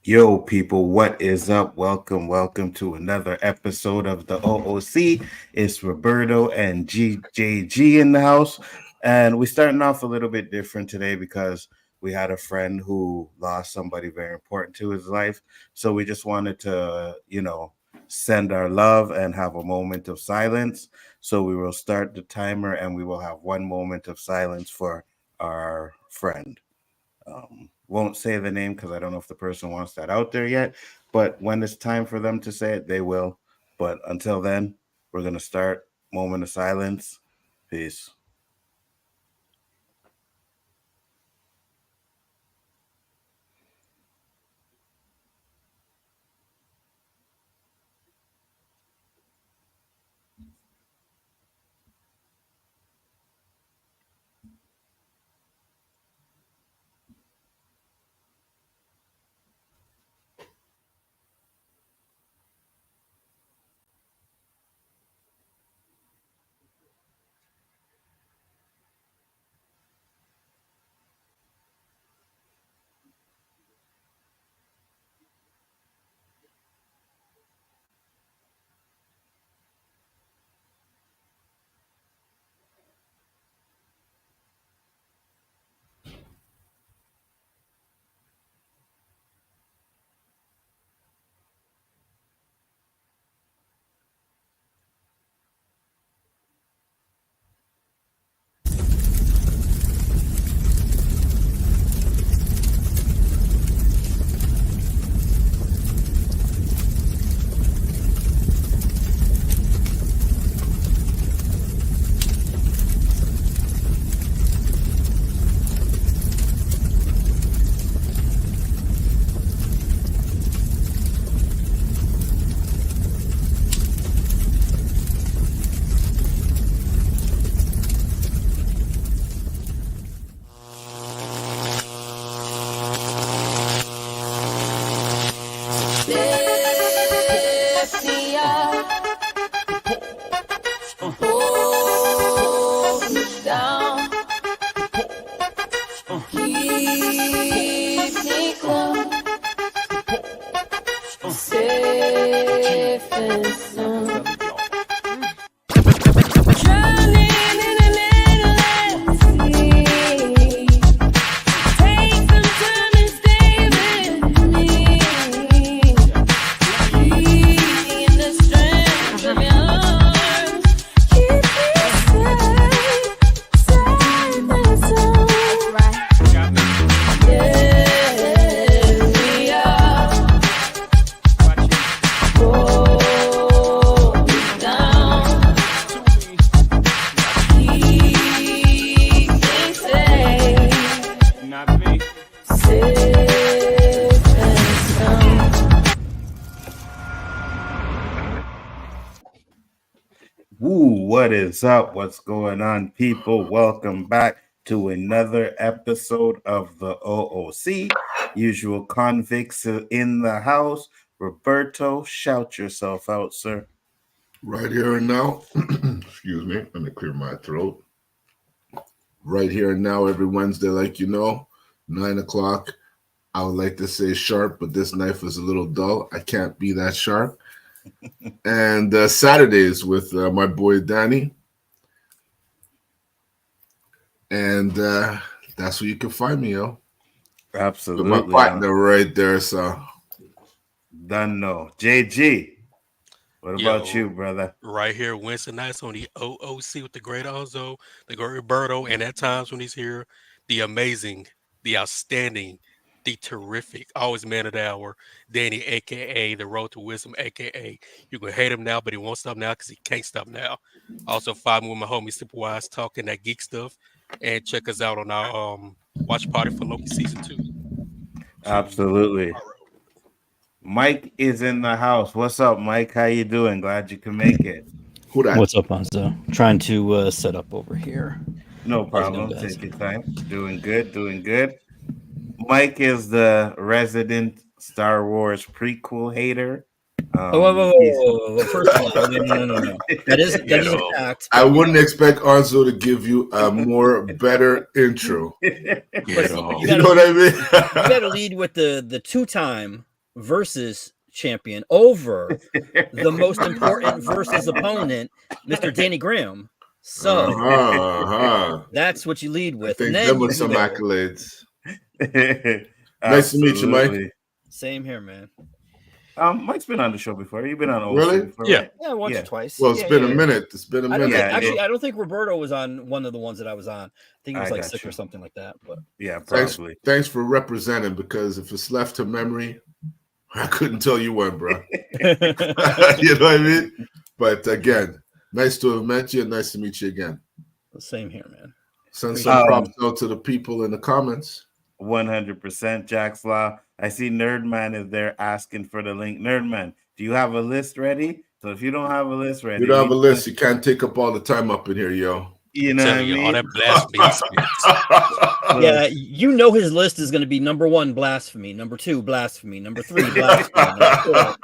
Yo, people, what is up? Welcome to another episode of the O.O.C. It's Roberto and GJG in the house. And we're starting off a little bit different today because we had a friend who lost somebody very important to his life. So we just wanted to, send our love and have a moment of silence. So we will start the timer and we will have 1 moment of silence for our friend. Won't say the name because I don't know if the person wants that out there yet. But when it's time for them to say it, they will. But until then, we're going to start. Moment of silence. Peace. What is up? What's going on, people? Welcome back to another episode of the O.O.C. Usual convicts in the house. Roberto, shout yourself out, sir. Right here and now, excuse me, let me clear my throat. Right here and now, every Wednesday, 9 o'clock. I would like to say sharp, but this knife is a little dull. I can't be that sharp. And Saturdays with my boy Danny. And that's where you can find me, yo. Absolutely. With my partner right there, so. Done know. JG. What about you, brother? Right here, Wednesday nights on the O.O.C. with the great Nzo, the great Roberto, and at times when he's here, the amazing, the outstanding, the terrific, always man of the hour, Danny, a.k.a. The Road to Wisdom, a.k.a. You can hate him now, but he won't stop now because he can't stop now. Also, follow me with my homie Superwise talking that geek stuff, and check us out on our watch party for Loki Season 2. Absolutely. Mike is in the house. What's up, Mike? How you doing? Glad you can make it. Who that? What's up, Nzo? Trying to set up over here. No problem. Take your time. Doing good. Mike is the resident Star Wars prequel hater. Whoa. First of all, no. That is a fact. I wouldn't expect Anzo to give you a more better intro. You know what I mean? You got to lead with the two-time versus champion over the most important versus opponent, Mr. Danny Graham. So that's what you lead I with. And think then them you with can some go. accolades. Nice to meet you, Mike. Same here, man. Mike's been on the show before. You've been on O.O.C. Really? before, Yeah. right? Yeah, once or twice. Well, it's Yeah, been yeah, a yeah. minute. It's been a I don't minute. think, I don't think Roberto was on one of the ones that I was on. I think he was I like got sick you. or something like that. But Yeah, probably. Thanks for representing, because if it's left to memory, I couldn't tell you when, bro. You know what I mean? But again, nice to have met you and nice to meet you again. Same here, man. Send some props out to the people in the comments. 100% Jack's Law. I see Nerdman is there asking for the link. Nerdman, do you have a list ready? So if you don't have a list ready, You don't have a list, you can't take up all the time up in here, yo. You know what I mean? All that blasphemy spits. Yeah, you know his list is going to be number 1, blasphemy. Number 2, blasphemy. Number 3, blasphemy. Number 4.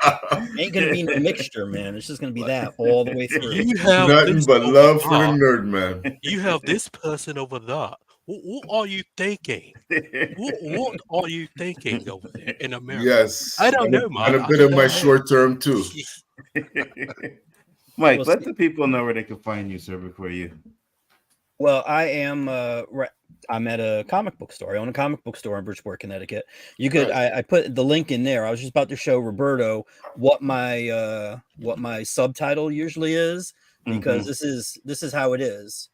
Ain't going to be no mixture, man. It's just going to be that all the way through. You have nothing but love for the nerd, man. You have this person over there. What are you thinking? What are you thinking over there in America? Yes. I don't know, man. And a bit of my short term, too. Mike, let the people know where they can find you, sir, before you. Well, I am. I'm at a comic book store. I own a comic book store in Bridgeport, Connecticut. You could. Nice. I put the link in there. I was just about to show Roberto what my subtitle usually is, because this is how it is.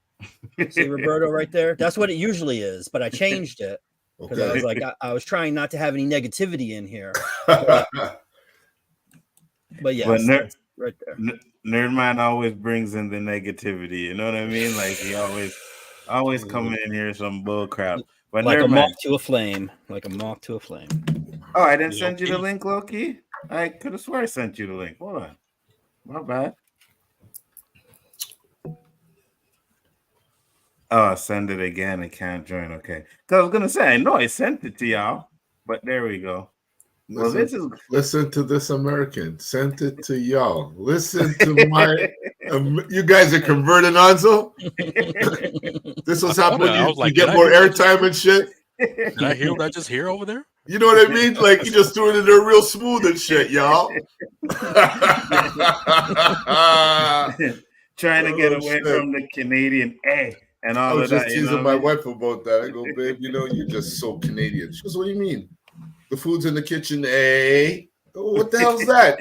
See Roberto right there? That's what it usually is, but I changed it because I was like, I was trying not to have any negativity in here. But yes, right there. Nerdman always brings in the negativity. You know what I mean? Like he always coming in here some bull crap. But like Nerdman, a moth to a flame. Like a moth to a flame. Oh, I didn't send you the link, Loki. I could have swore I sent you the link. Hold on. My bad. Oh, send it again. I can't join. Okay. Because I was gonna say, I know I sent it to y'all, but there we go. Listen to this American. Sent it to y'all. Listen to my. You guys are converting, Nzo. This was happening. You get more airtime and shit. Did I hear what I just hear over there? You know what I mean? Like you just threw it in there real smooth and shit, y'all. Trying to get away from the Canadian and all of that. I was just teasing my wife about that. I go, babe, you're just so Canadian. She goes, what do you mean? The food's in the kitchen, what the hell's that?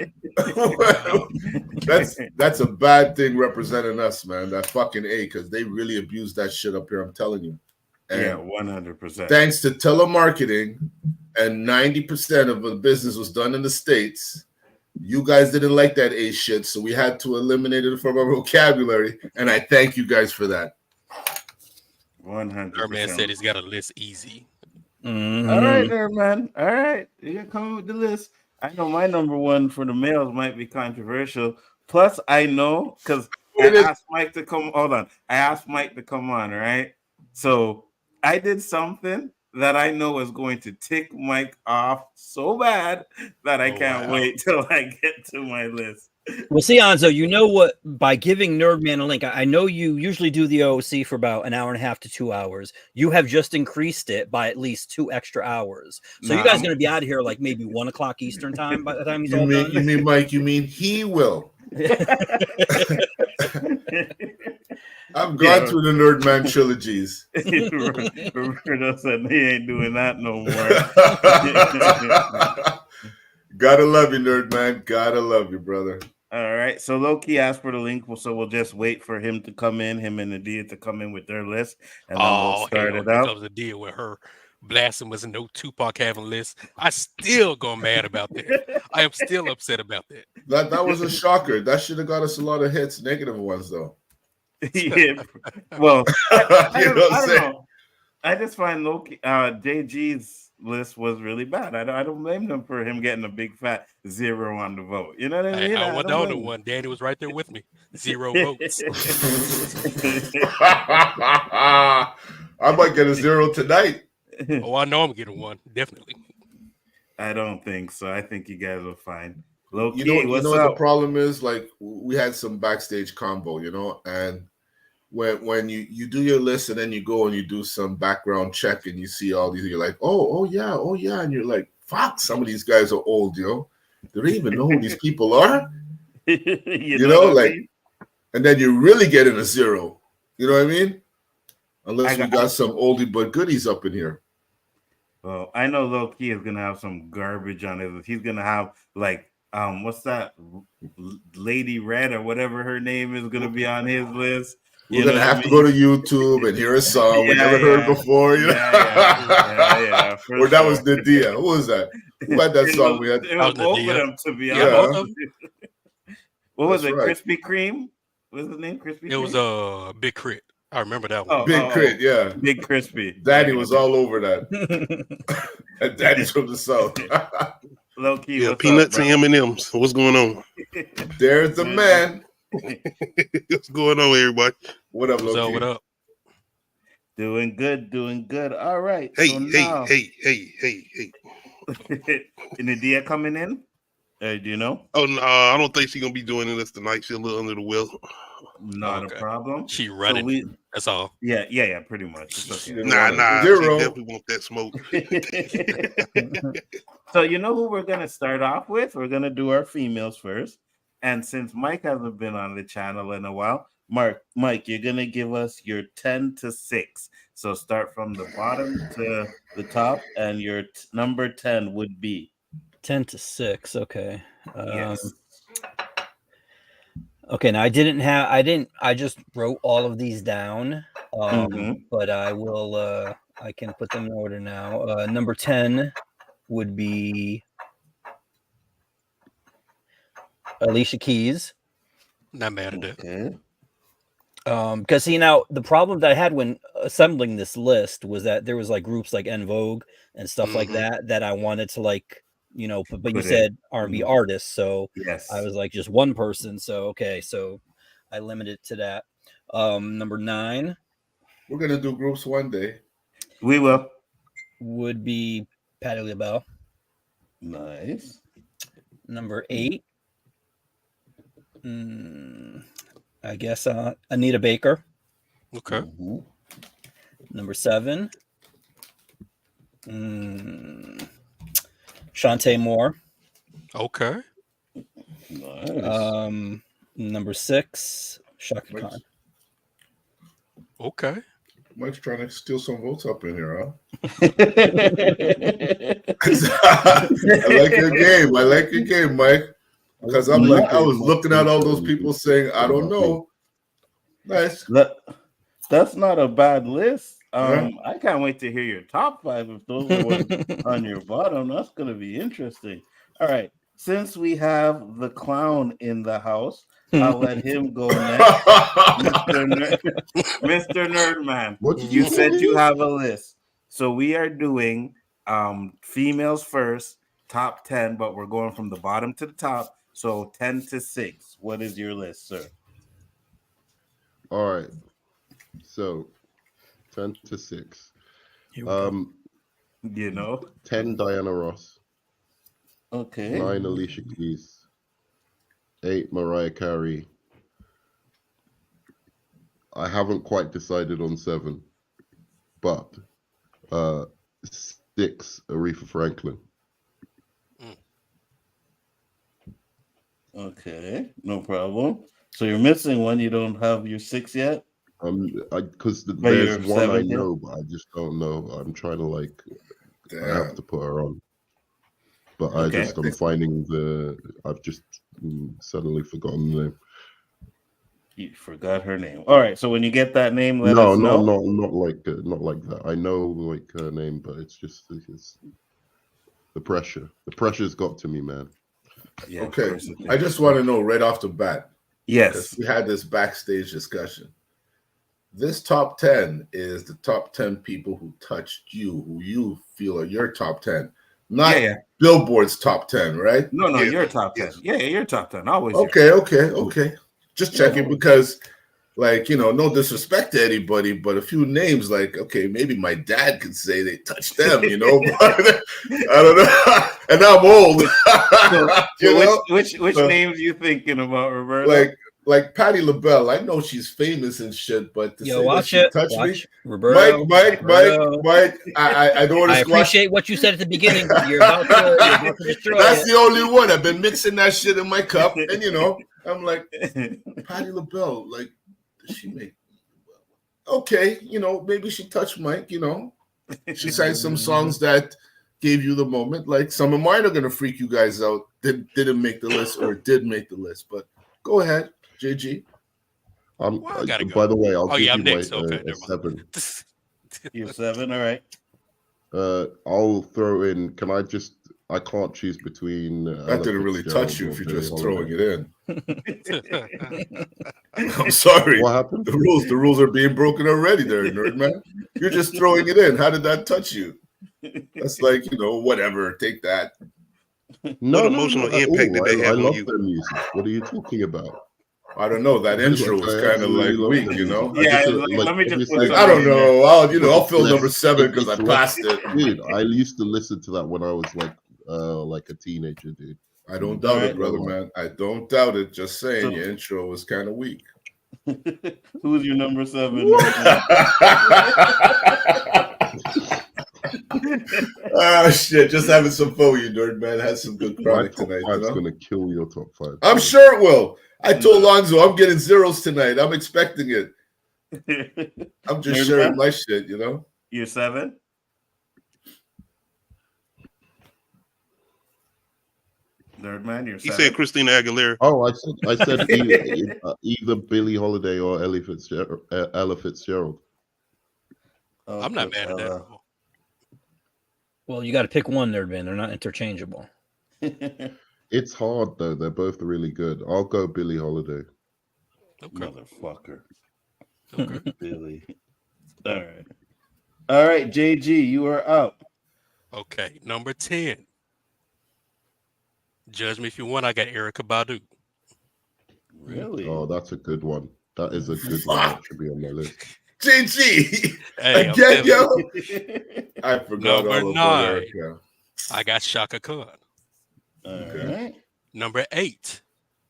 That's a bad thing representing us, man. That fucking because they really abuse that shit up here. I'm telling you. And 100%. Thanks to telemarketing, and 90% of the business was done in the States. You guys didn't like that shit, so we had to eliminate it from our vocabulary. And I thank you guys for that. 100%. Our man said he's got a list easy. Mm-hmm. All right, there, man. All right, you're coming with the list. I know my number 1 for the males might be controversial. Plus, I know because I asked Mike to come. Hold on, I asked Mike to come on. Right, so I did something that I know is going to tick Mike off so bad that I can't wait till I get to my list. Well, see, Nzo, you know what? By giving Nerdman a link, I know you usually do the O.O.C. for about 1.5 to 2 hours. You have just increased it by at least 2 extra hours. So you guys are going to be out of here like maybe 1 o'clock Eastern time by the time he's all done. You mean, Mike, he will. I've gone through the Nerdman trilogies. Roberto said he ain't doing that no more. Gotta love you, Nerdman. Gotta love you, brother. All right. So Loki asked for the link, so we'll just wait for him to come in, him and Nadia to come in with their list, and then we'll start it out. Comes the deal with her blasphemous and no Tupac having list. I still go mad about that. I am still upset about that. That was a shocker. That should have got us a lot of hits, negative ones though. Yeah. Well, I don't know. I just find Loki, JG's list was really bad. I don't blame them for him getting a big fat 0 on the vote. You know what I mean? I went down to one. Danny was right there with me. 0 votes. I might get a 0 tonight. Oh, I know I'm getting 1. Definitely. I don't think so. I think you guys are fine. Loki, you know what the problem is? Like, we had some backstage combo, and when you do your list and then you go and you do some background check and you see all these, you're like, oh yeah, and you're like, fuck, some of these guys are old, yo. Do they even know who these people are? you know like, mean? And then you really get in a zero. You know what I mean? Unless we got some oldie but goodies up in here. Well, I know Low Key is gonna have some garbage on it. He's gonna have like what's that Lady Red or whatever her name is gonna be on his list. We're gonna have to go to YouTube and hear a song we never heard before. You know? Yeah. Or that was Nadia. Who was that? Who had that song? We had it was both of them, to be honest. Both of them. What was it? Right. Krispy Kreme? What was the name? Krispy Kreme? It was Big Crit. I remember that one. Big Crit, yeah. Big Crispy. Daddy was all over that. And Daddy's from the South. Low Key. Yeah, peanuts and M&M's. What's going on? There's the man. What's going on, everybody? What up, Low Key? What up? Doing good. All right. Hey. Nadia coming in? Do you know? Oh, no, I don't think she's going to be joining us tonight. She's a little under the weather. Not a problem. She running. So that's all. Yeah, pretty much. Okay. Nah. Zero. She definitely want that smoke. So you know who we're going to start off with? We're going to do our females first. And since Mike hasn't been on the channel in a while, Mike, you're going to give us your 10 to 6. So start from the bottom to the top, and your number 10 would be 10 to 6. Okay. Yes. Okay. Now I just wrote all of these down. But I will. I can put them in order now. Number 10 would be Alicia Keys. Not mad at that. Okay. Because see, now the problem that I had when assembling this list was that there was like groups like En Vogue and stuff like that I wanted to like, you know, but you said R&B artists, so yes, I was like just one person. So okay, so I limited it to that. Number 9. We're gonna do groups one day. We will. Would be Patti LaBelle. Nice. Number 8. I guess Anita Baker. Okay. Number 7. Shantae Moore. Okay. Nice. Number 6. Shaka Khan. Okay. Mike's trying to steal some votes up in here, huh? I like your game, Mike. Because I'm like, I was looking at all those people saying, I don't know. Nice. That's not a bad list. I can't wait to hear your top 5 if those are ones on your bottom. That's going to be interesting. All right. Since we have the clown in the house, I'll let him go next. Mr. Nerdman, you said you have a list. So we are doing females first, top 10, but we're going from the bottom to the top. So 10 to 6. What is your list, sir? All right. So 10 to 6. You know, 10 Diana Ross. Okay. 9 Alicia Keys. 8 Mariah Carey. I haven't quite decided on 7, but 6 Aretha Franklin. Okay, no problem. So you're missing one. You don't have your 6 yet? Because there's one I know, but I just don't know. I'm trying to like, I have to put her on. But I'm finding I've just suddenly forgotten the name. You forgot her name. All right, so when you get that name, let us know. No, not like that. I know like her name, but it's the pressure. The pressure's got to me, man. Yeah, okay, I just want to know right off the bat. Yes, we had this backstage discussion. This top 10 is the top 10 people who touched you, who you feel are your top 10, not Billboard's top 10, right? No, your top 10. Yeah, your top 10. Always. Okay. Just checking because, like, you know, no disrespect to anybody, but a few names, like, okay, maybe my dad could say they touched them, you know, but I don't know. And I'm old. Which names you thinking about, Roberto? like Patti LaBelle, I know she's famous and shit, but to say that she touched me, Roberto, Mike, I don't want to. I appreciate what you said at the beginning. You're about to destroy That's it. the only one. I've been mixing that shit in my cup, and I'm like, Patti LaBelle, like, does she make? Okay, maybe she touched Mike. She sang some songs that gave you the moment. Like some of mine are gonna freak you guys out. Didn't make the list or did make the list, but go ahead. JG. By the way, I'll give you my 7. You're 7, all right. I'll throw in. I can't choose between. That didn't really touch you if you're just throwing it in. I'm sorry. What happened? The rules are being broken already there, nerd man. You're just throwing it in. How did that touch you? That's like, whatever. Take that. No, what emotional impact did they have on you? Their music. What are you talking about? I don't know. That intro was kind of like weak, Yeah, let me just. I don't know. I'll fill number 7 because I passed it. Dude, I used to listen to that when I was like a teenager, dude. I don't doubt it, brother, man. I don't doubt it. Just saying, your intro was kind of weak. Who's your number 7? Oh shit! Just having some fun with you, nerd man. Had some good chronic tonight. It's gonna kill your top 5. I'm sure it will. I told Lonzo I'm getting zeros tonight. I'm expecting it. I'm just sharing my shit, You're 7. Nerd man, you're 7. He said Christina Aguilera. Oh, I said either Billie Holiday or Ella Fitzgerald. Oh, I'm not mad at that. Well, you got to pick one, nerd man. They're not interchangeable. It's hard though. They're both really good. I'll go Billie Holiday. Okay. Motherfucker. Okay. Billie. All right, JG, you are up. Okay, number 10. Judge me if you want. I got Erykah Badu. Really? Oh, that's a good one. That is a good one. That should be on my list. JG. Hey, again, yo. I forgot number all 9. Erykah. I got Shaka Khan. Okay. Number 8.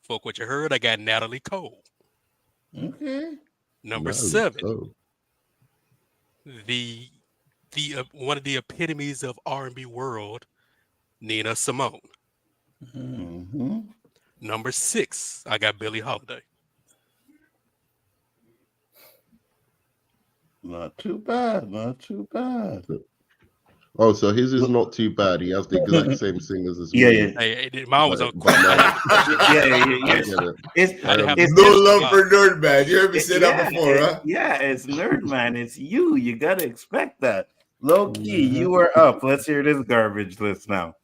Fuck what you heard. I got Natalie Cole. Okay. Number 7. The one of the epitomes of R&B world, Nina Simone. Mm-hmm. Number 6. I got Billie Holiday. Not too bad. Not too bad. Oh, so his is not too bad. He has the exact same singers as me. Yeah. Hey, mine was on. Yeah. It's no love for Nerd Man. You heard me say that before, huh? Yeah, it's Nerd Man. It's you. You gotta expect that. Low key, you are up. Let's hear this garbage list now.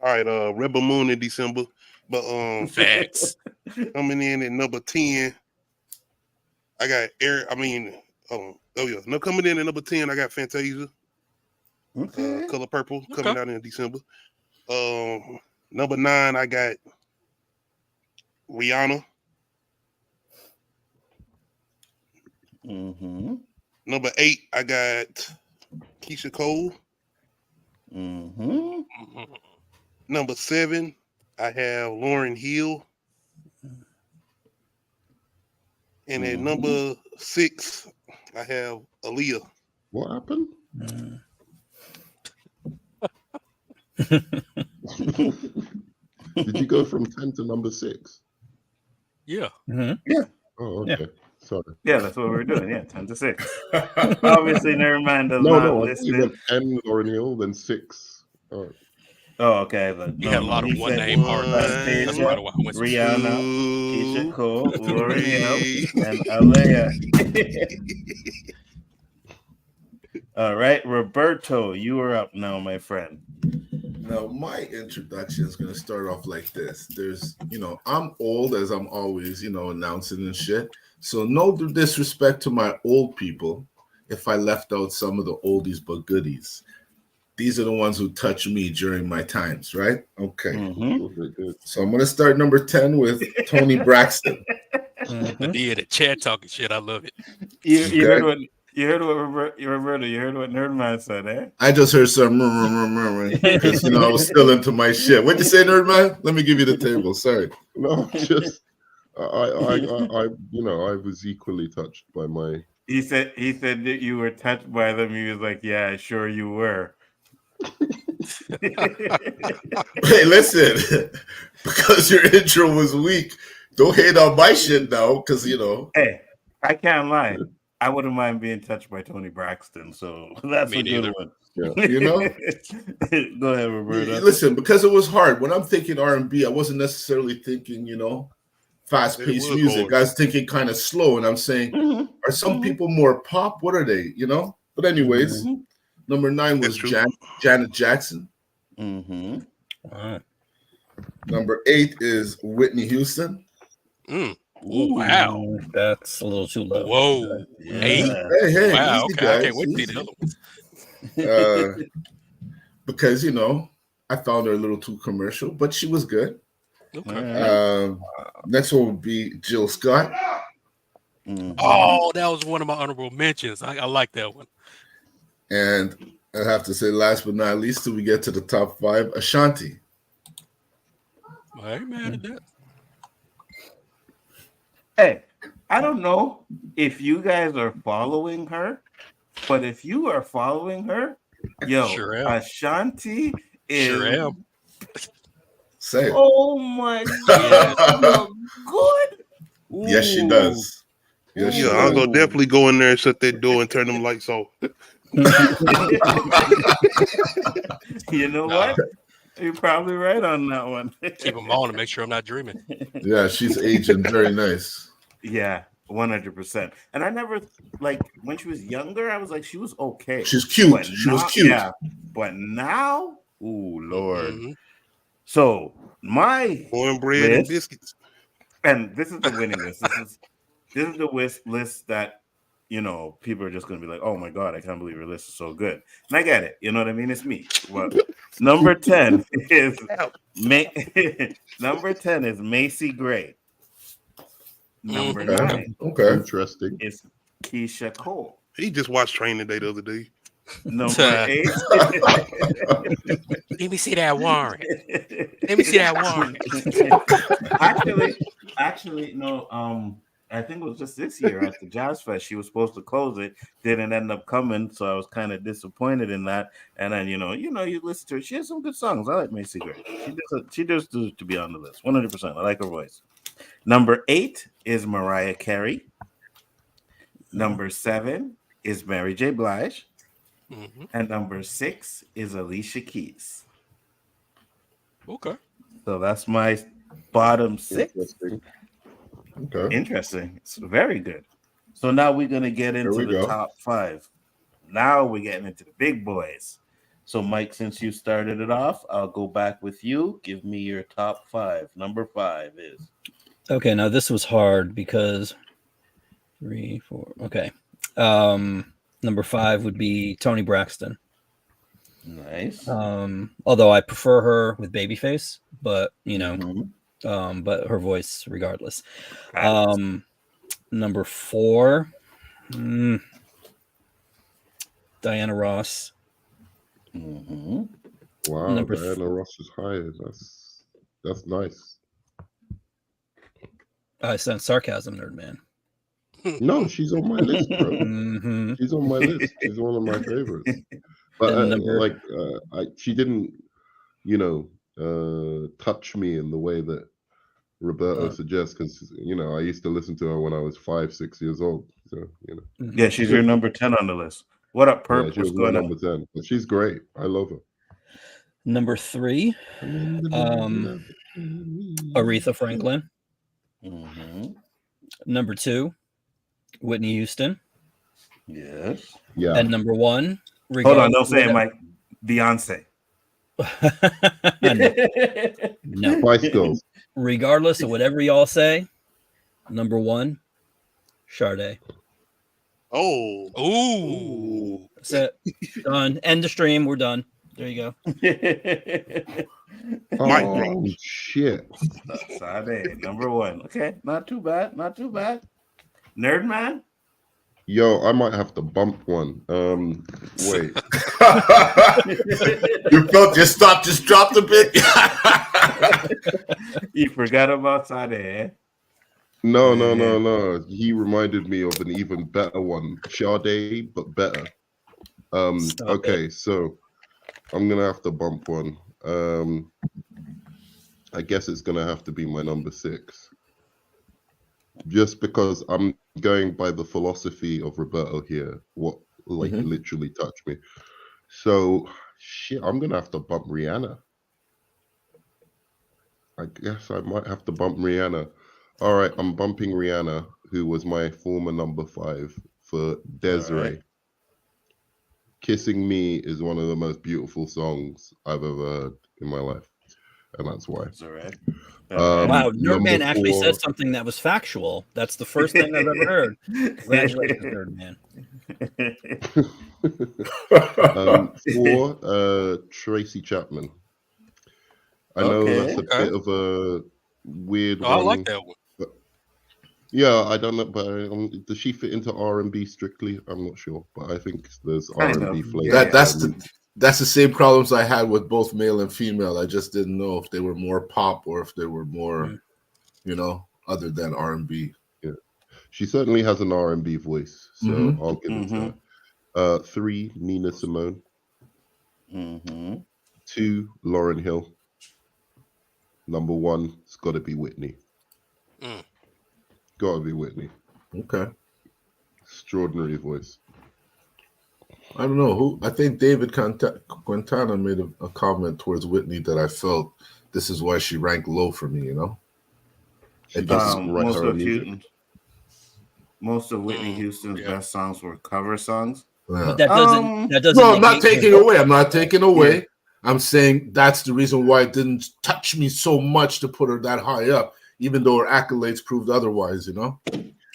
All right, Rebel Moon in December, but facts coming in at number 10. I got no, coming in at number 10. I got Fantasia. Okay. Color Purple coming out in December. Number 9, I got Rihanna. Mm-hmm. Number 8, I got Keisha Cole. Mm-hmm. Number 7, I have Lauryn Hill. And at number 6, I have Aaliyah. What happened? Did you go from 10 to number 6? Yeah. Mm-hmm. Yeah. Oh, okay. Yeah. Sorry. Yeah, that's what we're doing. Yeah, 10 to 6. Obviously, never mind. No, I think you went 10 Lauryn Hill, then 6. All right. Oh, okay. But You had a lot of one-name artists. That's why I went to Rihanna, Keisha Cole, Lauryn Hill, and Aaliyah. All right, Roberto, you are up now, my friend. Now, my introduction is going to start off like this. There's, I'm old as I'm always, announcing and shit. So no disrespect to my old people if I left out some of the oldies but goodies. These are the ones who touch me during my times, right? Okay. Mm-hmm. So I'm going to start number 10 with Toni Braxton. Yeah, the chat talking shit. I love it. You heard what Roberto, you heard what Nerdman said, eh? I just heard some because I was still into my shit. What'd you say, Nerdman? Let me give you the table. Sorry. No, just I was equally touched by my. He said that you were touched by them. He was like, "Yeah, sure you were." Hey, listen, because your intro was weak, don't hate on my shit now, because Hey, I can't lie. I wouldn't mind being touched by Tony Braxton, so that's Me a neither. good one. Yeah. Go ahead, Roberta. Listen, because it was hard. When I'm thinking R&B, I wasn't necessarily thinking, fast-paced was music. hard. I was thinking kind of slow, and I'm saying, are some people more pop? What are they? But anyways, number 9 was Janet Jackson. Mm-hmm. Number 8 is Whitney Houston. Wow. That's a little too low. Whoa. Yeah. 8? Hey, Wow. easy, Okay. guys. I can't wait to see Easy. the other ones. Because I found her a little too commercial, but she was good. Okay. Next one would be Jill Scott. Oh, that was one of my honorable mentions. I like that one. And I have to say, last but not least, till we get to the top 5, Ashanti. I ain't mad at that. Hey, I don't know if you guys are following her, but if you are following her, Sure am. Ashanti is Sure am. Say it. Oh my God, good. Yes, she does. Yes, she Yeah, I'm does. gonna definitely go in there and shut that door and turn them lights off. You know what? You're probably right on that one. Keep them on to make sure I'm not dreaming. Yeah, she's aging very nice. Yeah, 100%. And I never when she was younger, I was like, she was okay. She's cute. She was cute. Yeah, but now, ooh, Lord. Mm-hmm. So my Cornbread and biscuits. And this is the winning list. This is the list that people are just going to be like, oh my God, I can't believe your list is so good. And I get it. You know what I mean? It's me. Well, number 10 is number 10 is Macy Gray. Number 9 Interesting. is Keisha Cole. He just watched Training Day the other day. Number 8. Let me see that warrant. Let me see that warrant. Actually, no. I think it was just this year at the Jazz Fest. She was supposed to close it, didn't end up coming, so I was kind of disappointed in that. And then you listen to her. She has some good songs. I like Macy Gray. She does deserve to be on the list, 100%. I like her voice. Number 8 is Mariah Carey. Number 7 is Mary J. Blige. And number 6 is Alicia Keys. Okay. So that's my bottom 6. Okay. Interesting. It's very good. So now we're going to get into the top 5. Now we're getting into the big boys. So Mike, since you started it off, I'll go back with you. Give me your top 5. Number 5 is. Okay, now this was hard because 3, 4. Okay. Number 5 would be Toni Braxton. Nice. Although I prefer her with Babyface, but but her voice regardless. Number 4, Diana Ross. Wow, Diana Ross is higher. That's nice. I sense sarcasm, nerd man. No, she's on my list, bro. She's on my list. She's one of my favorites. But she didn't, touch me in the way that Roberto suggests, because I used to listen to her when I was 5, 6 years old. So Yeah, she's your number 10 on the list. What up, Perp? Yeah, she was my number 10. But she's great. I love her. Number 3, Aretha Franklin. Number 2, Whitney Houston. Yes. Yeah. And number 1, hold on, don't say it, Mike. Beyonce. No. Spice Girls. Regardless of whatever y'all say, number 1, Sade. Oh. Ooh. That's it. Done. End the stream. We're done. There you go. Oh, shit. Sade, number 1. Okay, not too bad. Not too bad. Nerd man? Yo, I might have to bump one. Wait. You felt your stop just dropped a bit. You forgot about Sade, eh? No. He reminded me of an even better one. Sade, but better. Okay, so I'm gonna have to bump one. I guess it's gonna have to be my number 6. Just because I'm going by the philosophy of Roberto here, what literally touched me. So shit, I'm gonna have to bump Rihanna. I guess I might have to bump Rihanna. All right, I'm bumping Rihanna, who was my former number 5 for Desiree. Right. Kissing Me is one of the most beautiful songs I've ever heard in my life, and that's why. That's all right. Wow, Nerdman actually said something that was factual. That's the first thing I've ever heard. Congratulations, Nerdman. 4, Tracy Chapman. I know that's a bit of a weird one. I like that one. Yeah, I don't know, but does she fit into R&B strictly? I'm not sure, but I think there's R&B flavor. That's the same problems I had with both male and female. I just didn't know if they were more pop or if they were more, other than R&B. Yeah, she certainly has an R&B voice, so I'll give it to her. 3, Nina Simone. 2, Lauryn Hill. Number 1, it's got to be Whitney. Got to be Whitney. Okay. Extraordinary voice. I don't know who. I think David Quintana made a comment towards Whitney that I felt this is why she ranked low for me. Most of Whitney Houston's best songs were cover songs. Yeah. But that doesn't. No, I'm not taking away. I'm not taking away. Yeah. I'm saying that's the reason why it didn't touch me so much to put her that high up, even though her accolades proved otherwise.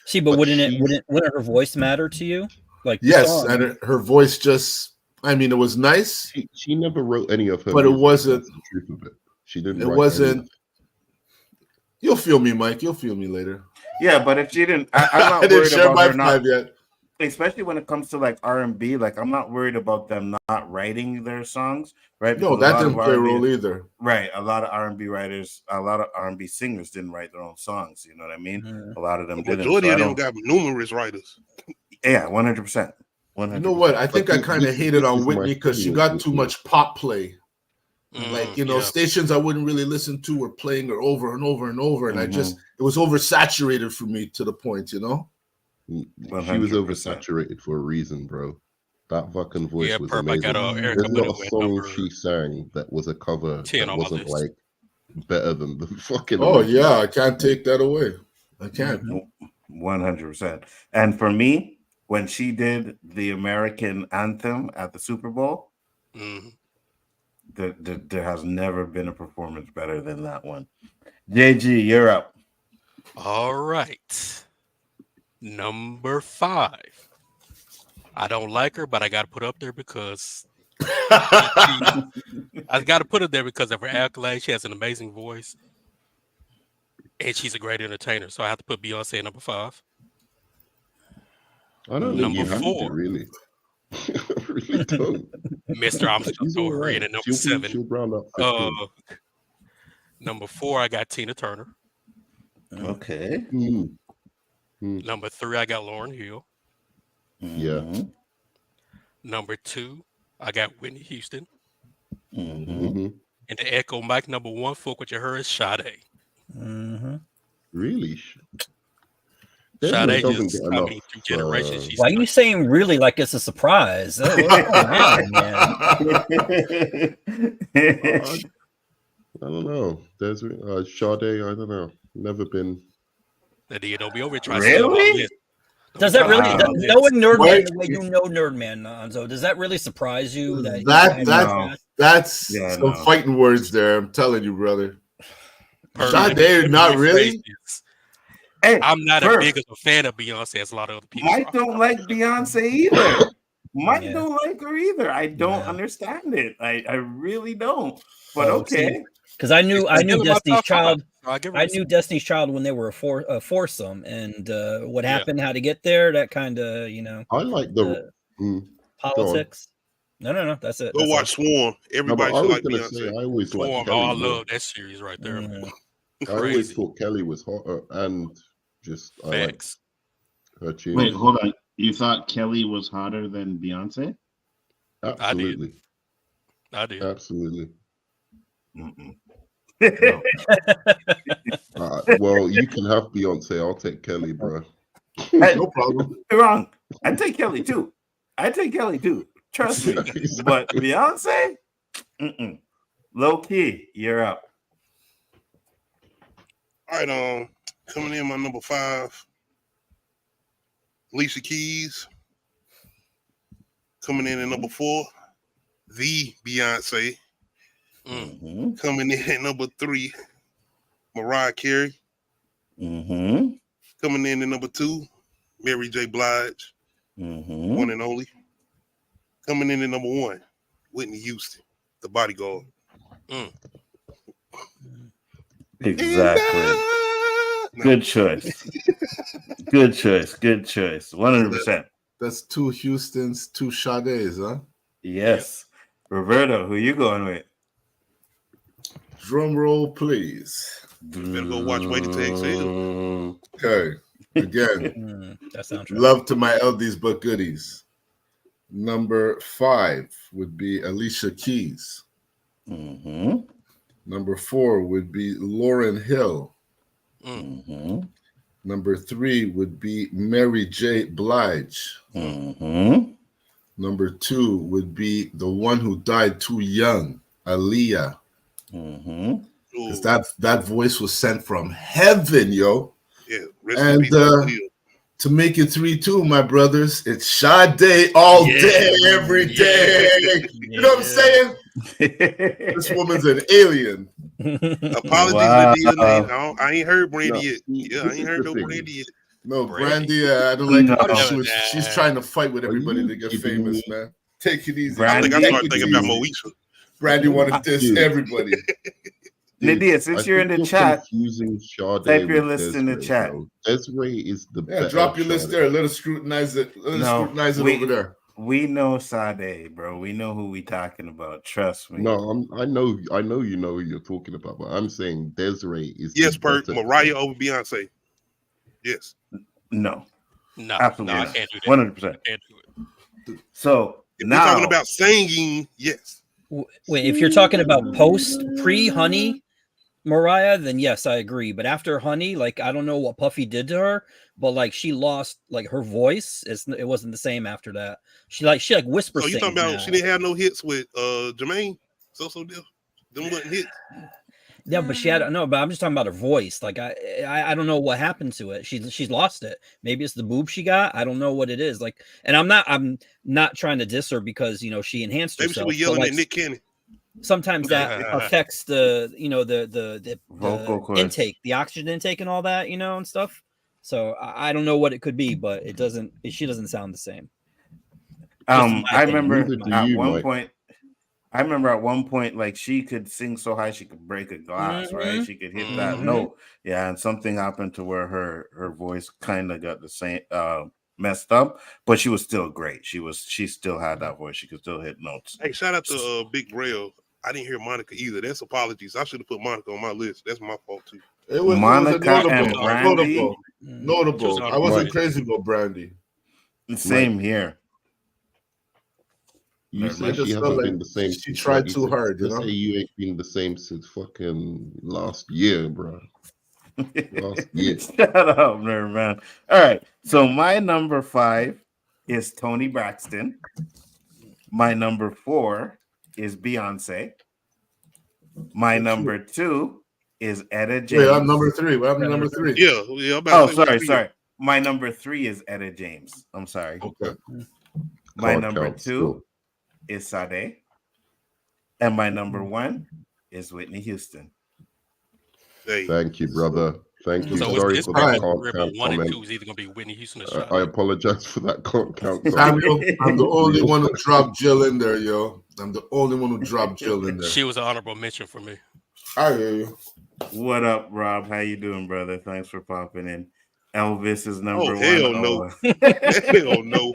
See, but wouldn't her voice matter to you? Like yes, and her voice just. I mean, it was nice. She never wrote any of her, but it wasn't. The truth of it. She didn't. It wasn't. You'll feel me, Mike. You'll feel me later. Yeah, but if she didn't, I'm not I didn't worried share about my her not. Yet. Especially when it comes to like R&B, like I'm not worried about them not writing their songs, right? No, that didn't play a role either. Right. A lot of R&B writers, a lot of R&B singers didn't write their own songs. You know what I mean? A lot of them didn't. Majority of them got numerous writers. Yeah, 100%. You know what? I think I kind of hated on Whitney because she got too much pop play. Like, stations I wouldn't really listen to were playing her over and over and over. And it was oversaturated for me to the point, She was oversaturated for a reason, bro. That fucking voice was amazing. There's not a song she sang that was a cover that wasn't like better than the fucking. Oh yeah, I can't take that away. I can't. 100%. And for me, when she did the American anthem at the Super Bowl, there has never been a performance better than that one. JG, you're up. All right. Number 5. I don't like her, but I got to put up there because I got to put her there because of her accolades. She has an amazing voice, and she's a great entertainer. So I have to put Beyonce at number 5. I don't think you have to, really. I really don't. Mr. I'm still throw her in at number 7. She'll round up. Number 4, I got Tina Turner. Okay. Number 3, I got Lauryn Hill. Yeah. Number 2, I got Whitney Houston. And to echo Mike, number 1, fuck what you heard is Sade. Really? Sade just, I mean, 2 generations. Why are you saying really like it's a surprise? What's going on, man? I don't know. There's Sade. I don't know. Never been. Don't be over trying really? Does that really? Knowing Nerdman the way you know Nerdman, Nzo, does that really surprise you? That's some fighting words there. I'm telling you, brother. Sade, not really. Hey, I'm not as big of a fan of Beyonce as a lot of other people. Mike don't like Beyonce either. Mike don't like her either. I don't understand it. I really don't. But okay. Because I knew Destiny's Child. I knew Destiny's Child when they were a foursome, and what happened, how to get there, that kind of, I like the politics. No, that's it. Go watch Swarm. Everybody should like Beyonce. I always Swarm. I love that series right there. I always thought Kelly was hot, and Just I like Facts. her tunes. Wait, hold on. You thought Kelly was hotter than Beyonce? Absolutely. I did. Absolutely. No. Well, you can have Beyonce. I'll take Kelly, bro. Hey, No problem. you're wrong. I take Kelly too. Trust me. But Beyonce, low key, you're up. All right, coming in my number 5, Alicia Keys. Coming in at number 4, the Beyonce. Coming in at number 3, Mariah Carey. Coming in at number 2, Mary J. Blige. One and only. Coming in at number 1, Whitney Houston, The Bodyguard. Exactly. Good choice. Good choice. 100%. That's 2 Houstons, 2 Sades, huh? Yes. Roberto, who you going with? Drum roll, please. Better go watch Waiting to Exhale. Okay. Again, that sounds love to my LDs but goodies. Number 5 would be Alicia Keys. Number 4 would be Lauryn Hill. Number 3 would be Mary J. Blige. Number 2 would be the one who died too young, Aaliyah. Because that voice was sent from heaven, yo. Yeah. And to make it 3-2, my brothers, it's Sade all day, every day. You know what I'm saying? This woman's an alien. Apologies, Nadia. I ain't heard Brandy yet. Yeah, I ain't heard no Brandy yet. No, Brandy, I don't like her. She's trying to fight with everybody to get famous, man. Take it easy. I think I started thinking about Moesha. Brandy wanted to diss everybody. Nadia, since you're in the chat, type your list in the chat. Desiree is the best. Drop your list there. Let us scrutinize it. Scrutinize it over there. We know Sade, bro. We know who we talking about. Trust me. No, I know you know who you're talking about, but I'm saying Desiree is Mariah over Beyonce. Yes. No. Absolutely. No, I can't do that. 100%. I can't do it. So if we're talking about singing, yes. Wait, if you're talking about pre-Honey Mariah, then yes, I agree. But after Honey, like I don't know what Puffy did to her, but like she lost like her voice. It wasn't the same after that. She whispers. Oh, you talking about she didn't have no hits with Jermaine? So them wasn't hits. Yeah, but she had no. But I'm just talking about her voice. Like I don't know what happened to it. She's lost it. Maybe it's the boob she got. I don't know what it is. Like, and I'm not trying to diss her because she enhanced herself. Maybe she was yelling at Nick Cannon. Sometimes that affects the vocal intake, the oxygen intake, and all that, and stuff. So I don't know what it could be, but it doesn't. She doesn't sound the same. I remember at one point, like she could sing so high she could break a glass, right? She could hit that note, and something happened to where her voice kind of got the same messed up, but she was still great. She still had that voice. She could still hit notes. Hey, shout out to Big Braille. I didn't hear Monica either. That's apologies. I should have put Monica on my list. That's my fault too. It was Monica and Brandy. Notable. I wasn't crazy about Brandy. Same here. You said she hasn't been the same. She tried too hard. You you ain't been the same since fucking last year, bro. Last year. Shut up, nerd man. All right. So my number 5 is Toni Braxton. My number 4 is Beyonce. My number 2 is Etta James. Wait, I'm number 3. What happened to number 3? Yeah. Sorry. My number 3 is Etta James. I'm sorry. Okay. My number 2 is Sade. And my number 1 is Whitney Houston. Thank you, brother. Thank you. So sorry for that can't count 1 and comment. 2 is either going to be Whitney Houston or Sade. I apologize for that can't count. Samuel, I'm the only one who dropped Jill in there, yo. I'm the only one who dropped Jill in there. She was an honorable mention for me. I hear you. What up, Rob? How you doing, brother? Thanks for popping in. Elvis is number 1. Hell no. Hell no.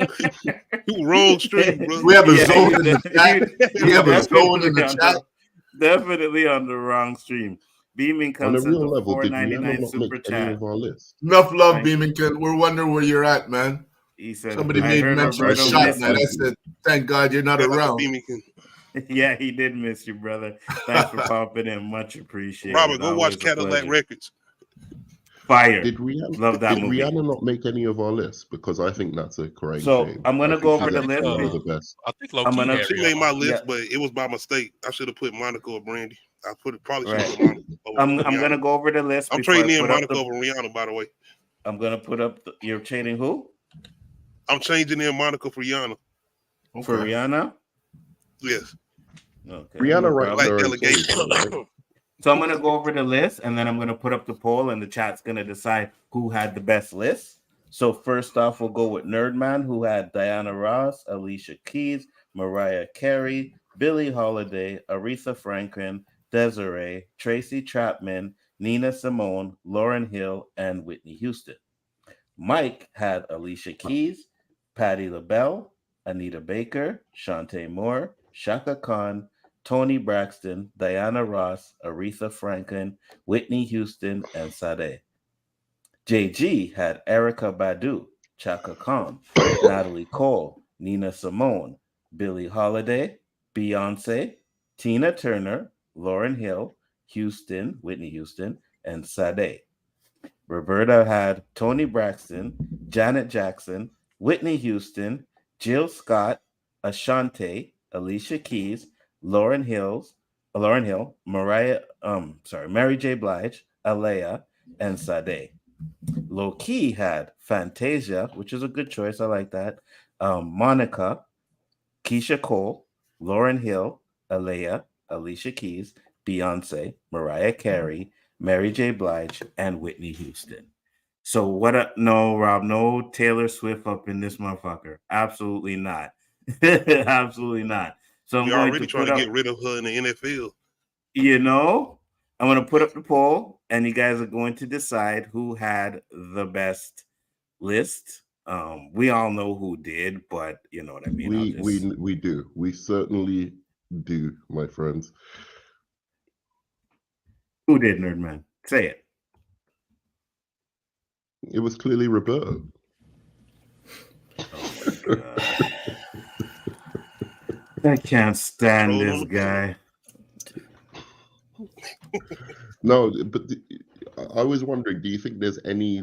You wrong stream, bro. We have a zone in the chat. We have a zone in the chat. Definitely on the wrong stream. Beaming On a comes at real the level, did Rihanna $4.99 not make super any chat. of our lists? Enough love, I- Beamington. We're wondering where you're at, man. He said, Somebody I made heard mention of Roberto shot, missed man. I him. said, thank God you're not Shout out to around. Beamington. Yeah, he did miss you, brother. Thanks for popping in. Much appreciated. Robert, go watch Always a Cadillac pleasure. Records. Fire. Did Rihanna, Love that did movie. Rihanna not make any of our lists? Because I think that's a crying So, shame. I'm gonna I go think over she's the list. actually one of the best. I think I'm low-key gonna- had She Rihanna made my on. list, Yeah. but it was by mistake. I should have put Monica or Brandy. I probably should Right. have put Monica over I'm Rihanna. gonna go over the list. I'm before I trading in put up Monica the- over Rihanna, by the way. I'm gonna put up. You're trading who I'm changing in Monica for Rihanna. for Okay. Rihanna? Yes. Okay. Rihanna no writes problem. her own delegation. songs, though, right? So I'm gonna go over the list, and then I'm gonna put up the poll, and the chat's gonna decide who had the best list. So first off, we'll go with Nerdman, who had Diana Ross, Alicia Keys, Mariah Carey, Billie Holiday, Aretha Franklin, Desiree, Tracy Chapman, Nina Simone, Lauryn Hill, and Whitney Houston. Mike had Alicia Keys, Patti LaBelle, Anita Baker, Shantae Moore, Shaka Khan, Toni Braxton, Diana Ross, Aretha Franklin, Whitney Houston, and Sade. JG had Erica Badu, Chaka Khan, Natalie Cole, Nina Simone, Billie Holiday, Beyonce, Tina Turner, Lauryn Hill, Whitney Houston, and Sade. Roberta had Toni Braxton, Janet Jackson, Whitney Houston, Jill Scott, Ashanti, Alicia Keys, Lauryn Hill, Mary J. Blige, Alea, and Sade. Low Key had Fantasia, which is a good choice. I like that. Monica, Keisha Cole, Lauryn Hill, Alea, Alicia Keys, Beyonce, Mariah Carey, Mary J. Blige, and Whitney Houston. So what up? No, Rob, no Taylor Swift up in this motherfucker. Absolutely not. Absolutely not. So I'm You're going already to trying put to up, get rid of her in the NFL. I'm going to put up the poll, and you guys are going to decide who had the best list. We all know who did, but you know what I mean. We do. We certainly do, my friends. Who did, Nerdman? Say it. It was clearly Roberto. Oh my God. I can't stand this guy. No, but I was wondering, do you think there's any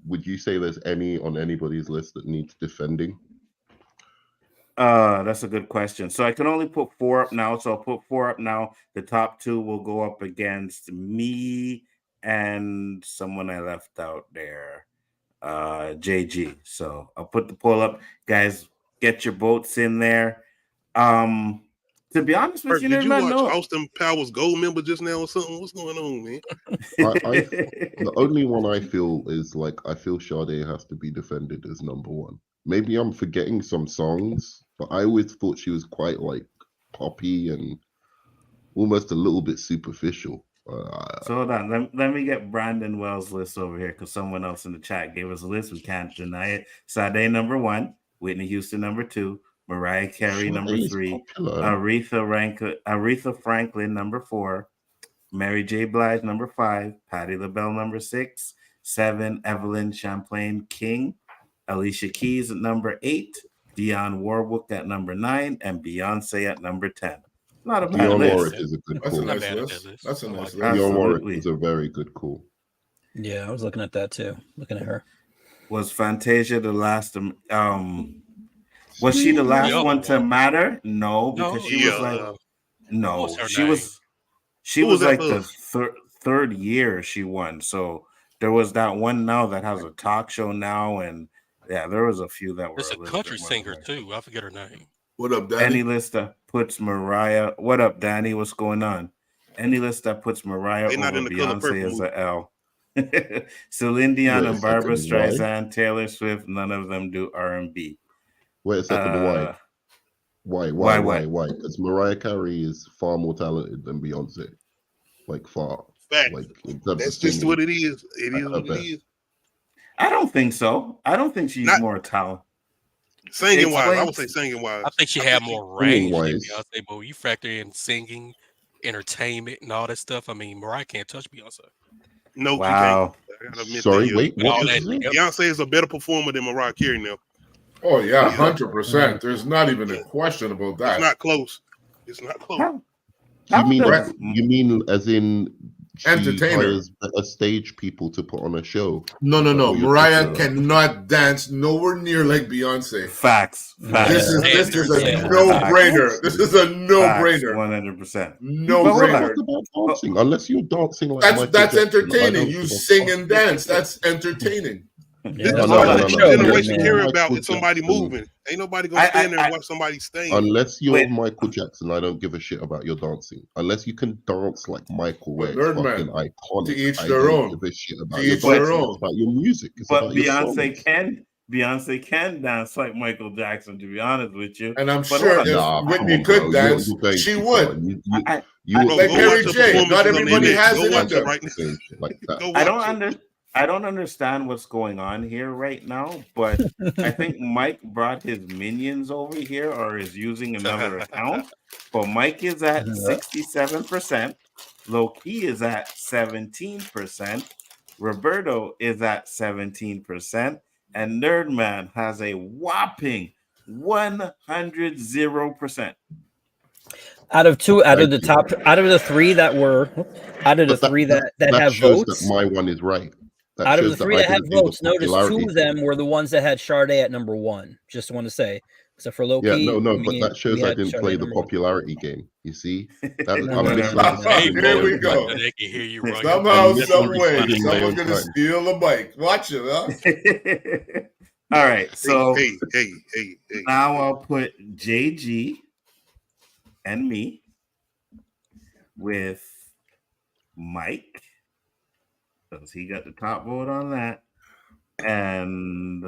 would you say there's any on anybody's list that needs defending? That's a good question. So I can only put 4 up now. So I'll put 4 up now. The top 2 will go up against me and someone I left out there, JG. So I'll put the poll up. Guys, get your votes in there. To be honest with you, did you watch Austin Powers Gold Member just now or something? What's going on, man? The only one I feel is I feel Sade has to be defended as number 1. Maybe I'm forgetting some songs, but I always thought she was quite poppy and almost a little bit superficial. So hold on, let me get Brandon Wells' list over here because someone else in the chat gave us a list. We can't deny it. Sade number 1, Whitney Houston number 2, Mariah Carey number 3, Aretha Franklin number 4, Mary J. Blige number 5, Patti LaBelle number 6, 7, Evelyn Champlain King, Alicia Keys at number 8, Dionne Warwick at number 9, and Beyonce at number 10. Not a bad Dionne list. Warwick is a good call. That's a nice list. That's a nice list. Dionne Warwick is a very good call. Yeah, I was looking at that too. Looking at her. Was Fantasia the last? Was she the last one to matter? No, because she was she was like the third year she won. So there was that one now that has a talk show now, and yeah, there was a few that were. There's a country singer too. I forget her name. What up, Danny? Any list that puts Mariah. What up, Danny? What's going on? Any list that puts Mariah over Beyonce is a L. Celine Dion and Barbara Streisand, Taylor Swift, none of them do RnB. Wait a second, why? Why? Because Mariah Carey is far more talented than Beyonce. Far. That's just what it is. It is what it is. I don't think so. I don't think she's more talented. Singing wise, I would say singing wise. I think she had more range than Beyonce, but you factor in singing, entertainment and all that stuff. I mean, Mariah can't touch Beyonce. No, wow. she can't. I gotta admit Sorry, that. wait, what? Beyonce is a better performer than Mariah Carey now. Oh yeah, 100%. There's not even a question about that. It's not close. It's not close. You mean as in she Entertainer. hires a stage people to put on a show? No. Mariah cannot dance nowhere near like Beyonce. Facts. This is a no-brainer. This is a no-brainer. 100%. No-brainer. Dancing, unless you're dancing like that's entertaining. You sing and dance. That's entertaining. This is what the generation care about with somebody moving. Ain't nobody gonna stand there and watch somebody sing. Unless you're Michael Jackson, I don't give a shit about your dancing. Unless you can dance like Michael, where it's fucking iconic. To each their own. Give a shit about to each their own. It's about your music. It's but about Beyonce can dance like Michael Jackson, to be honest with you. And I'm sure if Whitney could dance, she would. Like Mary J. Not everybody has it in them. I don't understand what's going on here right now, but I think Mike brought his minions over here or is using another account. But Mike is at 67%. Low-Key is at 17%. Roberto is at 17%. And Nerdman has a whopping 100%. Out of the three that have votes, that my one is right. Out of the three that have votes, notice two of them were the ones that had Sade at number one. Just want to say, except for Low-Key. Yeah, but that shows I didn't play the popularity game. You see, Here we go. They can hear you right. Somehow, some way, someone's gonna steal the mic. Watch it, huh? All right, so hey. Now I'll put JG and me with Mike, because he got the top vote on that. And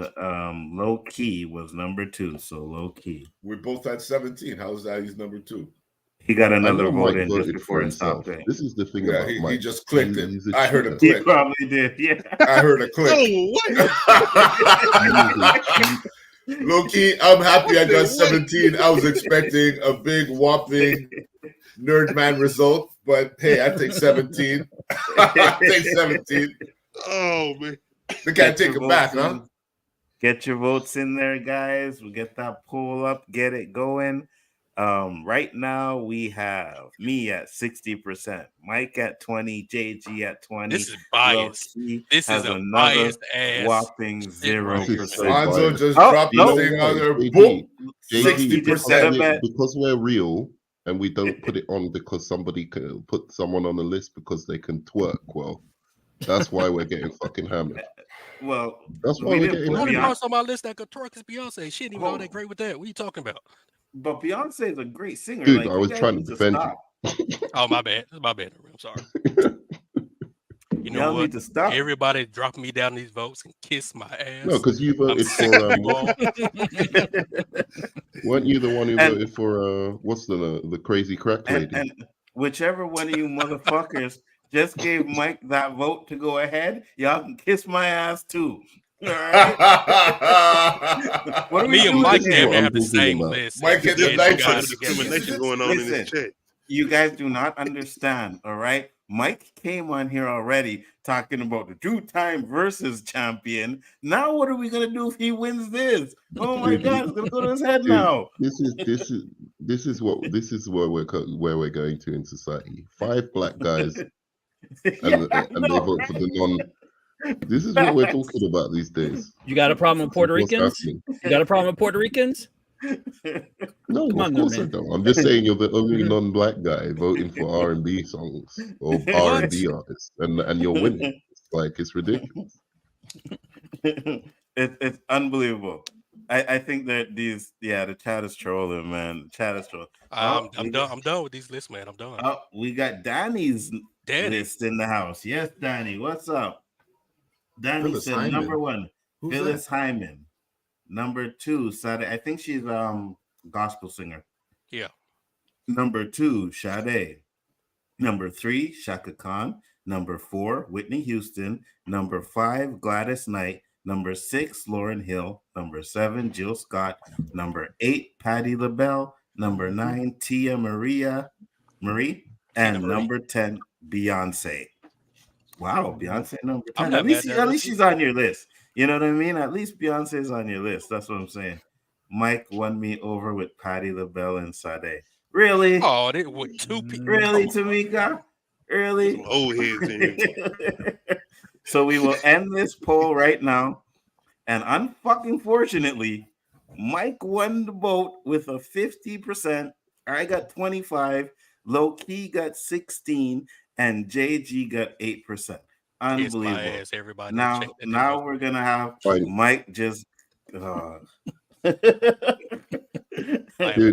Low-Key was number 2, so Low-Key. We both had 17. How's that? He's number 2. He got another vote in just before it stopped. This is the thing about Mike. He just clicked it. I heard a click. He probably did, yeah. I heard a click. Low-Key, I'm happy I got 17. I was expecting a big whopping Nerdman result, but hey, I take 17. I take 17. Oh man. We can't take it back, huh? Get your votes in there, guys. We'll get that poll up, get it going. Right now we have me at 60%, Mike at 20, JG at 20. This is biased. This is a biased ass whopping 0%. Nzo just dropped the thing on there. Boom. 60%. Because we're real and we don't put it on because somebody can put someone on the list because they can twerk well. That's why we're getting fucking hammered. Well, that's why we're getting hammered. The only person on my list that could twerk is Beyonce. She ain't even all that great with that. What are you talking about? But Beyonce is a great singer. Dude, I was trying to defend you. Oh, my bad. That's my bad. I'm sorry. You know what? Need to stop. Everybody dropping me down these votes and kiss my ass. No, because you voted for. Weren't you the one who voted for? What's the crazy crack lady? And whichever one of you motherfuckers just gave Mike that vote to go ahead, y'all can kiss my ass too. All right. What are me and Mike have the same list. Mike had the nice discrimination going on in this chat. You guys do not understand, all right? Mike came on here already talking about the 2-time versus champion. Now what are we gonna do if he wins this? Oh my God, it's gonna go to his head now. This is where we're going to in society. 5 black guys and they vote for the non. This is what we're talking about these days. You got a problem with Puerto Ricans? You got a problem with Puerto Ricans? No, of course I don't. I'm just saying you're the only non-black guy voting for R&B songs or R&B artists, and you're winning. It's ridiculous. It's unbelievable. I think that the chat is trolling, man. The chat is trolling. I'm done with these lists, man. I'm done. Oh, we got Danny's list in the house. Yes, Danny, what's up? Danny Phyllis said Hyman. Number 1, Who's Phyllis that? Hyman. Number 2, Sade. I think she's gospel singer. Yeah. Number 2, Sade. Number 3, Shaka Khan. Number 4, Whitney Houston. Number 5, Gladys Knight. Number 6, Lauryn Hill. Number 7, Jill Scott. Number 8, Patti LaBelle. Number 9, Tia Marie. And number 10, Beyonce. Wow, Beyonce number 10. At least she's on your list. You know what I mean? At least Beyonce's on your list. That's what I'm saying. Mike won me over with Patti LaBelle and Sade. Really? Oh, they with 2 people. Really, Tamika? Really? Some old heads in here. So we will end this poll right now. And unfucking fortunately, Mike won the vote with a 50%. I got 25. Low Key got 16. And JG got 8%. Unbelievable. Ass, everybody. Now we're gonna have Mike just I'm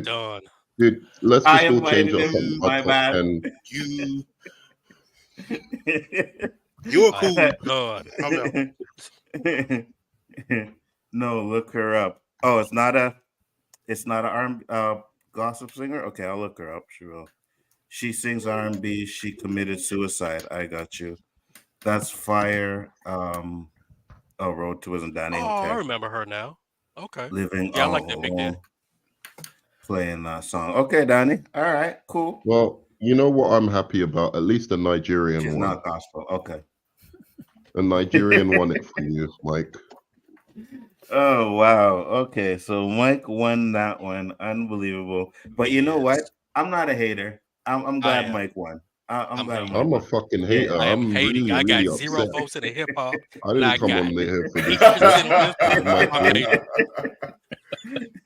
done. Dude, let's just all change my bad. You're cool. God. No, look her up. Oh, it's not a gossip singer. Okay, I'll look her up. She will. She sings R&B. She committed suicide. I got you. That's fire. Road to Wisdom. Danny. Oh, I remember her now. Okay. Living. Yeah, I like that big day. Playing that song. Okay, Danny. All right, cool. Well, you know what I'm happy about? At least a Nigerian She's one. Not gospel. Okay. A Nigerian won it for you, Mike. Oh wow. Okay, so Mike won that one. Unbelievable. But you know what? I'm not a hater. I'm glad Mike won. I'm glad Mike I'm a fucking hater. I am hating. really, I got really 0 upset. votes in the hip hop. I didn't come on here for this.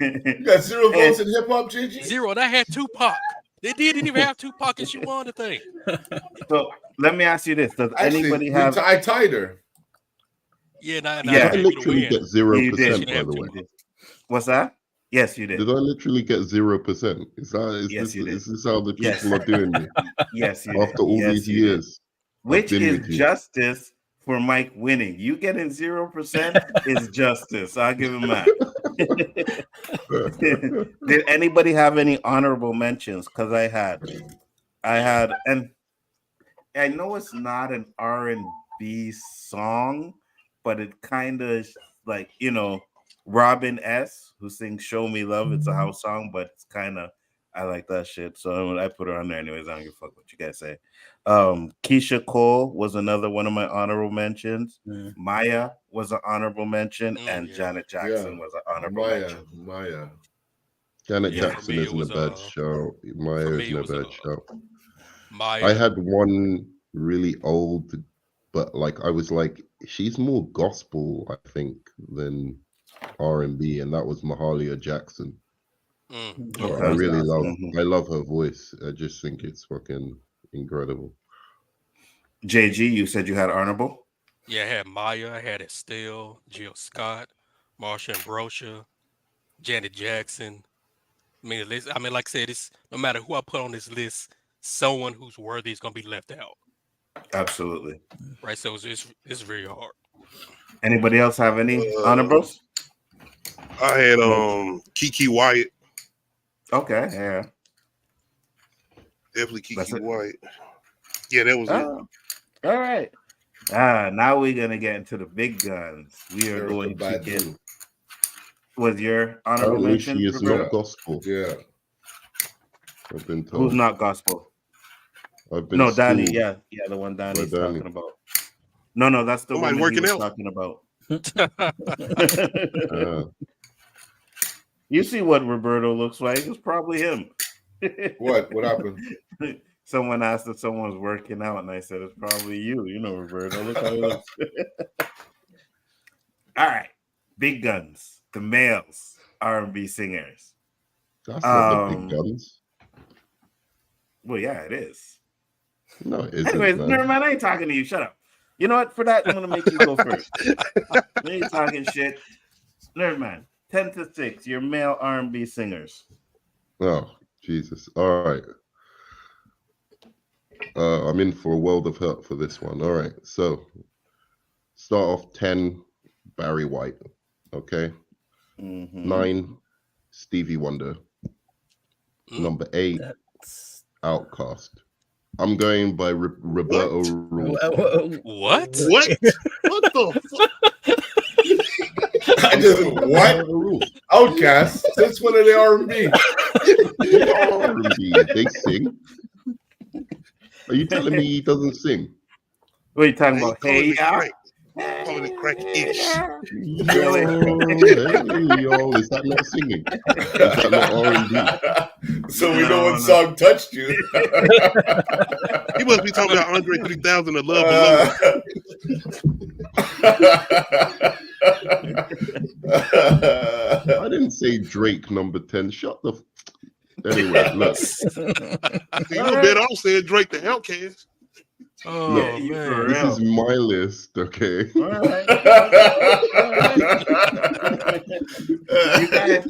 You got 0 votes in hip hop, JG? 0. And I had Tupac. They didn't even have Tupac, and she won the thing. So let me ask you this: does anybody have? I tied her. Yeah, I literally get 0%. By the way, what's that? Yes, you did. Did I literally get 0%? Is this how the people are doing me? Yes, you after all these years, which is justice for Mike winning. You getting 0% is justice. I'll give him that. Did anybody have any honorable mentions? Because I had, and I know it's not an R&B song, but it kind of like, you know, Robin S., who sings Show Me Love. It's a house song, but it's kind of, I like that shit. So I put her on there anyways. I don't give a fuck what you guys say. Keisha Cole was another one of my honorable mentions. Maya was an honorable mention. And Janet Jackson was an honorable mention. Janet Jackson isn't a bad show. Maya isn't a bad show. I had one really old, but like I was like, she's more gospel, I think, than R&B, and that was Mahalia Jackson. I really I love her voice. I just think it's fucking incredible. JG, you said you had honorable? Yeah, I had Maya, I had Estelle, Jill Scott, Marsha Ambrosio, Janet Jackson. I mean, like I said, it's no matter who I put on this list, someone who's worthy is gonna be left out. Absolutely. Right. So it's very hard. Anybody else have any honorables? I had Keke Wyatt. Okay, yeah. Definitely Keke Wyatt. Yeah, that was it. All right. Now we're gonna get into the big guns. We are going to get. Was your honorable mention? She is not gospel. Yeah. I've been told. Who's not gospel? No, Danny. Yeah, the one Danny's talking about. No, that's the one he was talking about. You see what Roberto looks like? It's probably him. What happened? Someone asked if someone was working out, and I said it's probably you. You know, Roberto. Look how he looks. All right, big guns, the males R&B singers. That's not the big guns. Well, yeah, it is. No, it isn't. Anyways, never mind. I ain't talking to you. Shut up. You know what? For that, I'm gonna make you go first. You ain't talking shit. Never mind. 10-6. Your male R&B singers. Oh, Jesus. All right. I'm in for a world of hurt for this one. All right. So start off 10, Barry White. Okay. 9, Stevie Wonder. Number 8, Outkast. I'm going by Roberto Rules. What? What the fuck? I just what? Outkast. That's one of the R&B. R&B. They sing. Are you telling me he doesn't sing? What are you talking They about? calling Hey, it y'all. crack. Calling it crack-ish. Yo, hey, yo, is that not singing? Is that not R&B? So we know what song touched you. He must be talking about Andre 3000 and Love Below. I didn't say Drake number 10. Shut the. Anyway, look. You were better off saying Drake the Outcast. Oh, Yeah, you man. for This real. is my list, okay? All right. You guys,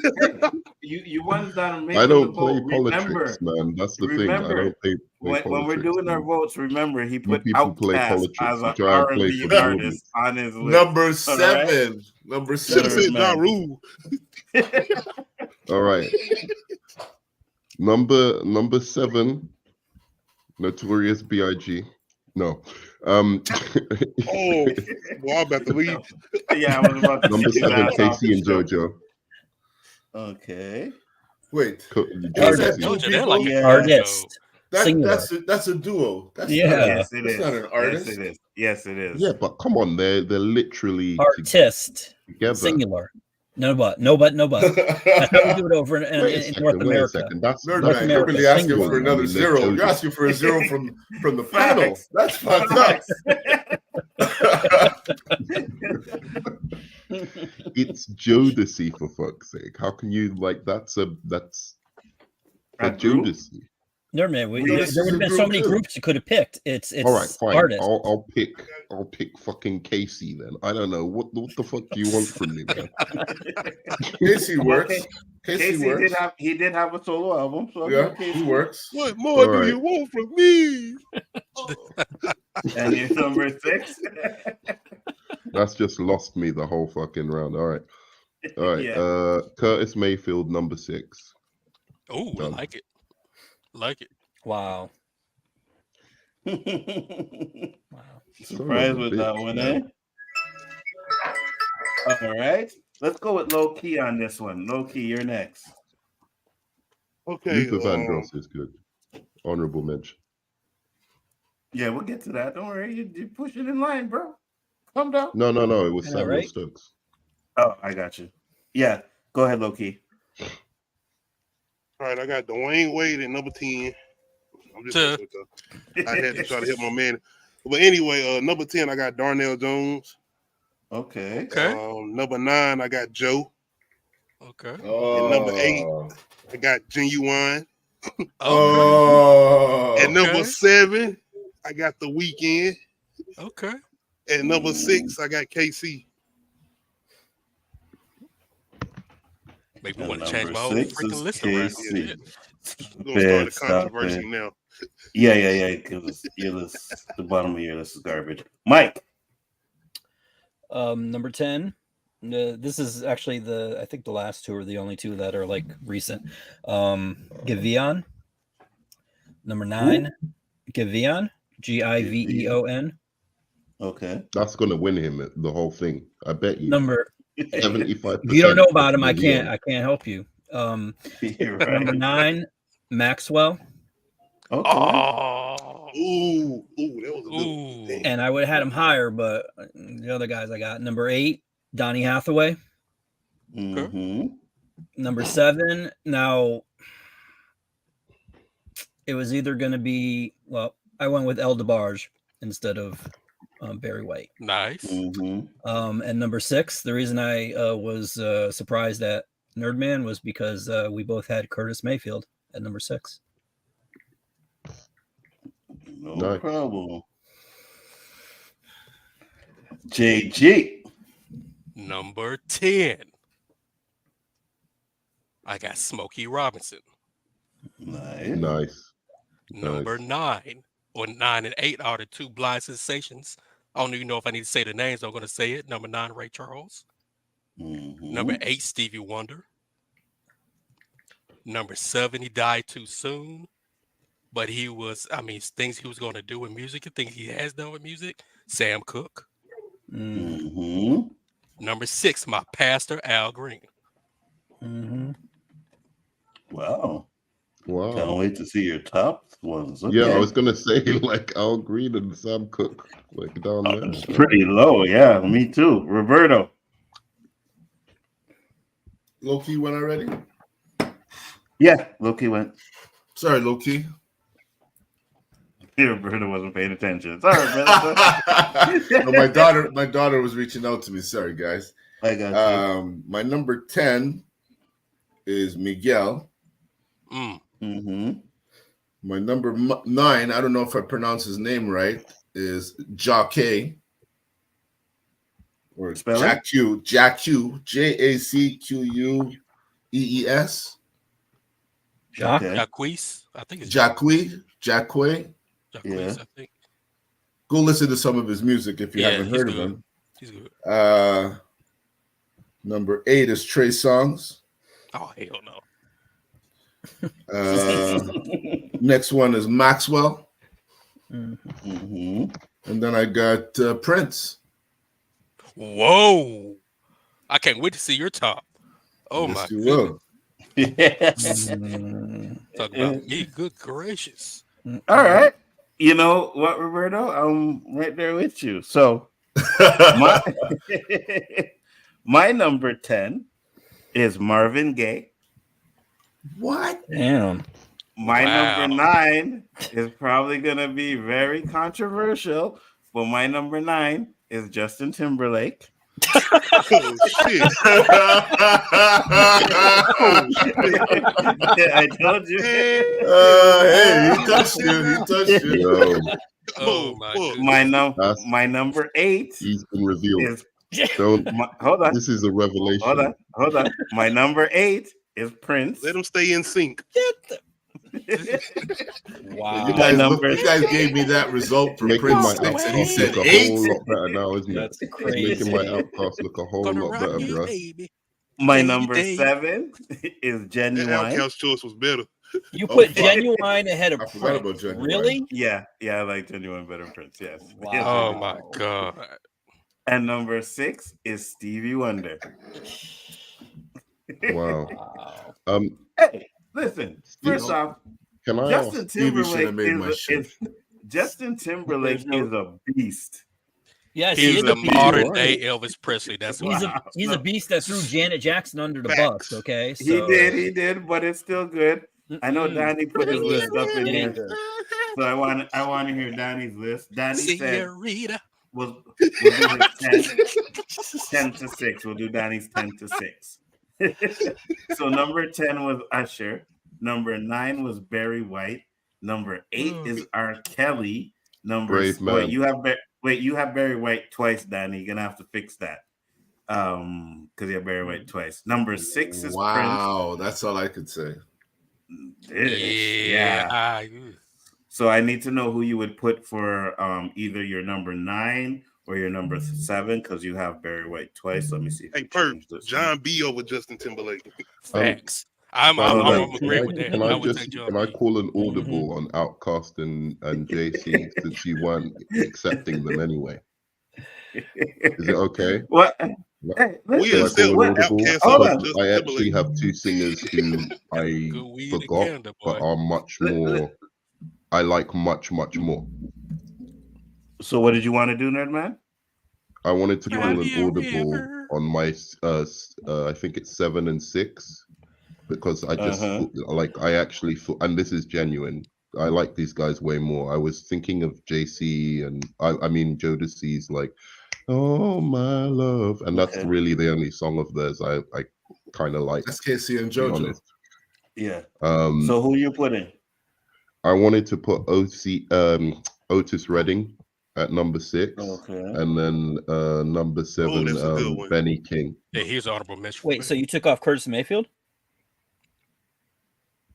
you ones that are making I don't the play vote, politics, remember, man. That's the thing. I don't play when politics. we're doing our votes, remember he You put people play Outkast politics. as You an try and play R&B for the artist on his list. Number 7. Number Should have 7. said Ja Rule. All right. Number 7, Notorious B.I.G. No. Oh, well, I'm about to leave. Yeah, I was about to Number kick his 7, ass off Casey the and show. JoJo. Okay. Wait. Jodeci. that two They're like people? an Artist. Singular. That's a duo. That's Yeah. Yes, it that's is. not an artist. Yes, it is. Yes, it is. Yeah, but come on, they're literally Artist. together. Singular. No but. That's how we do it over in North America. That's Nerd North man, you're America, really asking singular. for another I mean, zero. they're You're asking for a zero from the panel. Facts. That's fucked up. It's Jodeci, for fuck's sake. How can you that's A group? Jodeci. No man, Well, there this would is have a been so group many too. groups you could have picked. It's All right, fine. artist. I'll pick fucking Casey then. I don't know what the fuck do you want from me, man? Casey works. Casey works. did have a solo album, so Yeah, he works. What more All do right. you want from me? And he's number 6. That's just lost me the whole fucking round. All right. Yeah. Curtis Mayfield, number 6. Oh, I Done. like it. Like it. Wow. Surprised with that one, eh? All right. Let's go with low key on this one. Low key, you're next. Okay. Luther Vandross is good. Honorable mention. Yeah, we'll get to that. Don't worry. You're pushing in line, bro. Calm down. No. It was I know, Samuel right? Stokes. Oh, I got you. Yeah, go ahead, low key. All right, I got Dwayne Wade at number 10. I'm just messing with you. I had to try to hit my man. But anyway, number 10, I got Darnell Jones. Okay. Number 9, I got Joe. Okay. And number 8, I got Genuine. And number 7, I got The Weeknd. Okay. And number 6, I got KC. Maybe want to change my whole freaking list around. Yeah. We're going to start a controversy now. Yeah. Because your list, the bottom of your list is garbage. Mike. Number 10. This is actually I think the last two are the only two that are like recent. Giveon. Number 9. Giveon. Giveon. Okay. That's gonna win him the whole thing. I bet you. Number 75%. If you don't know about him, I can't help you. You're right. Number 9, Maxwell. Okay. Oh, that was a good one. And I would have had him higher, but the other guys I got. Number 8, Donny Hathaway. Mm-hmm. Number 7. Now, it was either going to be, well, I went with El DeBarge instead of Barry White. Nice. Mm-hmm. And number 6, the reason I was surprised at Nerdman was because we both had Curtis Mayfield at number 6. No problem. JG. Number 10. I got Smokey Robinson. Nice. Number 9. Or 9 and 8 are the two blind sensations. I don't even know if I need to say the names. I'm going to say it. Number 9, Ray Charles. Mm-hmm. Number 8, Stevie Wonder. Number 7, he died too soon. But he was, things he was going to do with music and things he has done with music. Sam Cooke. Mm-hmm. Number 6, my pastor, Al Green. Mm-hmm. Wow. Can't wait to see your top ones. Yeah, I Okay. was gonna say like Al Green and Sam Cooke, like down there. It's pretty low. Yeah, me too. Roberto. Low-key went already? Yeah, Loki went. Sorry, Low-key. Roberto wasn't paying attention. Sorry, brother. No, my daughter was reaching out to me. Sorry, guys. I got you. My number 10 is Miguel. Mm-hmm. My number 9, I don't know if I pronounce his name right, is Jacques. Or Jacques, Jacquees. Jacques? I think it's Jacques. I think. Go listen to some of his music if you haven't heard of him. He's good. Number 8 is Trey Songz. Oh, hell no. Next one is Maxwell. Mm-hmm. And then I got Prince. Whoa. I can't wait to see your top. Oh, Yes, my you goodness. will. Yes. Talk about me. Good gracious. All right. You know what, Roberto? I'm right there with you. So my number 10 is Marvin Gaye. What? Damn. My number 9 is probably going to be very controversial, but my number 9 is Justin Timberlake. Oh, shit. I told you. Hey, he touched you. Yo, Oh, my goodness. My number 8 he's been revealed. is Don't. hold on. This is a revelation. Hold on. My number 8 is Prince. Let him stay in sync. Wow. You guys gave me that result for Making Prince my 6, and he outcast said look a 8. whole lot better now, isn't it? That's It's crazy. making my outcast look a whole Gonna lot rock better, you, bro. baby. My Day, number day. 7 is That Genuine. Outcast choice was better. You Oh, put fuck. Genuine ahead of I forgot Prince. about Genuine. Really? Yeah, I like Genuine better than Prince. Yes. Wow. Yes, I Oh, do. my God. And number 6 is Stevie Wonder. Wow. Wow. Hey, listen. First Steve- off, Can I Justin ask? Stevie should have Timberlake made my shit. Justin Timberlake is a beast. Yes, He's he is a a beast. modern day Elvis Presley. That's He's why. a beast that threw Janet Jackson under the Facts. bus. Okay, He did, but it's still good. I know Mm-mm. Danny put his list up in It here, ain't good. so I want to hear Danny's list. Danny said Senorita. we'll do his 10 to 6. We'll do Danny's 10 to 6. So number 10 was Usher. Number 9 was Barry White. Number 8 is R. Kelly. Brave man. Wait, you have Barry White twice, Danny. You're gonna have to fix that. Because you have Barry White twice. Number 6 is Wow, that's all I could say. Prince. Yeah. So I need to know who you would put for either your number 9 or your number 7, because you have Barry White twice. Let me see. Hey, Perk, John B over Justin Timberlake. Facts. I'm agreeing with that. Can I I would just take John can I B. call an audible on Outcast and JC since you weren't accepting them anyway? Is it okay? What? Hey, We can I accept call an audible? Outcast Hold over on. Justin I actually Timberlake. have two singers who I Good weed and forgot, Canada, but boy. are much more. I like much more. So what did you want to do, Nerdman? I wanted to call Gotta an be a audible river. on my I think it's 7 and 6 because I just I actually thought, and this is genuine. I like these guys way more. I was thinking of JC and I mean Jodeci's like, "Oh my love," and that's really the only song of theirs I kind of like. That's Casey and to be JoJo. honest. Yeah. So who you putting? I wanted to put Otis Redding at number 6, and then number 7, that's a good one. Benny King. Yeah, here's honorable mention. Wait, so you took off Curtis Mayfield?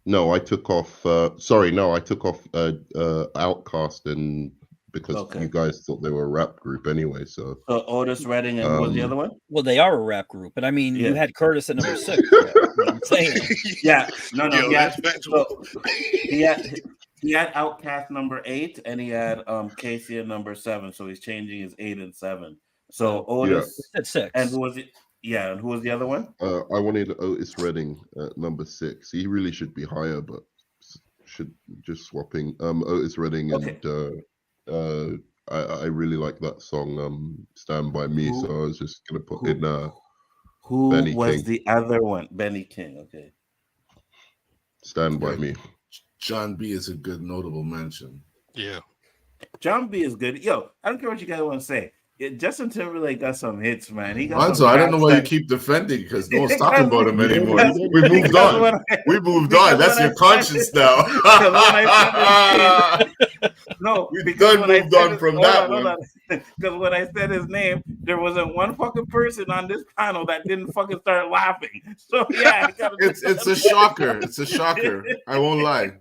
No, I took off. I took off Outcast, and because you guys thought they were a rap group anyway. So Otis Redding and what was the other one? Well, they are a rap group, but I mean, you had Curtis at number 6. I'm saying. Yeah, no, Yo, he had, that's factual. he had Outcast number 8, and he had Casey at number 7. So he's changing his 8 and 7. So Otis at 6. And who was it? Yeah, and who was the other one? I wanted Otis Redding at number 6. He really should be higher, but should just swapping. Otis Redding and I really like that song, Stand By Me. So I was just gonna put in who Benny was King. the other one? Benny King. Okay. Stand By Me. John B is a good notable mention. Yeah. John B is good. Yo, I don't care what you guys want to say. Justin Timberlake got some hits, man. He got Nzo, I don't know why you keep defending because no one's talking about him anymore. We moved on. We moved on. That's your conscience now. No, we've done moved on from that one. Because when I said his name, there wasn't one fucking person on this panel that didn't fucking start laughing. So yeah, it's a shocker. It's a shocker. I won't lie.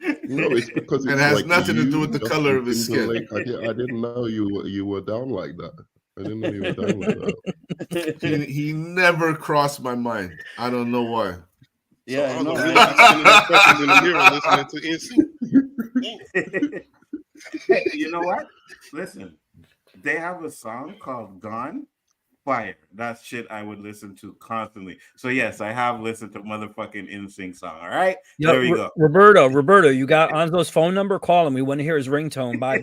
No, it's because it has nothing to do with the color of his skin. I didn't know you were down like that. I didn't know you were down like that. He never crossed my mind. I don't know why. Yeah, so listening to NC. Hey, you know what? Listen, they have a song called "Gone." Fire. That shit I would listen to constantly. So yes, I have listened to motherfucking NSYNC song. All right, there we go. Roberto, you got Nzo's phone number? Call him. We want to hear his ringtone. Bye.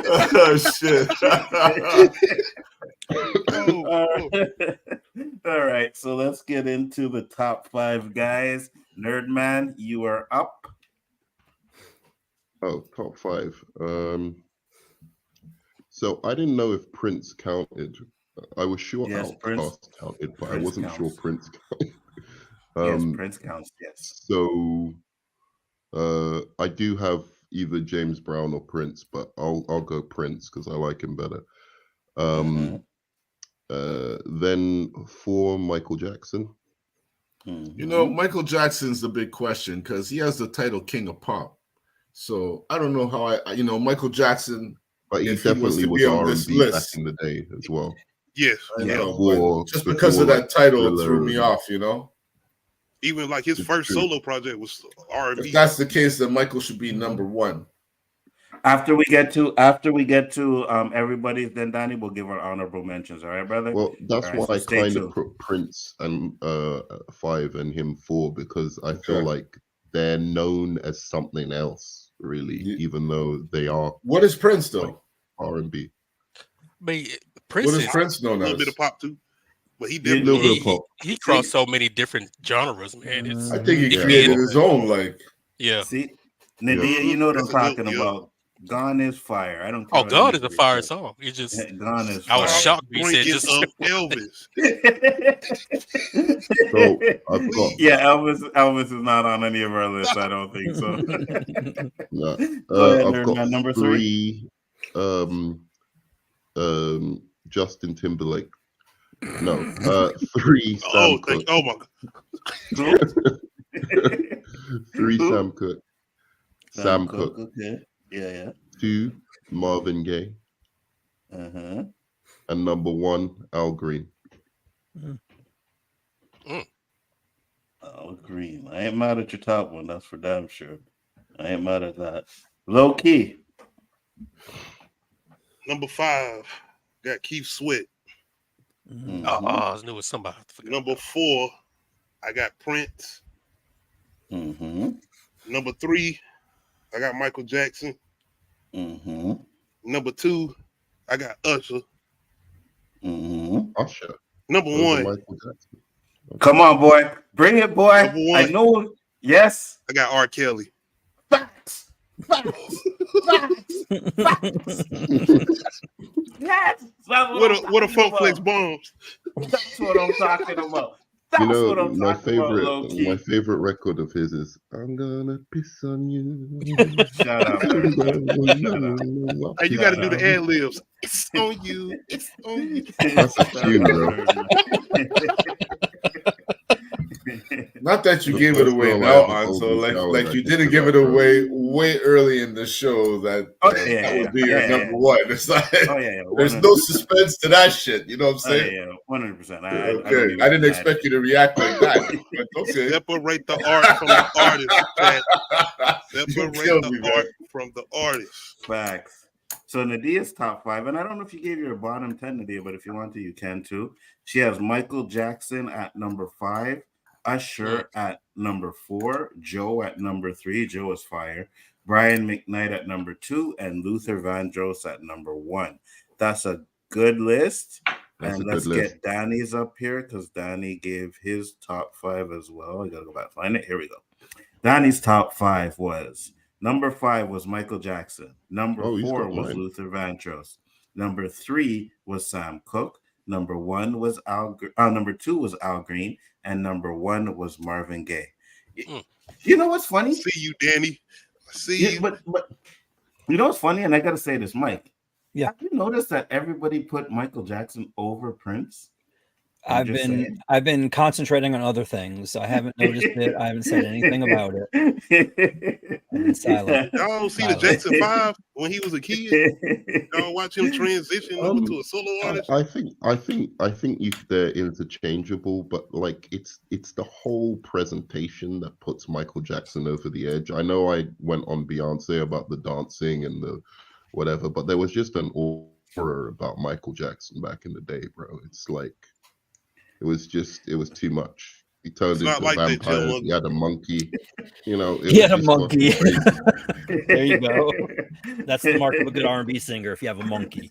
Oh shit. All right, so let's get into the top 5 guys. Nerdman, you are up. Oh, top 5. So I didn't know if Prince counted. I was sure Outkast counted, but I wasn't sure Prince counted. Yes, Prince counts, yes. So I do have either James Brown or Prince, but I'll go Prince because I like him better. Then 4, Michael Jackson. You know, Michael Jackson's the big question because he has the title King of Pop. So I don't know how Michael Jackson. But he definitely was R&B back in the day as well. Yes. I know. Just because of that title threw me off, Even like his first solo project was R&B. If that's the case, then Michael should be number 1. After we get to everybody's, then Danny will give our honorable mentions. All right, brother? Well, that's why I kind of put Prince and 5 and him 4 because I feel like they're known as something else. Really, even though they are. What is Prince though? Like R&B. But Prince what is Prince known as? A little bit of pop too. But he crossed so many different genres, man. I think he created his own, like. Yeah. See, Nadia, you know what I'm talking about. Gone is fire. I don't care. Oh, God is a fire song. You just Gone is fire. I was shocked. You said just Elvis. So I've got Elvis is not on any of our lists. I don't think so. No. I've got number 3. Justin Timberlake. No. 3 Sam Cooke. Oh my God. 3 Sam Cooke. Sam Cooke. Okay. Yeah. 2 Marvin Gaye. And number 1 Al Green. Al Green. I ain't mad at your top one. That's for damn sure. I ain't mad at that. Low key. Number 5 got Keith Sweat. I knew it was somebody. Number 4, I got Prince. Number 3, I got Michael Jackson. Number 2, I got Usher. Usher. Number 1. Michael Jackson. Okay. Come on, boy. Bring it, boy. I know. Yes. I got R. Kelly. Facts. Yes. What a funk flex bombs. That's what I'm talking about. You know, my favorite record of his is "I'm Gonna Piss on You." Shut up. Hey, you got to do the ad libs. It's on you. It's on you. That's a tune, bro. Not that you gave it away now, Nzo. Like you didn't give it away way early in the show. That would be your number 1. It's like there's no suspense to that shit. You know what I'm saying? 100%. Okay, I didn't expect you to react like that. But okay, separate the art from the artist. Chad. Separate the art from the artist. Facts. So Nadia's top 5, and I don't know if you gave your bottom 10, Nadia, but if you want to, you can too. She has Michael Jackson at number 5. Usher at number 4, Joe at number 3. Joe is fire. Brian McKnight at number 2, and Luther Vandross at number 1. That's a good list. That's and let's get Danny's up here because Danny gave his top 5 as well. I gotta go back and find it. Here we go. Danny's top 5 was number 5 was Michael Jackson. Number 4 was Luther Vandross. Number 3 was Sam Cooke. Number 1 was number 2 was Al Green, and number 1 was Marvin Gaye. You know what's funny? See you, Danny. See you. But you know what's funny? And I gotta say this, Mike. Yeah. Have you noticed that everybody put Michael Jackson over Prince? I've been concentrating on other things. I haven't noticed it. I haven't said anything about it. I've been silent. Y'all see the Jackson 5 when he was a kid? Y'all watch him transition over to a solo artist? I think they're interchangeable, but like it's the whole presentation that puts Michael Jackson over the edge. I know I went on Beyonce about the dancing and the whatever, but there was just an aura about Michael Jackson back in the day, bro. It's like it was too much. He turned into like vampires. He had a monkey. You know, he had a monkey. There you go. That's the mark of a good R&B singer. If you have a monkey.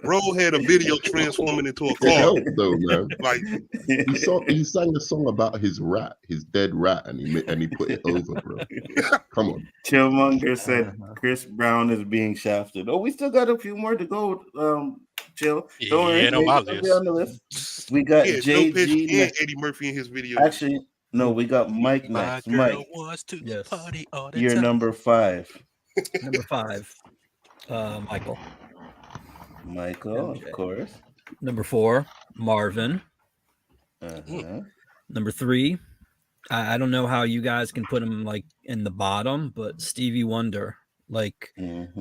Bro had a video transforming into a car. It helped though, man. Like he sang a song about his rat, his dead rat, and he put it over, bro. Come on. Chillmonger said Chris Brown is being shafted. Oh, we still got a few more to go. Chill. Don't worry. On my list. On the list. We got JG and Eddie Murphy in his video. Actually, no, we got Mike next. Mike, yes. Party all the you're time. number 5. Number 5, Michael. Michael, of course. Number 4, Marvin. Number 3, I don't know how you guys can put him like in the bottom, but Stevie Wonder. Like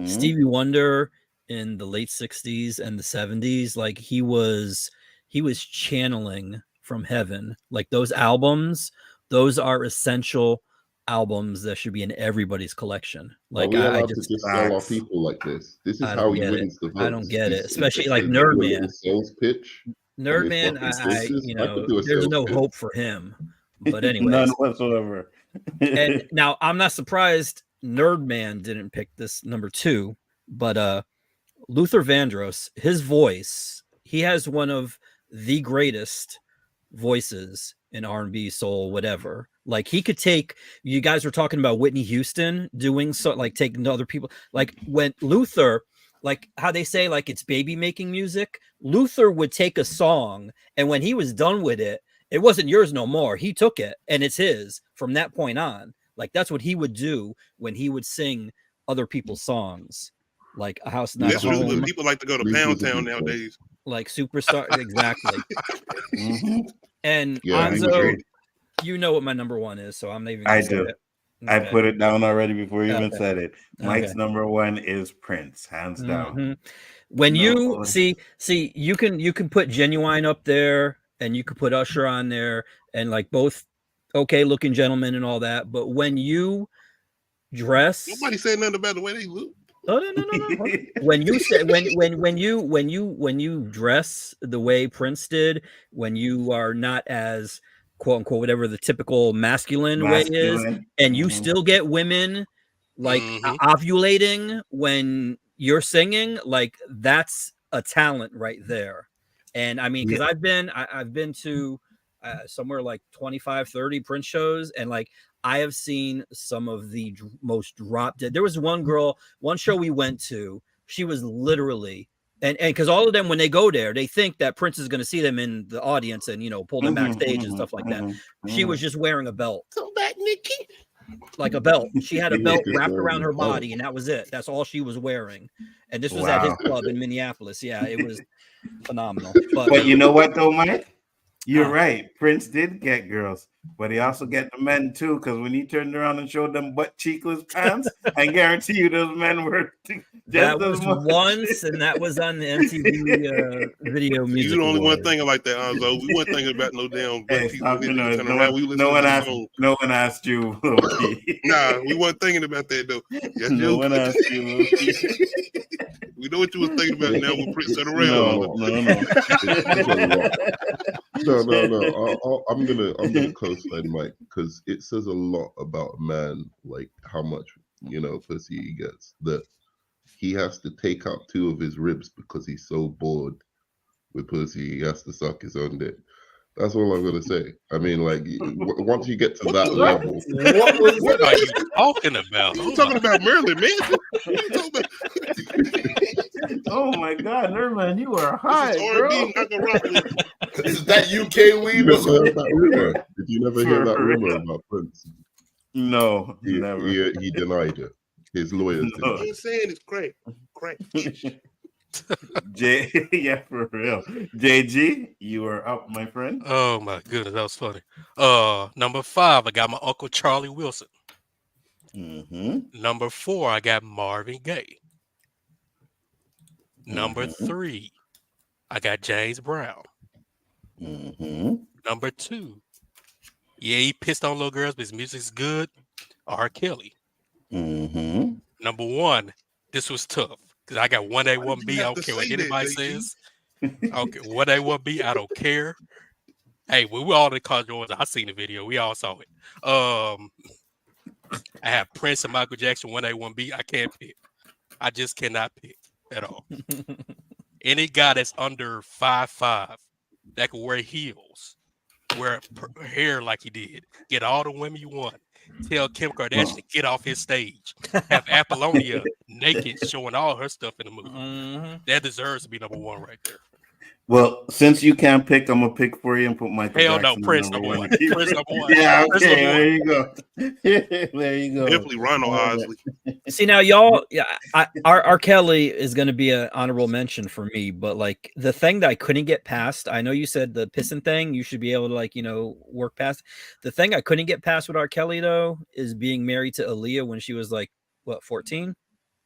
Stevie Wonder in the late 60s and the 70s, like he was channeling from heaven. Like those albums, those are essential albums that should be in everybody's collection. Like I just sell our people like this. This is how he wins the votes. I don't get it, especially like Nerdman. Sales pitch. Nerdman, there's no hope for him. But anyways, none whatsoever. And now I'm not surprised Nerdman didn't pick this number 2, but Luther Vandross, his voice, he has one of the greatest voices in R&B, soul, whatever. Like he could take, you guys were talking about Whitney Houston doing so, like taking other people, like when Luther, like how they say, like it's baby making music. Luther would take a song, and when he was done with it, it wasn't yours no more. He took it and it's his from that point on. Like that's what he would do when he would sing other people's songs. Like a house not That's home. what people like to go to Pound Town nowadays. Like Superstar, exactly. And Nzo, you know what my number 1 is, so I'm not even. I do. Okay. I put it down already before you even said it. Mike's number 1 is Prince, hands down. When you see, you can put Genuine up there, and you could put Usher on there, and like both okay looking gentlemen and all that. But when you dress, nobody said nothing about the way they look. Oh no. When you say when you dress the way Prince did, when you are not as quote unquote whatever the typical masculine way is, and you still get women like ovulating when you're singing, like that's a talent right there. And I mean, because I've been to somewhere like 25, 30 Prince shows, and like I have seen some of the most drop dead. There was one show we went to, she was literally, and because all of them, when they go there, they think that Prince is going to see them in the audience and, you know, pull them backstage and stuff like that. She was just wearing a belt. Come back, Nikki. Like a belt. She had a belt wrapped around her body, and that was it. That's all she was wearing. And this was at his club in Minneapolis. Yeah, it was phenomenal. But you know what, though, Mike? You're right. Prince did get girls, but he also get the men too. Because when he turned around and showed them butt cheekless pants, I guarantee you those men were. That was once, and that was on the MTV video music. You're the only one thinking like that, Nzo. We weren't thinking about no damn. No one asked you. Nah, we weren't thinking about that though. Yes, no one asked you. We know what you was thinking about now with Prince at around. No. I'm gonna co-sign Mike because it says a lot about a man, like how much pussy he gets. That he has to take out 2 of his ribs because he's so bored with pussy. He has to suck his own dick. That's all I'm gonna say. I mean, like, once you get to that level, what are you talking about? You talking about Marilyn Manson? What are you talking about? Oh my God, Nerman, you are high, This is bro. RnB, not gonna rock with you. Is that UK weed? you never heard that rumor? Did you never hear that For rumor real? about Prince? No, never. He denied it. His lawyers No. denied I'm it. saying it's crack. Yeah, for real. JG, you are up, my friend. Oh my goodness, that was funny. Number 5, I got my Uncle Charlie Wilson. Number 4, I got Marvin Gaye. Number 3, I got James Brown. Number 2, yeah, he pissed on little girls, but his music's good. R. Kelly. Number 1, this was tough because I got 1A, 1B. I don't care what anybody says. Okay, 1A, 1B. I don't care. Hey, we were all in the car, George. I seen the video. We all saw it. I have Prince and Michael Jackson, 1A, 1B. I can't pick. I just cannot pick at all. Any guy that's under 5'5" that can wear heels, wear hair like he did, get all the women you want, tell Kim Kardashian to get off his stage, have Apollonia naked showing all her stuff in the movie. That deserves to be number 1 right there. Well, since you can't pick, I'm gonna pick for you and put Michael Hell Jackson no, Prince number 1. Prince number 1. Yeah, Prince okay, number 1. there you go. There you go. Definitely Ronald Osley. See now, y'all, yeah, R. Kelly is going to be an honorable mention for me, but like the thing that I couldn't get past, I know you said the pissing thing, you should be able to work past. The thing I couldn't get past with R. Kelly though is being married to Aaliyah when she was like what 14,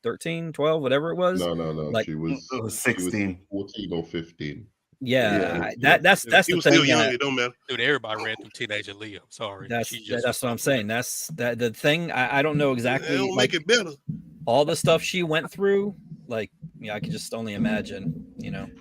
13, 12, whatever it was. No. Like, She was 16. She was 14 or 15. Yeah, Yeah. that's He the was thing. still young. It don't matter. Dude, everybody ran through teenage Aaliyah. I'm sorry. That's what I'm saying. That's the thing. I don't know exactly. It don't like, make it better. all the stuff she went through. Like, yeah, I can just only imagine.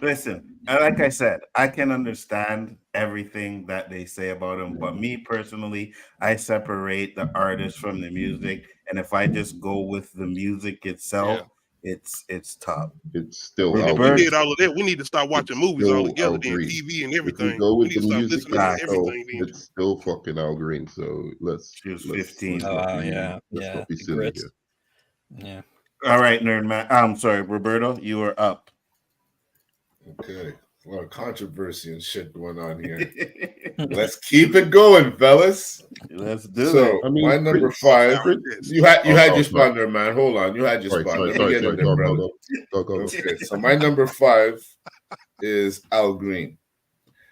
Listen, like I said, I can understand everything that they say about him, but me personally, I separate the artist from the music, and if I just go with the music itself, it's tough. It's still If out. we did all of that, we need to start watching movies Still all together, then Green. TV and If everything. we go with We need the to start music, listening to everything. Then. it's still fucking Al Green. So She was 15. Let's not be silly here. Yeah. All right, nerd man. I'm sorry, Roberto, you are up. Okay. A lot of controversy and shit going on here. Let's keep it going, fellas. Let's do So, it. I mean, my number Prince- 5. Prince- You had your sorry. spot there, man. Hold on. You had your spot. Sorry, Let me get in there, brother. Go. Okay. So my number 5 is Al Green.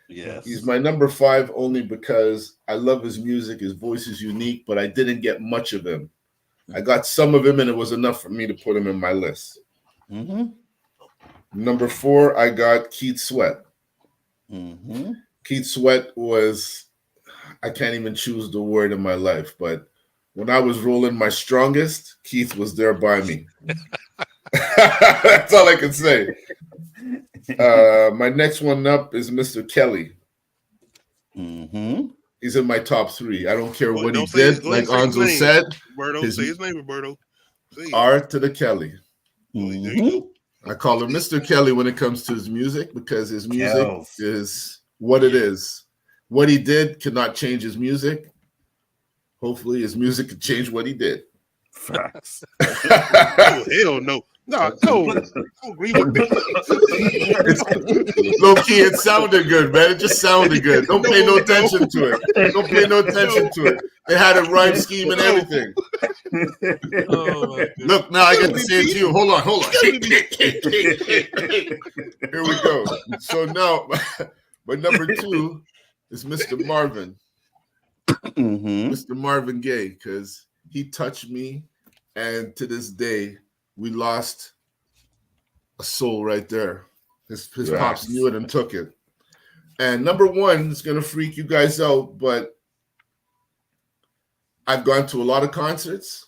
Yes. He's my number 5 only because I love his music. His voice is unique, but I didn't get much of him. I got some of him, and it was enough for me to put him in my list. Number 4, I got Keith Sweat. Keith Sweat was, I can't even choose the word in my life, but when I was rolling my strongest, Keith was there by me. That's all I can say. My next one up is Mr. Kelly. He's in my top 3. I don't care what he did. Like Nzo said, Roberto, say his name, Roberto. R to the Kelly. There you go. I call him Mr. Kelly when it comes to his music because his music is what it is. What he did cannot change his music. Hopefully, his music could change what he did. Facts. Oh, hell no. No, I don't agree with that. Low key, it sounded good, man. It just sounded good. Don't pay no attention to it. Don't pay no attention to it. They had a rhyme scheme and everything. Look, now I get to say it to you. Hold on. Here we go. So now, my number 2 is Mr. Marvin. Mr. Marvin Gaye, because he touched me, and to this day, we lost a soul right there. His pops knew it and took it. And number 1 is going to freak you guys out, but I've gone to a lot of concerts,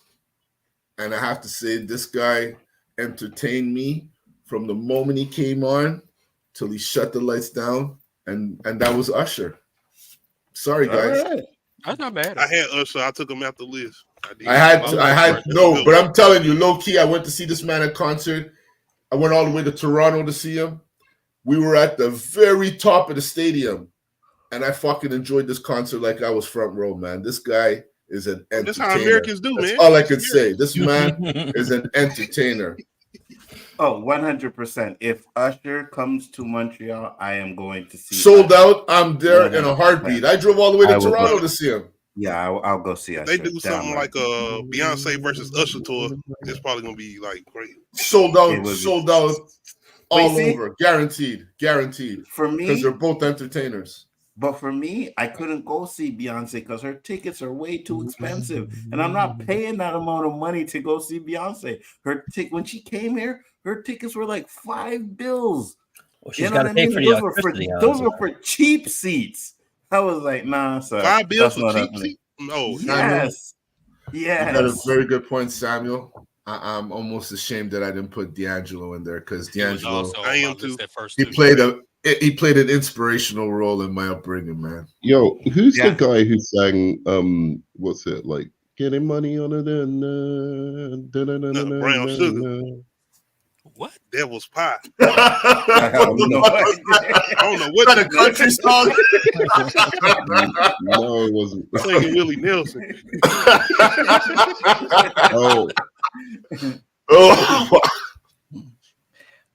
and I have to say this guy entertained me from the moment he came on till he shut the lights down, and that was Usher. Sorry, guys. That's not bad. I had Usher. I took him out the list. I had no, but I'm telling you, low key, I went to see this man at concert. I went all the way to Toronto to see him. We were at the very top of the stadium, and I fucking enjoyed this concert like I was front row, man. This guy is an entertainer. That's how Americans do, That's man. all I could say. This man is an entertainer. Oh, 100%. If Usher comes to Montreal, I am going to see. Sold out. I'm there in a heartbeat. I drove all the way to Toronto to see him. Yeah, I'll go see Usher. They do something like a Beyonce versus Usher tour. It's probably gonna be like great. Sold out all over. Guaranteed. For me, because they're both entertainers. But for me, I couldn't go see Beyonce because her tickets are way too expensive, and I'm not paying that amount of money to go see Beyonce. When she came here, her tickets were like $5. Well, she's got to pay for the electricity. Those were for cheap seats. I was like, nah, sir. $5 for cheap seats? No. Yes. Yes. You got a very good point, Samuel. I'm almost ashamed that I didn't put D'Angelo in there because D'Angelo, I am too. He played an inspirational role in my upbringing, man. Yo, who's the guy who sang what's it like? Getting money on it brown sugar. What? Devil's pie. I don't know what kind of country song. No, it wasn't. Singing Willie Nelson. Oh.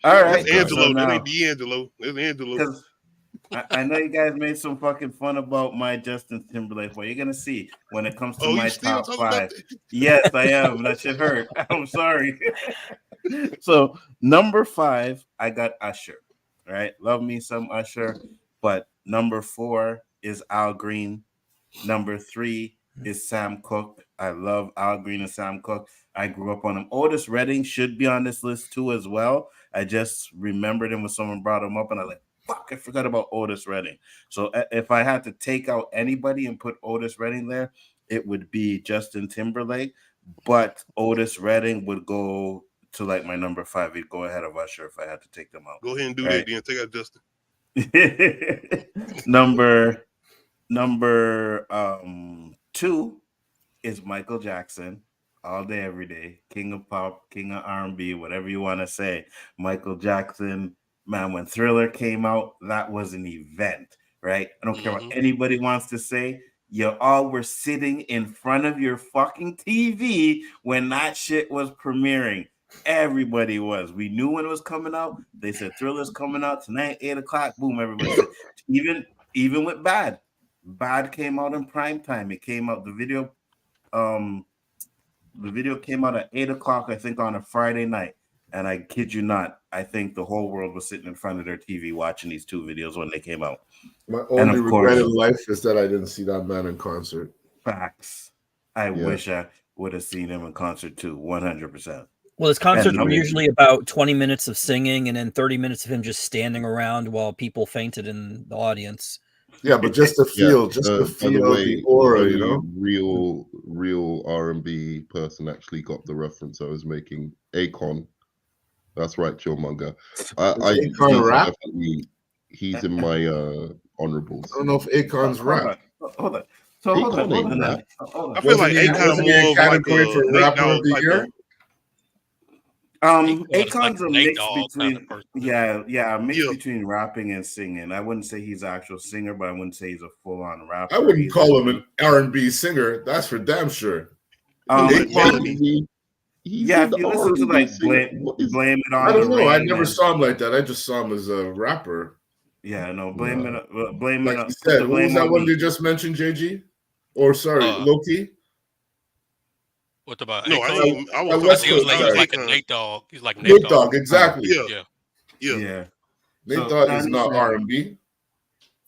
All right. That's Angelo. That ain't D'Angelo. That's Angelo. I know you guys made some fucking fun about my Justin Timberlake. Well, you're gonna see when it comes to my top 5. Yes, I am. That shit hurt. I'm sorry. So number 5, I got Usher. Right, love me some Usher. But number 4 is Al Green. Number 3 is Sam Cooke. I love Al Green and Sam Cooke. I grew up on him. Otis Redding should be on this list too as well. I just remembered him when someone brought him up, and I was like, fuck, I forgot about Otis Redding. So if I had to take out anybody and put Otis Redding there, it would be Justin Timberlake. But Otis Redding would go to like my number 5. He'd go ahead of Usher if I had to take them out. Go ahead and do that then. Take out Justin. Number 2 is Michael Jackson. All day, every day. King of pop, king of RnB, whatever you want to say. Michael Jackson, man, when Thriller came out, that was an event, right? I don't care what anybody wants to say. You all were sitting in front of your fucking TV when that shit was premiering. Everybody was. We knew when it was coming out. They said Thriller's coming out tonight, 8 o'clock. Boom, everybody said. Even with Bad. Bad came out in prime time. It came out, the video came out at 8 o'clock, I think, on a Friday night. And I kid you not, I think the whole world was sitting in front of their TV watching these 2 videos when they came out. My only regret in life is that I didn't see that man in concert. Facts. I wish I would have seen him in concert too, 100%. Well, his concerts were usually about 20 minutes of singing and then 30 minutes of him just standing around while people fainted in the audience. Yeah, but just to feel, the aura, you know. Real R&B person actually got the reference I was making. Akon. That's right, Chillmonger. He's in my honorables. I don't know if Akon's rap. Hold on. So hold on. I feel like Akon's more of like a rapper of the year. Akon's a mix between between rapping and singing. I wouldn't say he's an actual singer, but I wouldn't say he's a full-on rapper. I wouldn't call him an R&B singer. That's for damn sure. If you listen to like blame it on. I don't know. I never saw him like that. I just saw him as a rapper. Yeah, no, blame it. Like you said, who was that one you just mentioned, JG? Or sorry, Loki. What about? No, he was like a Nate Dogg. He's like Nate Dogg, exactly. Yeah. Nate Dogg is not R&B.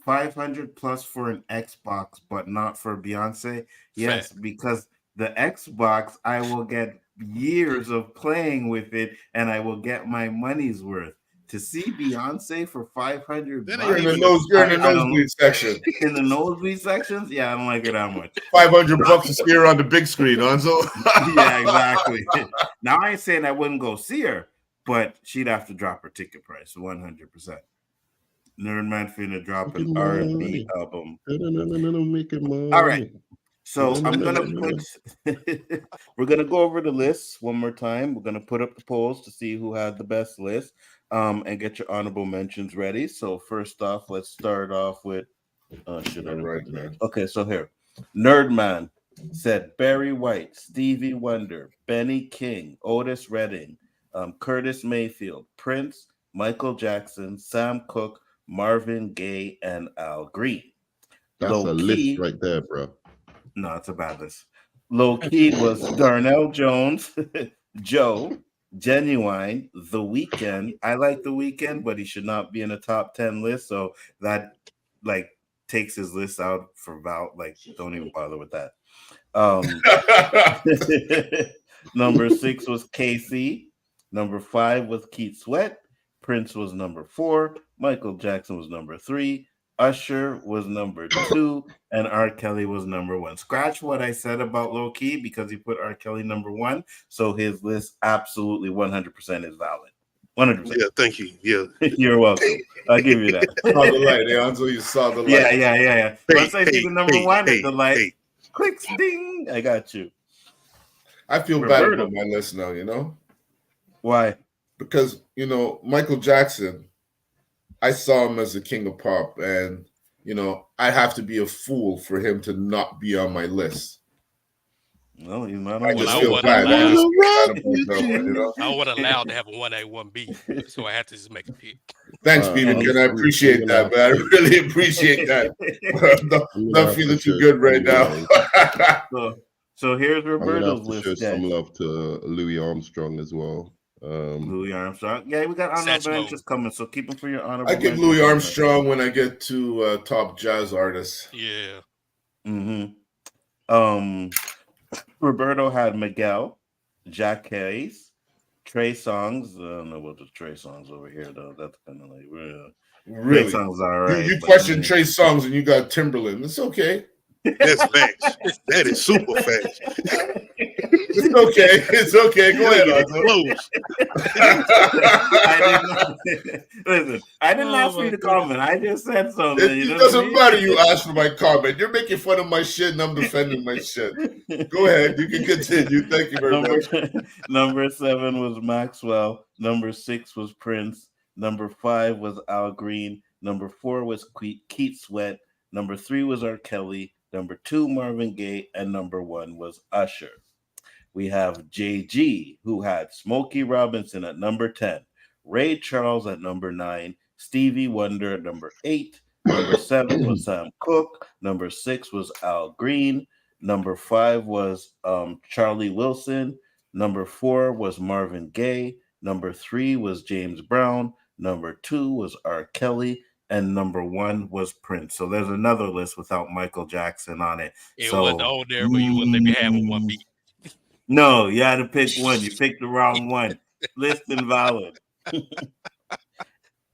500 plus for an Xbox, but not for Beyonce. Yes, because the Xbox, I will get years of playing with it, and I will get my money's worth. To see Beyonce for 500 bucks, you're in the nosebleed section. In the nosebleed sections, yeah, I don't like it that much. 500 bucks to see her on the big screen, Nzo. Yeah, exactly. Now I ain't saying I wouldn't go see her, but she'd have to drop her ticket price 100%. Nerdman finna drop an R&B album. All right, So I'm gonna put. We're gonna go over the lists one more time. We're gonna put up the polls to see who had the best list, and get your honorable mentions ready. So first off, let's start off with. Man. Okay, so here, Nerdman said Barry White, Stevie Wonder, Benny King, Otis Redding, Curtis Mayfield, Prince, Michael Jackson, Sam Cooke, Marvin Gaye, and Al Green. That's a list right there, bro. No, it's a bad list. Low key was Darnell Jones, Joe, Genuine, The Weeknd. I like The Weeknd, but he should not be in a top 10 list. So that like takes his list out for Val. Like, don't even bother with that. Number 6 was KC. Number 5 was Keith Sweat. Prince was number 4. Michael Jackson was number 3. Usher was number 2, and R. Kelly was number 1. Scratch what I said about Low Key because he put R. Kelly number 1, so his list absolutely 100% is valid. 100%. Yeah, thank you. Yeah, you're welcome. I'll give you that. Saw the light, Nzo. You saw the light. Yeah. Once I see the number 1 at the light, clicks, ding. I got you. I feel bad about my list now. You know why? Because Michael Jackson. I saw him as the king of pop, and I have to be a fool for him to not be on my list. No, he's not. I wasn't allowed to have a 1A, 1B, so I had to just make a pick. Thanks, Peter. I appreciate that, man. I really appreciate that. I'm not feeling too good right now. So here's Roberto's list. Show some love to Louis Armstrong as well. Louis Armstrong. Yeah, we got honorable mentions coming, so keep them for your honorable. I give Louis Armstrong when I get to top jazz artists. Yeah. Roberto had Miguel, Jack Hayes, Trey Songz. I don't know about the Trey Songz over here though. That's kind of like really. Trey Songz all right. You question Trey Songz and you got Timberland. It's okay. That's facts. That is super facts. It's okay. It's okay. Go ahead, Listen, I didn't ask for you to comment. I just said something. It doesn't matter. You asked for my comment. You're making fun of my shit, and I'm defending my shit. Go ahead. You can continue. Thank you very much. Number 7 was Maxwell. Number 6 was Prince. Number 5 was Al Green. Number 4 was Keith Sweat. Number 3 was R. Kelly. Number 2, Marvin Gaye, and number 1 was Usher. We have JG, who had Smokey Robinson at number 10, Ray Charles at number 9, Stevie Wonder at number 8, number 7 was Sam Cooke, number 6 was Al Green, number 5 was Charlie Wilson, number 4 was Marvin Gaye, number 3 was James Brown, number 2 was R. Kelly, and number 1 was Prince. So there's another list without Michael Jackson on it. It wasn't on there, but you wouldn't let me have a 1B. No, you had to pick one. You picked the wrong one. List invalid.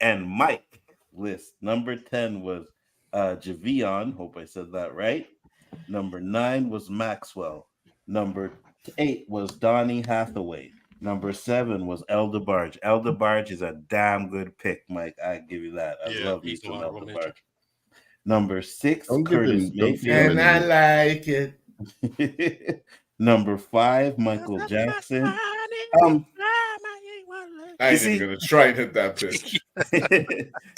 And Mike list number 10 was Javion. Hope I said that right. Number 9 was Maxwell. Number 8 was Donny Hathaway. Number 7 was El DeBarge. El DeBarge is a damn good pick, Mike. I give you that. I love me some El DeBarge. Number 6, Curtis Mayfield. And I like it. Number 5, Michael Jackson. I ain't even gonna try and hit that pitch.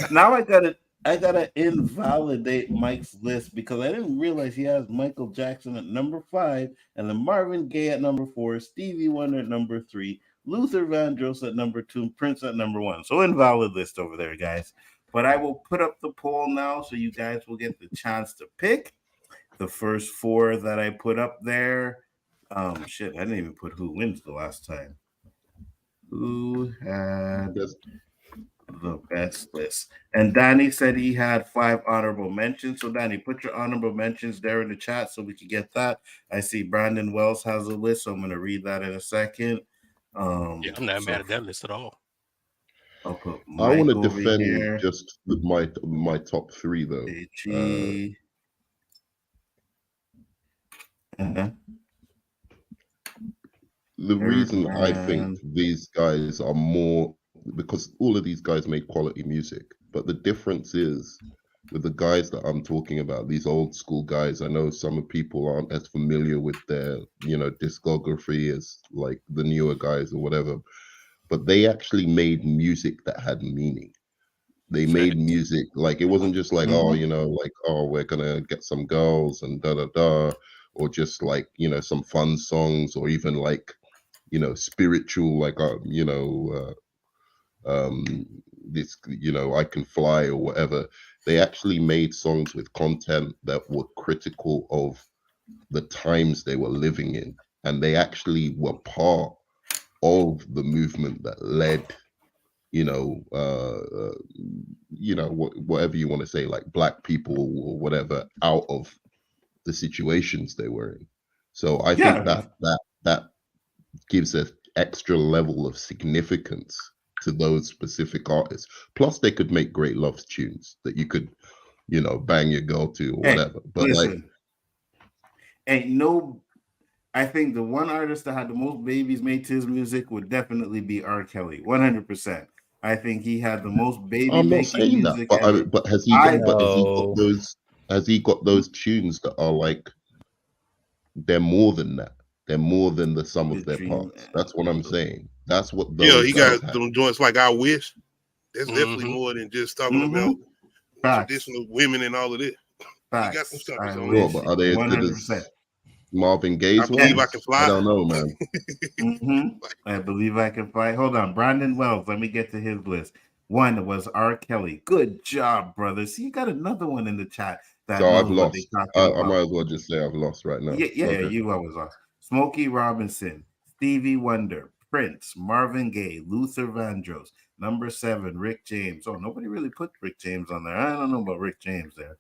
Now I gotta invalidate Mike's list because I didn't realize he has Michael Jackson at number 5, and then Marvin Gaye at number 4, Stevie Wonder at number 3, Luther Vandross at number 2, Prince at number 1. So invalid list over there, guys. But I will put up the poll now so you guys will get the chance to pick the first 4 that I put up there. I didn't even put who wins the last time. Who had the best list? And Danny said he had 5 honorable mentions. So Danny, put your honorable mentions there in the chat so we can get that. I see Brandon Wells has a list, so I'm going to read that in a second. I'm not mad at that list at all. I'll put I want to defend just my top 3 though. The reason I think these guys are more, because all of these guys make quality music, but the difference is with the guys that I'm talking about, these old school guys. I know some people aren't as familiar with their, discography as like the newer guys or whatever, but they actually made music that had meaning. They made music like it wasn't just like, we're gonna get some girls and da da da, or just like some fun songs, or even like spiritual, like this I Can Fly or whatever. They actually made songs with content that were critical of the times they were living in, and they actually were part of the movement that led whatever you want to say, like black people or whatever, out of the situations they were in. So I think that gives an extra level of significance to those specific artists. Plus, they could make great love tunes that you could, bang your girl to or whatever. But listen, I think the one artist that had the most babies made to his music would definitely be R. Kelly, 100%. I think he had the most baby making music. But has he got those? Has he got those tunes that are like? They're more than that. They're more than the sum of their parts. That's what I'm saying. That's what those he guys got them joints like I Wish. That's definitely more than just talking about traditional women and all of it. He got some stuff on there. But are they as good as Marvin Gaye's I Believe I Can Fly? I don't know, man. I Believe I Can Fly. Hold on. Brandon Wells, let me get to his list. One was R. Kelly. Good job, brother. See, you got another one in the chat. So I've lost. I might as well just say I've lost right now. Yeah, you always lost. Smokey Robinson, Stevie Wonder, Prince, Marvin Gaye, Luther Vandross. Number 7, Rick James. Oh, nobody really put Rick James on there. I don't know about Rick James there.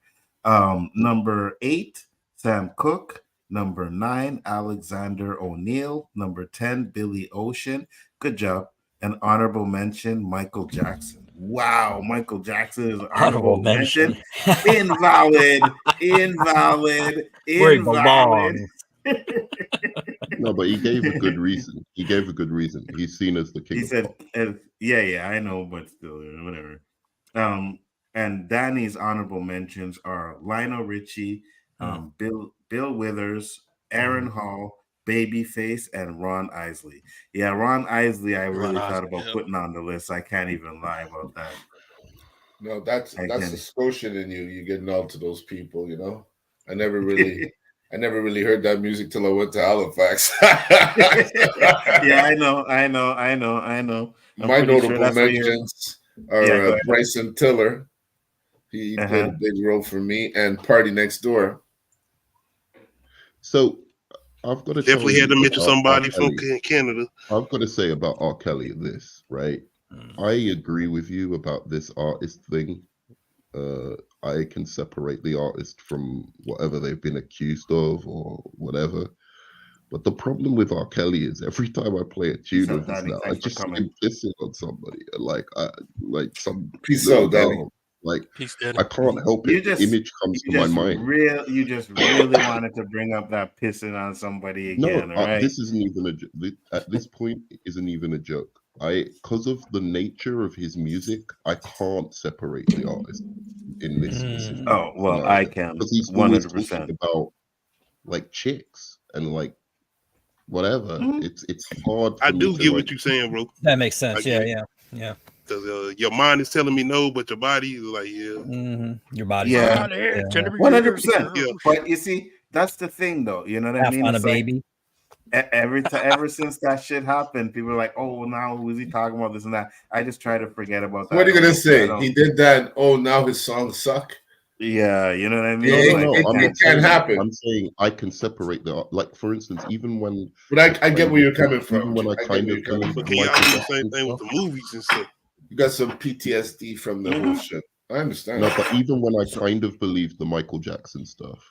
Number 8, Sam Cooke. Number 9, Alexander O'Neal. Number 10, Billy Ocean. Good job. An honorable mention, Michael Jackson. Wow, Michael Jackson is honorable mention. Invalid. No, but he gave a good reason. He's seen as the king. He said, yeah, I know, but still, whatever. And Danny's honorable mentions are Lionel Richie, Bill Withers, Aaron Hall, Babyface, and Ron Isley. Yeah, Ron Isley, I really thought about putting on the list. I can't even lie about that. No, that's the Scotian in you. You getting all to those people, I never really heard that music till I went to Halifax. Yeah, I know. My notable mentions are Bryson Tiller. He played a big role for me, and Party Next Door. So I've got to definitely had to mention somebody from Canada. I've got to say about R. Kelly this, right? I agree with you about this artist thing. I can separate the artist from whatever they've been accused of or whatever. But the problem with R. Kelly is every time I play a tune of his now, I just keep pissing on somebody. Like some peace out, Danny. Like I can't help it. The image comes to my mind. You just really wanted to bring up that pissing on somebody again. No, right? This isn't even at this point isn't even a joke. Because of the nature of his music, I can't separate the artist in this. Oh well, I can. Because he's 100% about like chicks and like whatever. It's hard. I do get what you're saying, bro. That makes sense. Yeah. Because your mind is telling me no, but your body is like, Your body, 100%. Yeah. But you see, that's the thing, though. You know what I mean? On a baby. Ever since that shit happened, people are like, "Oh, now who is he talking about? This and that." I just try to forget about that. What are you gonna say? He did that. Oh, now his songs suck. Yeah, you know what I mean. It can't happen. I'm saying I can separate the for instance, even when. But I get where you're coming from. When I kind of but can y'all do the same thing with the movies and stuff? You got some PTSD from the whole shit. I understand. No, but even when I kind of believed the Michael Jackson stuff,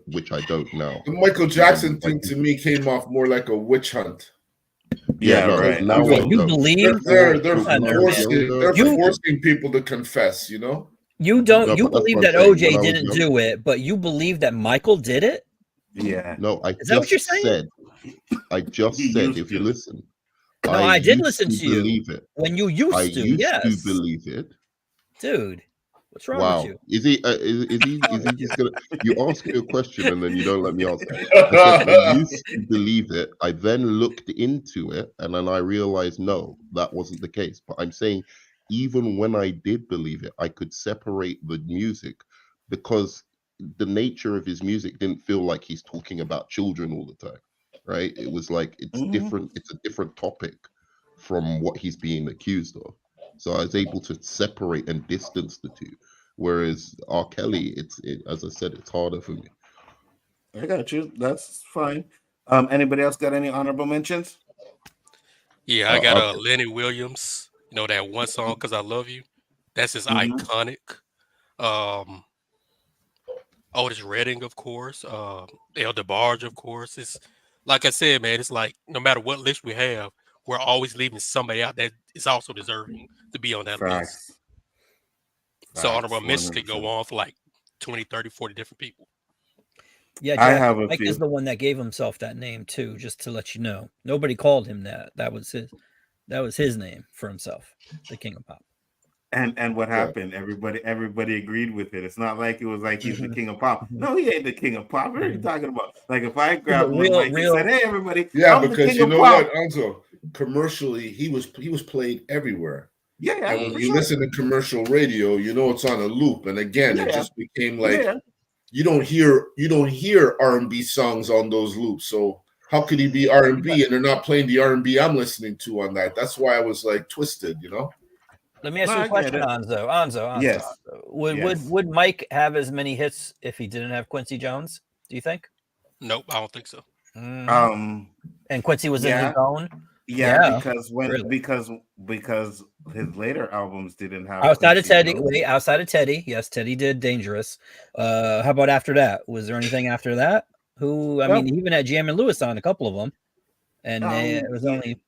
which I don't now. The Michael Jackson thing to me came off more like a witch hunt. Right. Now you believe they're forcing people to confess. You believe that OJ didn't do it, but you believe that Michael did it. Yeah. No, is that what you're saying? I just said if you listen. No, I did listen to you believe it. when you used to. I used to believe it, dude. What's wrong with you? Is he just gonna? You ask me a question and then you don't let me answer. I said I used to believe it. I then looked into it and then I realized no, that wasn't the case. But I'm saying even when I did believe it, I could separate the music because the nature of his music didn't feel like he's talking about children all the time, right? It was like it's different. It's a different topic from what he's being accused of. So I was able to separate and distance the two. Whereas R. Kelly, as I said, it's harder for me. I got you. That's fine. Anybody else got any honorable mentions? Yeah, I got Lenny Williams. You know that one song "Cause I Love You." That's just iconic. Otis Redding, of course. El DeBarge, of course. It's like I said, man. It's like no matter what list we have, we're always leaving somebody out that is also deserving to be on that list. So honorable mentions could go on for like 20, 30, 40 different people. Yeah, Jack, Mike is the one that gave himself that name too, just to let you know. Nobody called him that. That was his name for himself, the King of Pop. And what happened? Everybody agreed with it. It's not like it was like he's the King of Pop. No, he ain't the King of Pop. What are you talking about? Like if I grabbed one mic and said, "Hey, everybody," I'm because you know what, Nzo, commercially he was played everywher. Yeah, and when you listen to commercial radio, you know it's on a loop. And again, it just became like you don't hear R&B songs on those loops. So how could he be R&B and they're not playing the R&B I'm listening to on that? That's why I was like twisted, you know. Let me ask you a question, Nzo. Yes. Would Mike have as many hits if he didn't have Quincy Jones? Do you think? Nope, I don't think so. And Quincy was in his own. Yeah, because his later albums didn't have outside of Teddy. Outside of Teddy, yes, Teddy did Dangerous. How about after that? Was there anything after that? I mean, he even had Jam and Lewis on a couple of them, and it was only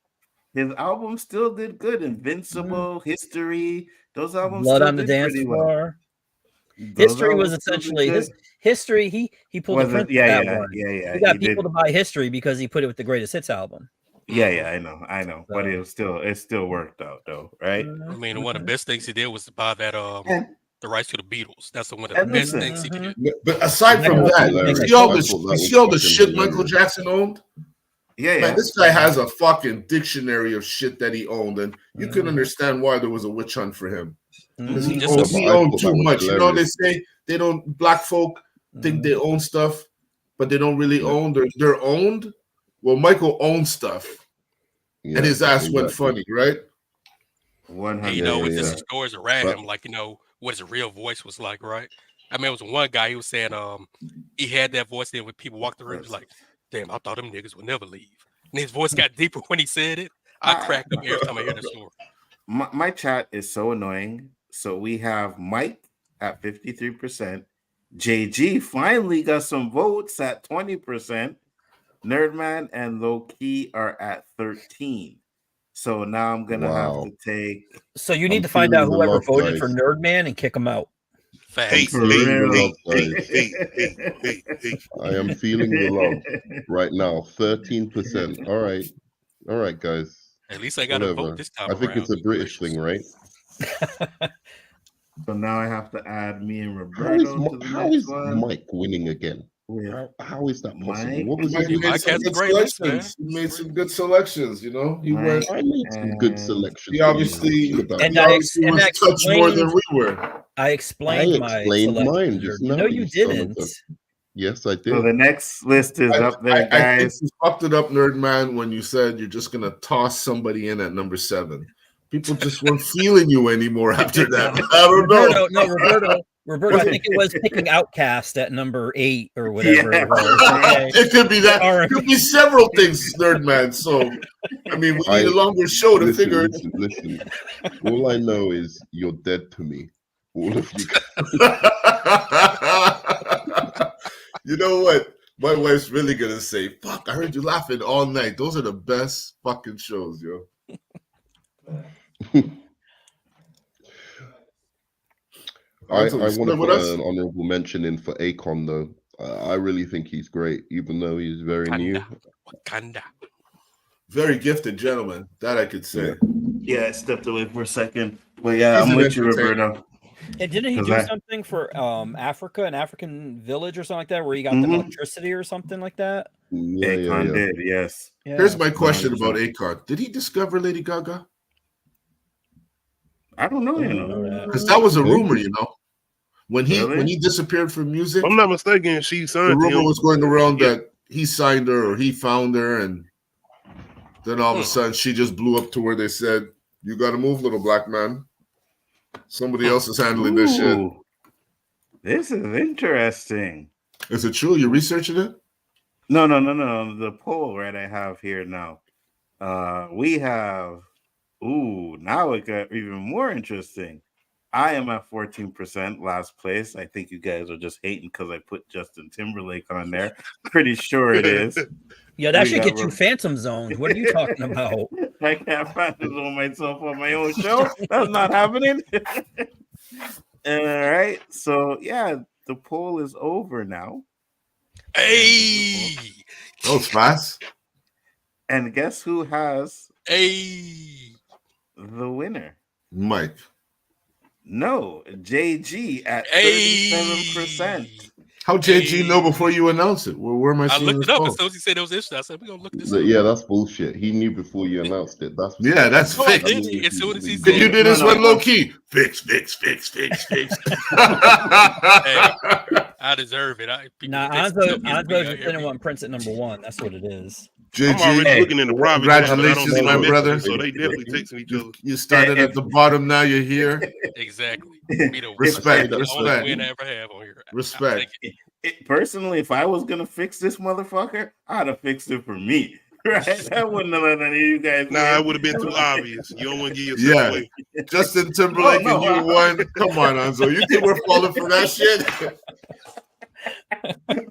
his albums still did good. Invincible, History, those albums. Blood still on the did Dance Floor. History was essentially his history. He pulled the Prince that one. Yeah. He got people to buy History because he put it with the greatest hits album. Yeah, I know. So, but it still worked out though, right? I mean, one of the best things he did was to buy that the rights to the Beatles. That's one of the best things he did. But aside from that, you see all the shit Michael Jackson owned? Yeah, man, this guy has a fucking dictionary of shit that he owned, and you can understand why there was a witch hunt for him. Because he owned too much. You know, they say black folk think they own stuff, but they don't really own. They're owned. Well, Michael owned stuff, and his ass went funny, right? 100. You know, with just stories around him, like, you know, what his real voice was like, right? I mean, it was one guy, he was saying he had that voice there when people walked the room, he was like, damn, I thought them niggas would never leave. And his voice got deeper when he said it. I cracked up every time I hear the story. My chat is so annoying. So we have Mike at 53%. JG finally got some votes at 20%. Nerdman and Low Key are at 13. So now I'm gonna have to take. So you need to find out whoever voted for Nerdman and him out. Hey. I am feeling the love right now. 13%. All right, guys. At least I got a vote this time. I think it's a British thing, right? So now I have to add me and Roberto. How is Mike winning again? How is that possible? What was he made some good selections, you know. I made some good selections. He obviously was touched more than we were. I explained mine just now. No, you didn't. Yes, I did. So the next list is up there, guys. I think you fucked it up, Nerdman, when you said you're just gonna toss somebody in at number 7. People just weren't feeling you anymore after that. I don't know. Roberto, I think it was picking Outcast at number 8 or whatever. Yeah. It was. Okay. It could be that. It could be several things, Nerdman. So, I mean, we need a longer show to figure it. Listen. All I know is you're dead to me. All of you. You know what? My wife's really gonna say, "Fuck! I heard you laughing all night. Those are the best fucking shows, yo." I want to put an honorable mention in for Akon, though. I really think he's great, even though he's very new. Wakanda. Very gifted gentleman, that I could say. Yeah, I stepped away for a second. But yeah, I'm with you, Roberto. And didn't he do something for Africa, an African village or something like that, where he got the electricity or something like that? Akon did, yes. Yeah. Here's my question about Akon. Did he discover Lady Gaga? I don't know, because that was a rumor, when he disappeared from music. If I'm not mistaken, she signed. The rumor was going around that he signed her or he found her, and then all of a sudden she just blew up to where they said, "You got to move, little black man. Somebody else is handling this shit." This is interesting. Is it true? You researching it? No. The poll right I have here now. We have. Now it got even more interesting. I am at 14%, last place. I think you guys are just hating because I put Justin Timberlake on there. Pretty sure it is. Yeah, that should get you phantom zoned. What are you talking about? I can't phantom zone myself on my own show. That's not happening. All right. So, yeah, the poll is over now. Hey! That was fast. And guess who has the winner? Mike. No, JG at 37%. How JG know before you announce it? Where am I seeing looked this it up poll? as soon as he said it was interesting. I said, we're going to look this up. Yeah, that's bullshit. He knew before you announced it. That's fixed. As soon as he Did you do this one low key? Fix. Hey, I deserve it. Anzo didn't want Prince at number 1. That's what it is. JG, I'm already looking in the private. Congratulations, my brother. So they definitely texting each other. You started at the bottom, now you're here. Exactly. Respect. Win I ever have on here. Respect. Personally, if I was gonna fix this motherfucker, I'd have fixed it for me. Right? I wouldn't have let any of you guys. Nah, it would have been too obvious. You don't want to give yourself away. Justin Timberlake and you won. Come on, Anzo. You think we're falling for that shit?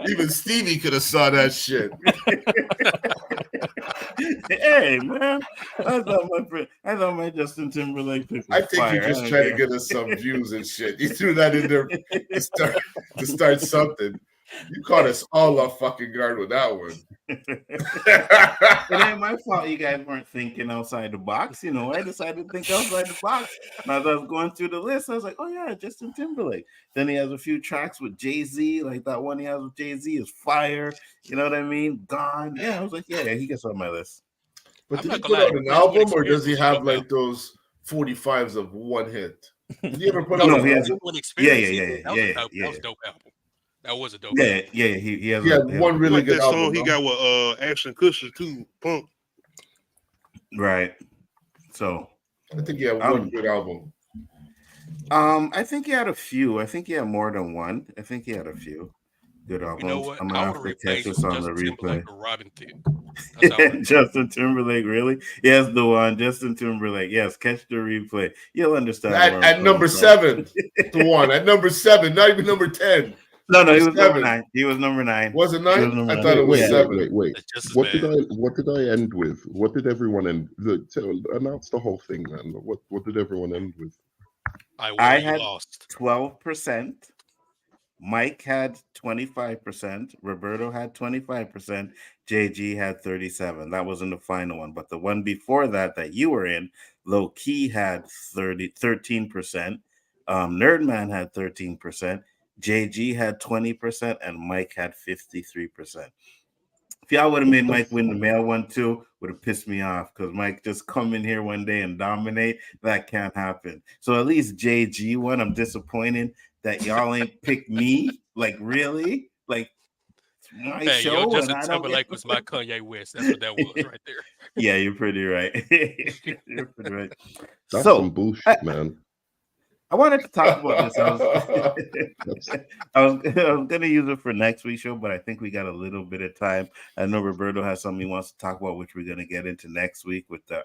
Even Stevie could have saw that shit. Hey man, I thought my Justin Timberlake pick was I think fire. you're just trying to get us some views and shit. You threw that in there to start something. You caught us all off fucking guard with that one. It ain't my fault you guys weren't thinking outside the box. I decided to think outside the box. And as I was going through the list, I was like, oh yeah, Justin Timberlake. Then he has a few tracks with Jay-Z, like that one he has with Jay-Z is fire. You know what I mean? Gone. Yeah, I was like, yeah, he gets on my list. But did he put out an album, or does he have like those 45s of one hit? Did he ever put out an album? Yeah. That was a dope album. That was a dope album. Yeah. He has one really good that album. Song he got with Ashton Kutcher too, Punk. Right. So I think he had one good album. I think he had a few. I think he had more than one. I think he had a few good albums. You know what? I'm gonna have to catch this on the replay. Robin Thicke. Justin Timberlake, really? Yes, the one. Justin Timberlake. Yes, catch the replay. You'll understand. At number 7, the one. At number 7, not even number 10. No, he was number 9. He was number 9. Was it 9? I thought it was 7. Wait. What did I end with? What did everyone end? Announce the whole thing, man. What did everyone end with? I had 12%. Mike had 25%. Roberto had 25%. JG had 37%. That wasn't the final one, but the one before that you were in, Low Key had 13%. Nerdman had 13%. JG had 20%, and Mike had 53%. If y'all would have made Mike win the male one too, would have pissed me off because Mike just come in here one day and dominate. That can't happen. So at least JG won. I'm disappointed that y'all ain't picked me. Like really? Like my show. Justin Timberlake was my Kanye West. That's what that was right there. Yeah, you're pretty right. You're pretty right. That's some bullshit, man. I wanted to talk about this. I was going to use it for next week's show, but I think we got a little bit of time. I know Roberto has something he wants to talk about, which we're going to get into next week with the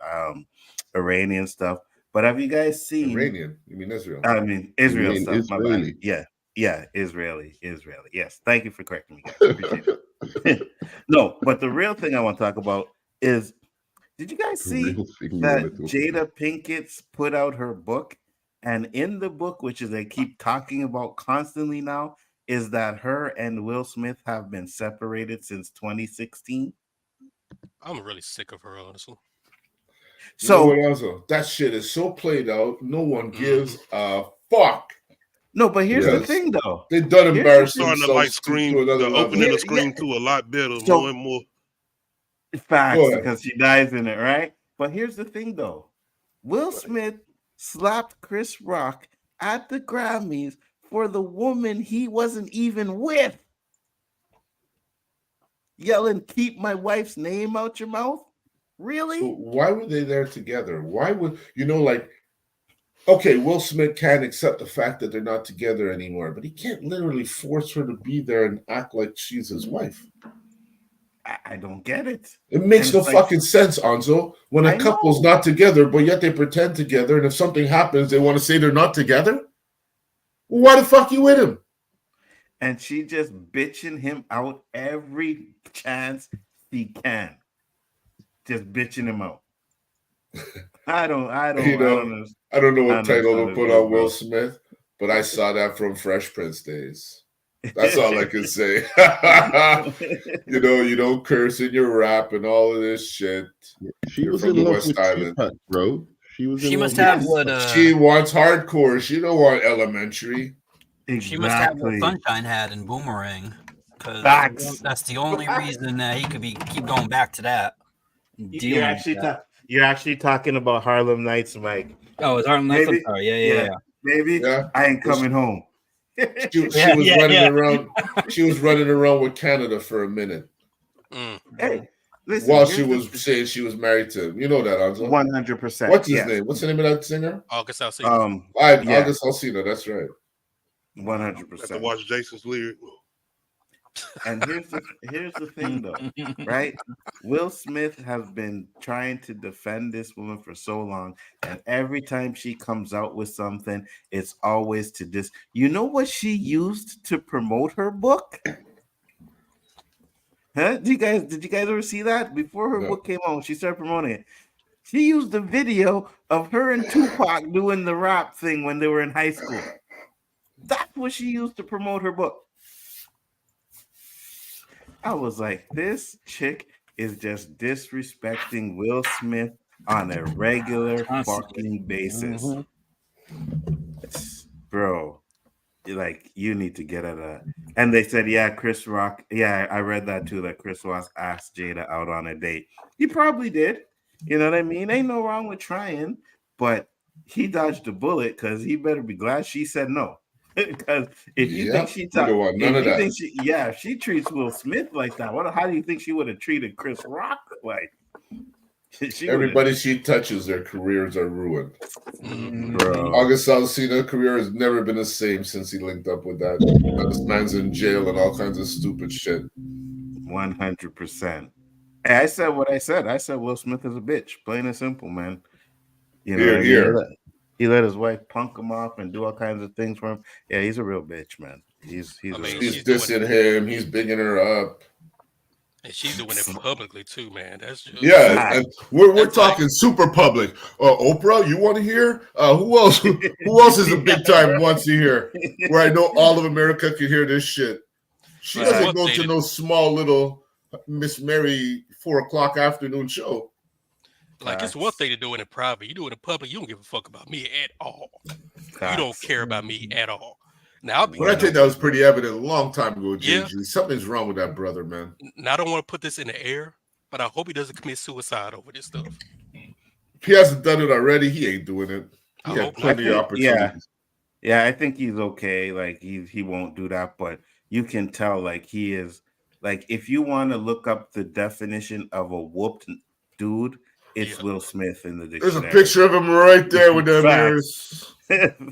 Iranian stuff. But have you guys seen Iranian? You mean Israel? I mean Israel stuff. Israeli. Yeah, Israeli. Yes, thank you for correcting me, guys. Appreciate it. No, but the real thing I want to talk about is, did you guys see that Jada Pinkett's put out her book? And in the book, which is they keep talking about constantly now, is that her and Will Smith have been separated since 2016. I'm really sick of her, honestly. So that shit is so played out. No one gives a fuck. No, but here's the thing, though. They done embarrassing starting to like Scream, the opening of Scream 2 a lot better, more and more. Facts, because she dies in it, right? But here's the thing, though. Will Smith slapped Chris Rock at the Grammys for the woman he wasn't even with. Yelling, "Keep my wife's name out your mouth." Really? So why were they there together? Why would like? Okay, Will Smith can't accept the fact that they're not together anymore, but he can't literally force her to be there and act like she's his wife. I don't get it. It makes no fucking sense, Nzo. When a couple's not together, but yet they pretend together, and if something happens, they want to say they're not together? Well, why the fuck you with him? And she just bitching him out every chance she can. Just bitching him out. I don't know what title to put on Will Smith, but I saw that from Fresh Prince days. That's all I can say. You don't curse in your rap and all of this shit. She was in love with Tupac, bro. She must have what she wants hardcore. She don't want elementary. Exactly. She must have what Sunshine had in Boomerang. Because that's the only reason that he could keep going back to that. You're actually talking about Harlem Nights, Mike. Oh, it's Harlem Nights. I'm sorry. Yeah. Baby, I ain't coming home. She was running around. She was running around with Canada for a minute. Hey, listen, while she was saying she was married to him. You know that, Nzo. 100%. What's his name? What's the name of that singer? August Alsina. August Alsina. That's right. 100%. Have to watch Jason's lyric. And here's the thing, though, right? Will Smith has been trying to defend this woman for so long, and every time she comes out with something, it's always to this. You know what she used to promote her book? Huh? Did you guys ever see that? Before her book came out, she started promoting it. She used the video of her and Tupac doing the rap thing when they were in high school. That's what she used to promote her book. I was like, this chick is just disrespecting Will Smith on a regular fucking basis. Bro, like, you need to get at that. And they said, Chris Rock. Yeah, I read that too, that Chris Rock asked Jada out on a date. He probably did. You know what I mean? Ain't no wrong with trying, but he dodged a bullet because he better be glad she said no. Because if you think she if she treats Will Smith like that, how do you think she would have treated Chris Rock like? Everybody she touches, their careers are ruined. Bro. August Alsina's career has never been the same since he linked up with that. This man's in jail and all kinds of stupid shit. 100%. Hey, I said what I said. I said Will Smith is a bitch, plain and simple, man. You know, he let his wife punk him off and do all kinds of things for him. Yeah, he's a real bitch, man. He's dissing him. He's bigging her up. And she's doing it publicly too, man. That's just and we're talking super public. Oprah, you want to hear? Who else? Who else is a big time wants to hear? Where I know all of America can hear this shit. She doesn't go to no small little Miss Mary 4:00 afternoon show. Like, it's one thing to do it in private. You do it in public, you don't give a fuck about me at all. You don't care about me at all. Now, I think that was pretty evident a long time ago, JG. Something's wrong with that brother, man. Now, I don't want to put this in the air, but I hope he doesn't commit suicide over this stuff. If he hasn't done it already, he ain't doing it. He had plenty of opportunities. Yeah, I think he's okay. Like, he won't do that, but you can tell, like, he is, like, if you want to look up the definition of a whooped dude, it's Will Smith in the dictionary. There's a picture of him right there with them ears.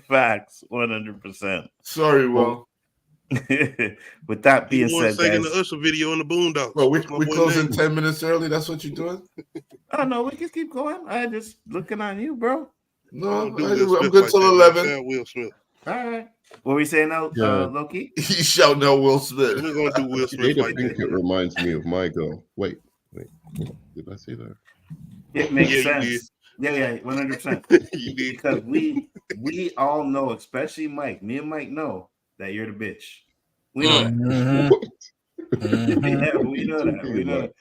Facts, 100%. Sorry, Will. With that being said, guys, the Usher video in the Boondocks. Well, we closing 10 minutes early. That's what you're doing? Oh no, we can keep going. I just looking on you, bro. No, I'm good till 11. Will Smith. All right. What were we saying now, Loki? He's shouting out Will Smith. We're gonna do Will Smith like that. It reminds me of my girl. Wait. Did I say that? It makes sense. Yeah, 100%. Because we all know, especially Mike. Me and Mike know that you're the bitch. We know that. Yeah, we know that.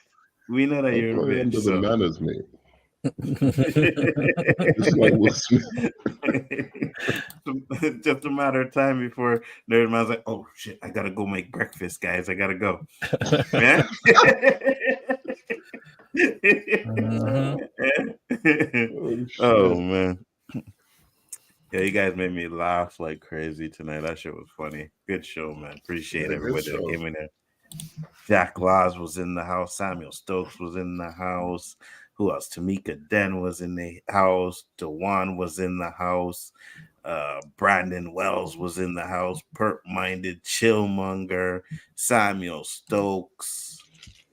We know that you're the bitch. The manners, mate. Just like Will Smith. Just a matter of time before Nerd Man's like, oh shit, I gotta go make breakfast, guys. I gotta go. Man. Oh man. Yeah, you guys made me laugh like crazy tonight. That shit was funny. Good show, man. Appreciate everybody that came in there. Jack Laws was in the house. Samuel Stokes was in the house. Who else? Tamika Den was in the house. DeJuan was in the house. Brandon Wells was in the house. Perk-minded Chillmonger. Samuel Stokes.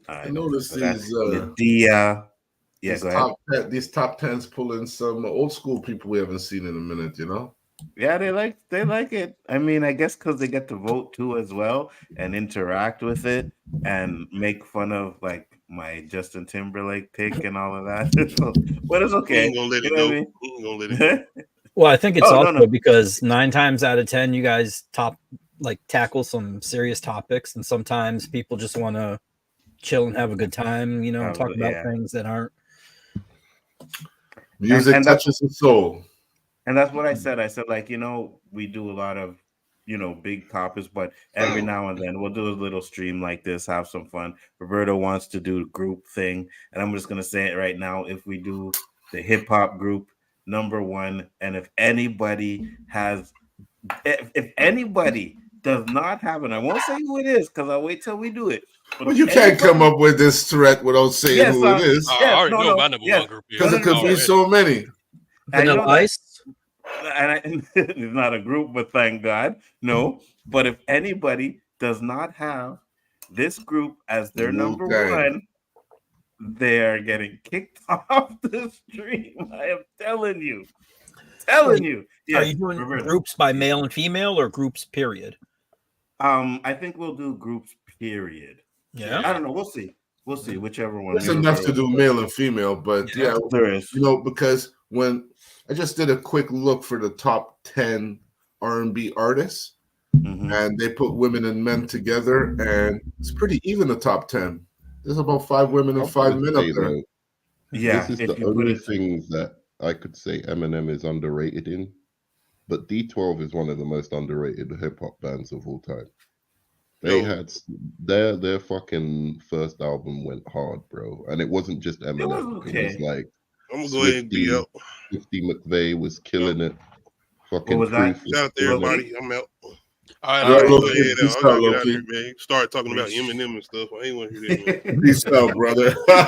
I noticed these Nadia. Yeah, go ahead. These top 10s pulling some old school people we haven't seen in a minute, you know? Yeah, they like it. I mean, I guess because they get to vote too as well and interact with it and make fun of like my Justin Timberlake pick and all of that. But it's okay. Ain't gonna let it go. Ain't gonna let it go. Well, I think it's also because 9 times out of 10, you guys tackle some serious topics, and sometimes people just want to chill and have a good time, you know, and talk about things that aren't. Music touches the soul. And that's what I said. I said, like, you know, we do a lot of, you know, big topics, but every now and then we'll do a little stream like this, have some fun. Roberto wants to do a group thing. And I'm just going to say it right now. If we do the hip hop group, #1, and if anybody does not have it, I won't say who it is because I'll wait till we do it. Well, you can't come up with this threat without saying who it is. I already know my #1 group. Because it could be so many. Vanilla Ice? And it's not a group, but thank God, no. But if anybody does not have this group as their #1, they are getting kicked off the stream. I am telling you. Yes, are you doing groups by male and female or groups period? I think we'll do groups period. Yeah, I don't know. We'll see. Whichever one. There's enough to do male and female, but yeah, there is. You know, because when I just did a quick look for the top 10 R&B artists, and they put women and men together, and it's pretty even. The top 10. There's about 5 women and 5 men up there. Yeah, this is the only thing that I could say Eminem is underrated in, but D12 is one of the most underrated hip hop bands of all time. They had their fucking first album went hard, bro, and it wasn't just Eminem. It was like I'm gonna go ahead and beat up. 50 McVeigh was killing it. Fucking what was that? Shout out to everybody. I'm out. All right, I'll get out of here, man. Start talking about Eminem and stuff. I ain't want to hear that, man. Peace out, brother. I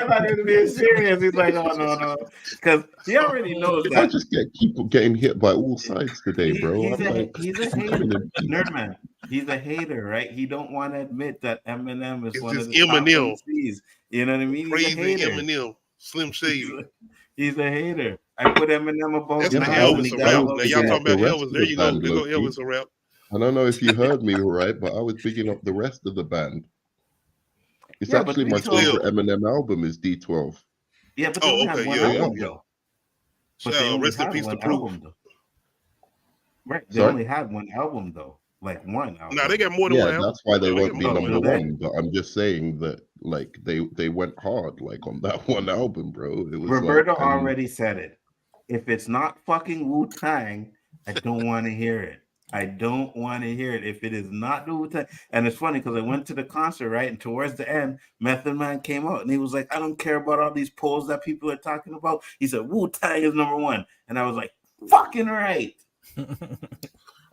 thought he was being serious. He's like, oh, no. Because he already knows that. I just keep getting hit by all sides today, bro. He's a hater. Nerdman. He's a hater, right? He don't want to admit that Eminem is one of the top MCs. You know what I mean? Crazy Eminem. Slim Shady. He's a hater. I put Eminem above. That's my Elvis around. Now y'all talking about Elvis. There you go. Big old Elvis around. I don't know if you heard me right, but I was bigging up the rest of the band. It's actually my favorite Eminem album is D12. Yeah, but they only have one album, though. But they only rest in peace to Proof. Right. They only had one album, though. Like one album. No, they got more than one album. That's why they won't be #1. But I'm just saying that, like, they went hard, like, on that one album, bro. It was Roberto already said it. If it's not fucking Wu-Tang, I don't want to hear it. I don't want to hear it if it is not the Wu-Tang. And it's funny because I went to the concert, right? And towards the end, Method Man came out and he was like, I don't care about all these polls that people are talking about. He said, Wu-Tang is #1. And I was like, fucking right.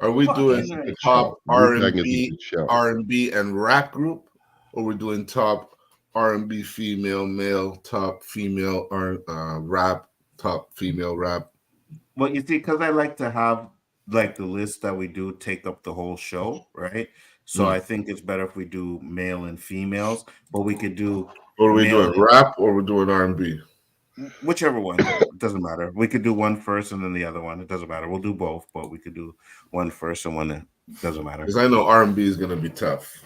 Are we doing top R&B and rap group? Or we're doing top R&B female, male, top female rap, top female rap? Well, you see, because I like to have like the list that we do take up the whole show, right? So I think it's better if we do male and females, but we could do. Or are we doing rap or we're doing R&B? Whichever one. It doesn't matter. We could do one first and then the other one. It doesn't matter. We'll do both, but we could do one first and one. It doesn't matter. Because I know R&B is going to be tough.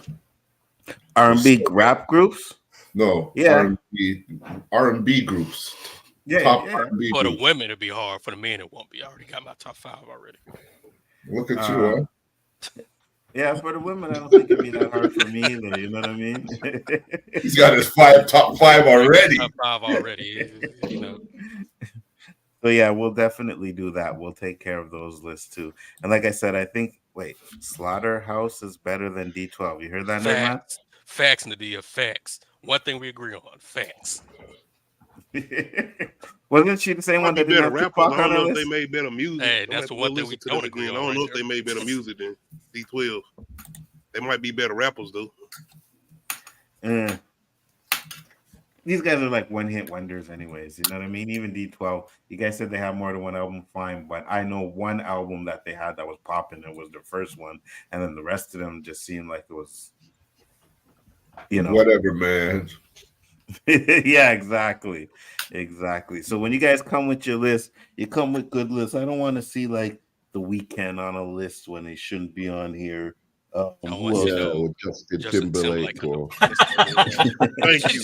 R&B rap groups? No. Yeah. R&B groups. Yeah, top yeah. R&B For groups. the women, it'd be hard. For the men, it won't be. I already got my top 5 already. Look at you, huh? Yeah, for the women, I don't think it'd be that hard for me either. You know what I mean? He's got his top five already. Top 5 already. You know. So yeah, we'll definitely do that. We'll take care of those lists too. And like I said, I think Slaughterhouse is better than D12. You heard that, man? Facts, Nadia. Facts. One thing we agree on. Facts. Wasn't she the same one that didn't have rappers? Tupac I don't on her know if list? they made better music. Hey, that's the one thing we don't agree on. I don't know if they made better music than D12. They might be better rappers though. These guys are like one-hit wonders anyways. You know what I mean? Even D12. You guys said they have more than one album, fine. But I know one album that they had that was popping. It was their first one. And then the rest of them just seemed like it was, whatever, man. Yeah, exactly. So when you guys come with your list, you come with good lists. I don't want to see like The Weeknd on a list when they shouldn't be on here. Or Justin Timberlake. Or... Thank you.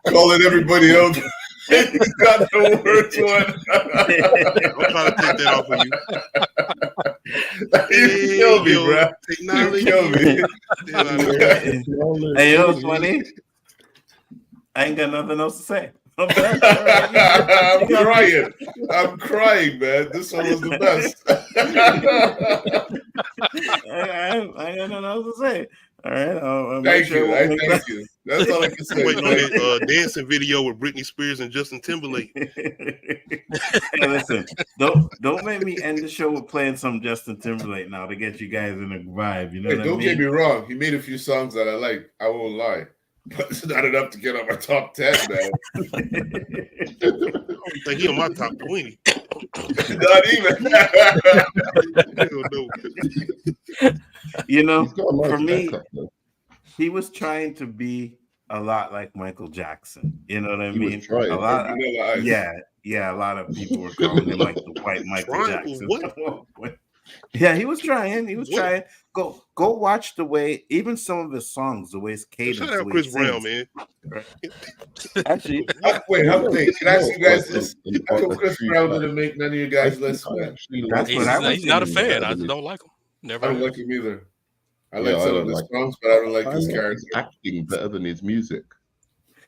Calling everybody else. You got the worst one. I'm trying to take that off of you. You kill me, bro. You kill me. Hey, you know what's funny? I ain't got nothing else to say. I'm crying, man. This one was the best. I ain't got nothing else to say. All right. Thank you. That's all I can say. Waiting on that dancing video with Britney Spears and Justin Timberlake. Hey, listen, don't make me end the show with playing some Justin Timberlake now to get you guys in a vibe. You know what I mean? Don't get me wrong. He made a few songs that I like. I won't lie. But it's not enough to get on my top 10, man. I think he on my top 20. Not even. For me, he was trying to be a lot like Michael Jackson. You know what I mean? A lot. A lot of people were calling him like the white Michael Jackson. Yeah, he was trying. Trying. Go watch the way, even some of his songs, the way his cadence. Shout out Chris Brown, man. Actually, wait, can I ask you guys this? How come Chris Brown didn't make none of you guys' lists, man? He's not a fan. I just don't like him. Never. I don't like him either. I like some of his songs, but I don't like his character. Acting better than his music.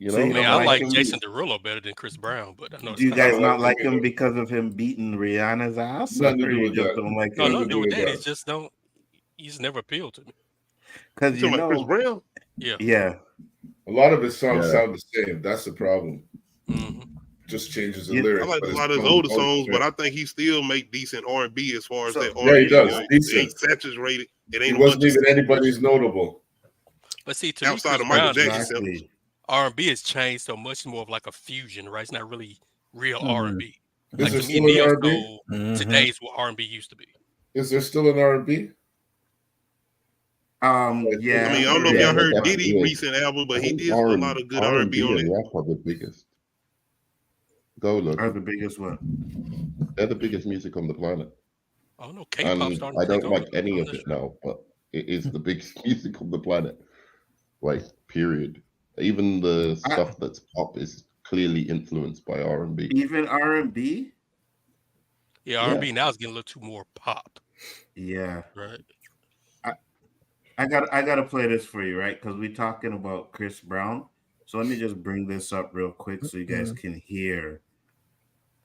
You know, I like Jason Derulo better than Chris Brown, but I know. Do you guys not like him because of him beating Rihanna's ass? Nothing to do with that. Don't like nothing to do with that. It's just don't. He's never appealed to me. Because Chris Brown. Yeah. A lot of his songs sound the same. That's the problem. Mm-hmm. Just changes the lyrics. I like a lot of his older songs, but I think he still make decent R&B as far as that R&B. Yeah, he does. It ain't saturated. It ain't. He wasn't even anybody's notable. But see, to outside me, of Michael Jackson, R&B has changed so much more of like a fusion, right? It's not really real R&B. Is like there to me, still an R&B? Today's what R&B used to be. Is there still an R&B? Yeah. I mean, I don't know if y'all heard Diddy's recent album, but he did a lot of good R&B on it. Rap are the biggest. Go look. Are the biggest what? They're the biggest music on the planet. Oh no, K-pop starting. I don't like any of it now, but it is the biggest music on the planet. Like, period. Even the stuff that's pop is clearly influenced by R&B. Even R&B? Yeah, R&B now is getting a little too more pop. Yeah. Right. I gotta play this for you, right? Because we're talking about Chris Brown. So let me just bring this up real quick so you guys can hear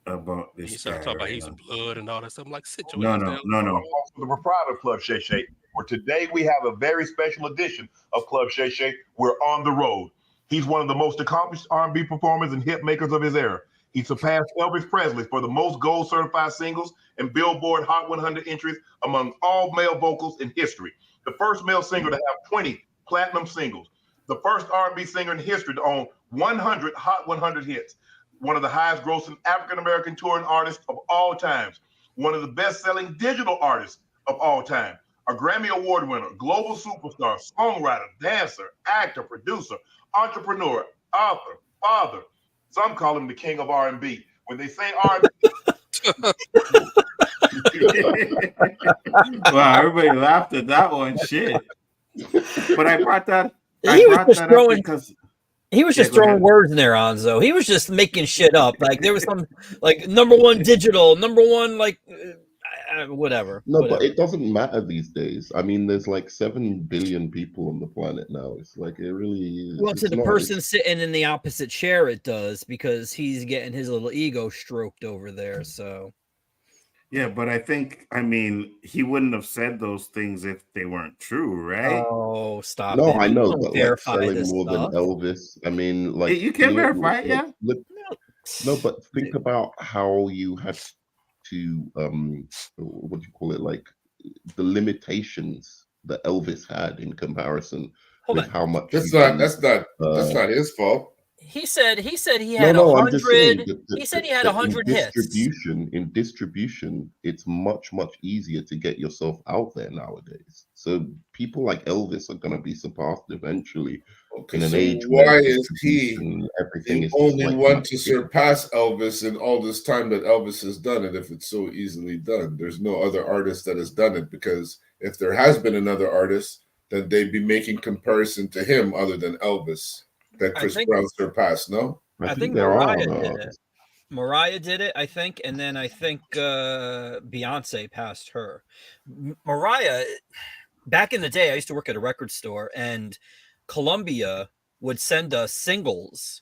about this. You start talking about he's in blood and all that stuff. I'm like, sit your No. The proprietor of Club Shay Shay, where today we have a very special edition of Club Shay Shay. We're on the road. He's one of the most accomplished R&B performers and hit makers of his era. He surpassed Elvis Presley for the most gold certified singles and Billboard Hot 100 entries among all male vocals in history. The first male singer to have 20 platinum singles. The first R&B singer in history to own 100 Hot 100 hits. One of the highest grossing African-American touring artists of all times. One of the best-selling digital artists of all time. A Grammy Award winner, global superstar, songwriter, dancer, actor, producer, entrepreneur, author, father. Some call him the king of R&B. When they say R&B... Wow, everybody laughed at that one. Shit. But I brought that. He was He was just throwing words in there, Nzo. He was just making shit up. Like there was some like #1 digital, #1 like whatever. No, whatever. But it doesn't matter these days. I mean, there's like 7 billion people on the planet now. It's like it really is. Well, to the person sitting in the opposite chair, it does, because he's getting his little ego stroked over there. So. Yeah, but I mean, he wouldn't have said those things if they weren't true, right? Oh, stop! No, it. I know, but like selling more stuff. than Elvis. I mean, like you can verify it, yeah. No, but think about how you had to what do you call it? Like the limitations that Elvis had in comparison with how much. That's not his fault. He said he had 100. He said he had 100 hits. In distribution, it's much easier to get yourself out there nowadays. So people like Elvis are going to be surpassed eventually. Okay, in an age why is he the only one to surpass Elvis in all this time that Elvis has done it? If it's so easily done, there's no other artist that has done it. Because if there has been another artist, then they'd be making comparison to him other than Elvis. That Chris Brown surpassed, no? I think Mariah did it. Mariah did it, I think, and then I think Beyonce passed her. Mariah, back in the day, I used to work at a record store, and Columbia would send us singles,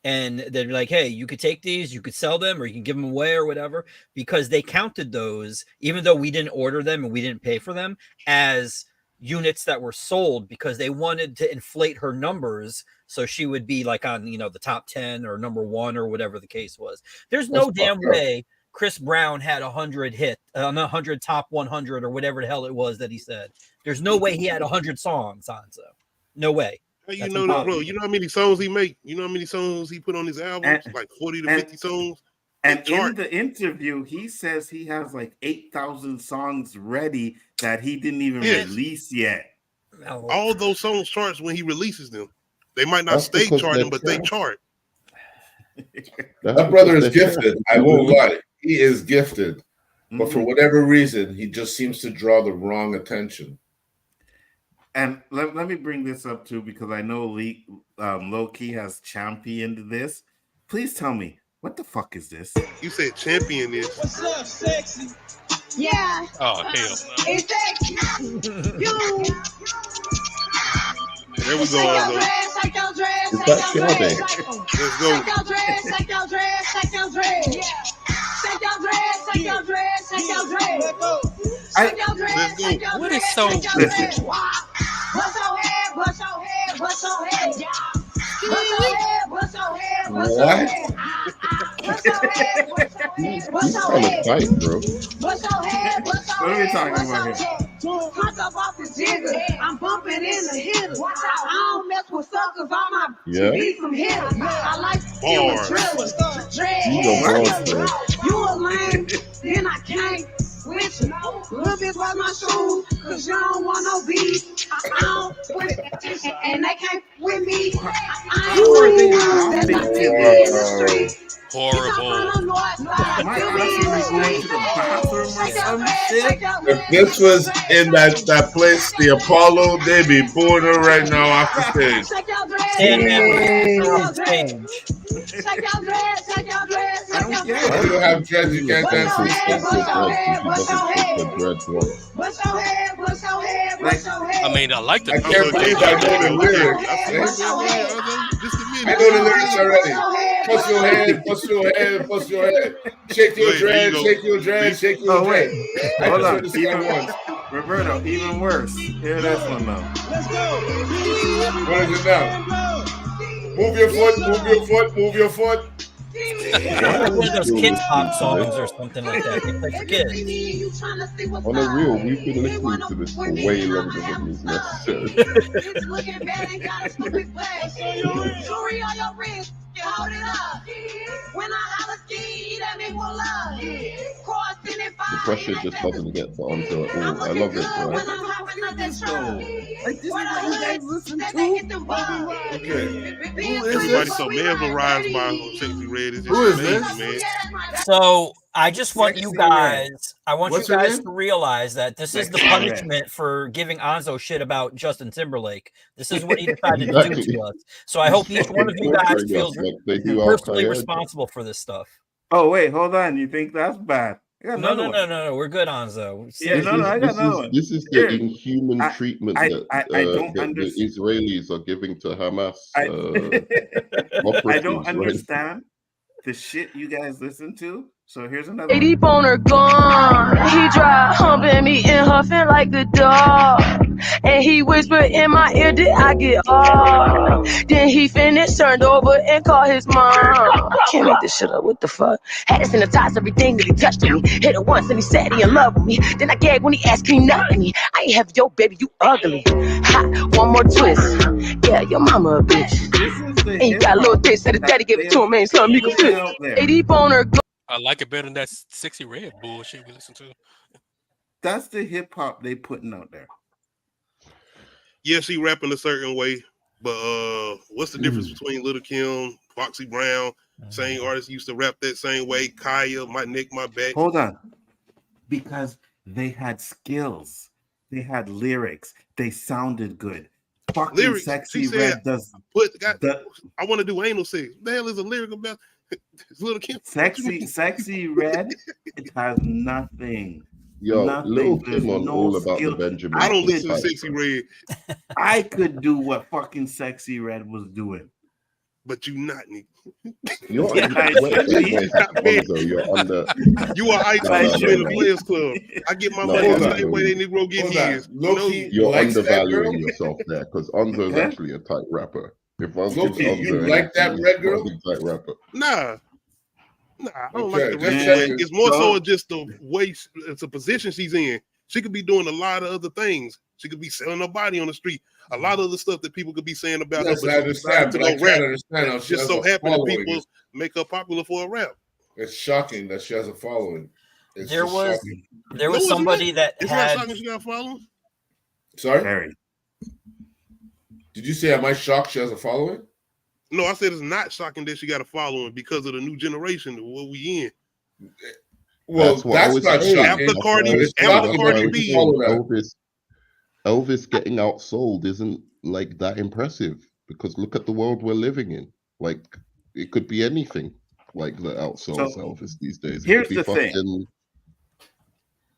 and they'd be like, hey, you could take these, you could sell them, or you can give them away or whatever, because they counted those, even though we didn't order them and we didn't pay for them, as units that were sold, because they wanted to inflate her numbers so she would be like on the top 10 or #1 or whatever the case was. There's no damn way Chris Brown had 100 hit on 100 top 100 or whatever the hell it was that he said. There's no way he had 100 songs, Nzo. No way. You know that, bro. You know how many songs he make? You know how many songs he put on his albums? Like 40 to 50 songs. And in the interview, he says he has like 8,000 songs ready that he didn't even release yet. All those songs charts when he releases them. They might not stay charting, but they chart. That brother is gifted. I won't lie. He is gifted. But for whatever reason, he just seems to draw the wrong attention. And let me bring this up too, because I know Low-Key has championed this. Please tell me, what the fuck is this? You said champion is. What's up, sexy? Yeah. Oh, hell no. It's sexy. You. There we go. Shake your dress, shake your dress, shake your dress. Let's go. Shake your dress, shake your dress, shake your dress. Shake your dress, shake your dress, shake your dress. Shake your dress, shake your dress. What is so? Bust your head, bust your head, bust your head. Bust your head, bust your head, bust your head. Bust your head, bust your head, bust your head. Tight, bro. Bust your head, bust your head. What are we talking about here? Punch up off the jigger. I'm bumping in the hitters. I don't mess with suckers. All my beat some hitters. I like killing drillers. Dreadheads. You a lame, then I can't switch you. Little bit was my shoes, cause you don't want no beef. I don't with it, and they can't with me. I ain't with you. That's not me in the street. Horrible. If this was in that place, the Apollo, they'd be booing her right now off the stage. You don't have dreads, you can't dance with I mean, I like the. I can't believe I know the lyrics. I know the lyrics already. Bust your head, bust your head, bust your head. Shake your dreads, shake your dreads, shake your dreads. Hold on. Roberto, even worse. Hear this one now. Let's go. What is it now? Move your foot, move your foot, move your foot. One of those kids pop songs or something like that. It's like for kids. On the real, we've been listening to this for way longer than is necessary. The pressure just doesn't get to Nzo at all. I love it, right? Like, this is what you guys listen to? Okay. Everybody's so mesmerized by Sexy Red. It's just Who is amazing, this? man. So I just want you guys. I want What's you her guys name? to realize that this is the Sexy Red. punishment for giving Anzo shit about Justin Timberlake. This is what he decided to Exactly. do to us. So I hope each one of you guys Torturing feels us like they do personally Al-Qaeda. responsible for this stuff. Oh wait, hold on. You think that's bad? I got another one. No. We're good, Anzo. Yeah, no, I got another one. This is the Here, inhuman treatment I that don't the understand. Israelis are giving to Hamas I operatives. don't Right? understand the shit you guys listen to. So here's another one. Deep on her gone. He dry humping me and huffing like a dog. And he whispered in my ear, did I get off? Then he finished, turned over and called his mom. I can't make this shit up. What the fuck? Had to sanitize everything that he touched on me. Hit it once and he said he in love with me. Then I gagged when he asked me nothing. I ain't have yo baby, you ugly. Ha, one more twist. Yeah, your mama a bitch. And you got a little dick, said his daddy gave it to him, man. Son, me can fit. Deep on her gone. I like it better than that Sexy Red bullshit we listen to. That's the hip hop they putting out there. Yeah, she rapping a certain way, but what's the difference between Little Kim, Foxy Brown? Same artists used to rap that same way. Kaya, My Neck, My Back. Hold on, because they had skills, they had lyrics, they sounded good. Fucking Lyrics. Sexy She Red said, does. I want to do anal sex. The hell is a lyric about? Little Kim. Sexy Red. It has nothing. Yo, nothing. Little There's Kim on no all about skill. the Benjamin. I don't listen to Sexy Red. I could do what fucking Sexy Red was doing. But you not, Nick. You're Yeah, you're under. You are ITV in the Players Club. I get my money the same way that Negro get his. You're undervaluing yourself there because Anzo's actually a tight rapper. If I was you like that red girl? Tight rapper. Nah, I don't like the red. It's more so just the way it's a position she's in. She could be doing a lot of other things. She could be selling her body on the street. A lot of the stuff that people could be saying about her, but I understand. But I can't understand how she just so happen that people make her popular for a rap. It's shocking that she has a following. There was somebody that it's had. not shocking she got a following. Sorry, Very. Did you say am I shocked she has a following? No, I said it's not shocking that she got a following because of the new generation of what we in. Well, that's not shocking. After Cardi B, Elvis getting outsold isn't like that impressive because look at the world we're living in. Like it could be anything like that outsells Elvis these days. Here's the thing.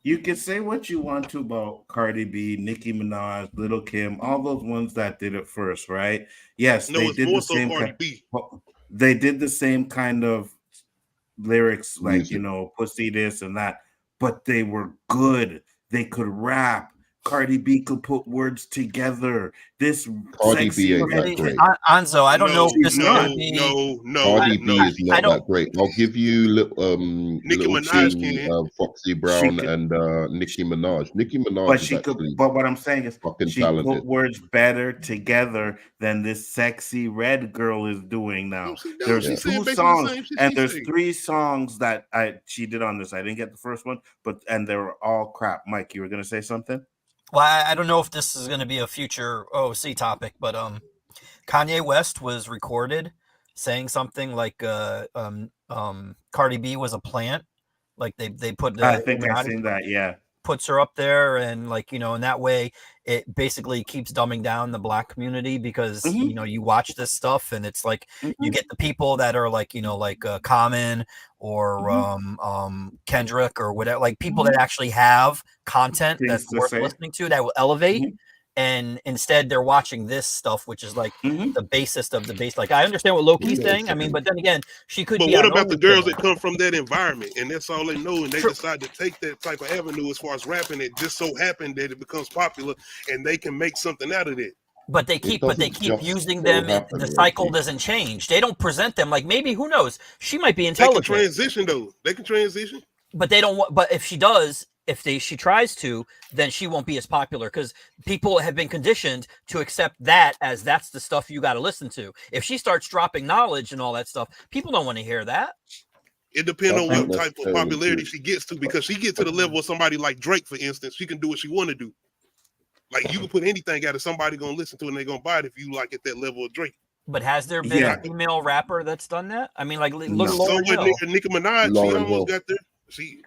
You can say what you want to about Cardi B, Nicki Minaj, Little Kim, all those ones that did it first, right? Yes, they did the same kind. They did the same kind of lyrics, like pussy this and that, but they were good. They could rap. Cardi B could put words together. This Cardi B ain't that great. Anzo, I don't know if this is going to be. Cardi B is not that great. I'll give you Nicki Minaj, Foxy Brown, and Nicki Minaj. Nicki Minaj, but she could. But what I'm saying is, she talented. put words better together than this Sexy Red girl is doing now. There's 2 songs, and there's 3 songs that she did on this. I didn't get the first one, and they were all crap. Mike, you were gonna say something? Well, I don't know if this is going to be a future O.O.C topic, but Kanye West was recorded saying something like Cardi B was a plant. Like they put. I think I've seen that. Yeah. Puts her up there, and in that way it basically keeps dumbing down the Black community because you watch this stuff and it's like you get the people that are like Common or Kendrick or whatever, like people that actually have content that's worth listening to, that will elevate. And instead they're watching this stuff, which is like the basest of the base. Like I understand what Loki's saying. I mean, but then again, she could. But what about the girls that come from that environment and that's all they know, and they decide to take that type of avenue as far as rapping? It just so happened that it becomes popular and they can make something out of it. But they keep using them. The cycle doesn't change. They don't present them like maybe who knows? She might be intelligent. They can transition though. They can transition. But they don't. But if she does. If she tries to, then she won't be as popular because people have been conditioned to accept that as that's the stuff you got to listen to. If she starts dropping knowledge and all that stuff, people don't want to hear that. It depends on what type of popularity she gets to, because she gets to the level of somebody like Drake, for instance, she can do what she want to do. Like you can put anything out of somebody gonna listen to it and they're gonna buy it if you like at that level of Drake. But has there been a female rapper that's done that? I mean, like look at Nicki Minaj, she almost got there.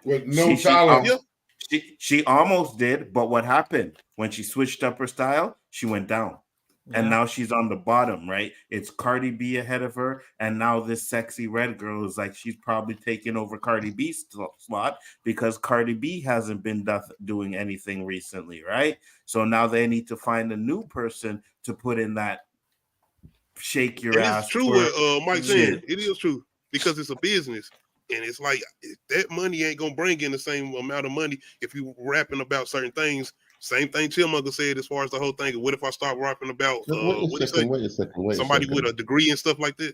With no talent. She almost did, but what happened when she switched up her style? She went down. And now she's on the bottom, right? It's Cardi B ahead of her, and now this sexy red girl is like she's probably taking over Cardi B's slot because Cardi B hasn't been doing anything recently, right? So now they need to find a new person to put in that shake your ass. It's true what Mike's saying. It is true because it's a business, and it's like that money ain't gonna bring in the same amount of money if you rapping about certain things. Same thing Chillmonger said as far as the whole thing. What if I start rapping about wait a second. Somebody with a degree and stuff like that?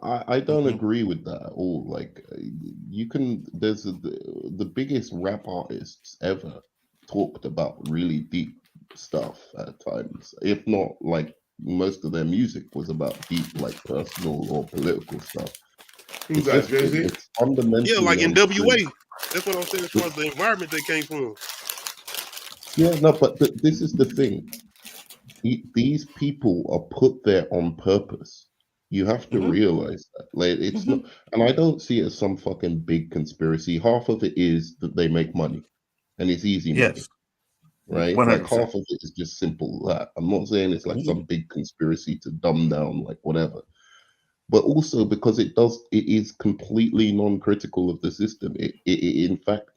I don't agree with that at all. Like you can, there's the biggest rap artists ever talked about really deep stuff at times. If not, like most of their music was about deep, like personal or political stuff. Who's that, Jay-Z? It's fundamentally, yeah, like in WA. That's what I'm saying as far as the environment they came from. Yeah, no, but this is the thing. These people are put there on purpose. You have to realize that. Like, it's not, and I don't see it as some fucking big conspiracy. Half of it is that they make money, and it's easy money, right? 100%. Like half of it is just simple that. I'm not saying it's like some big conspiracy to dumb down like whatever, but also because it is completely non-critical of the system. It in fact.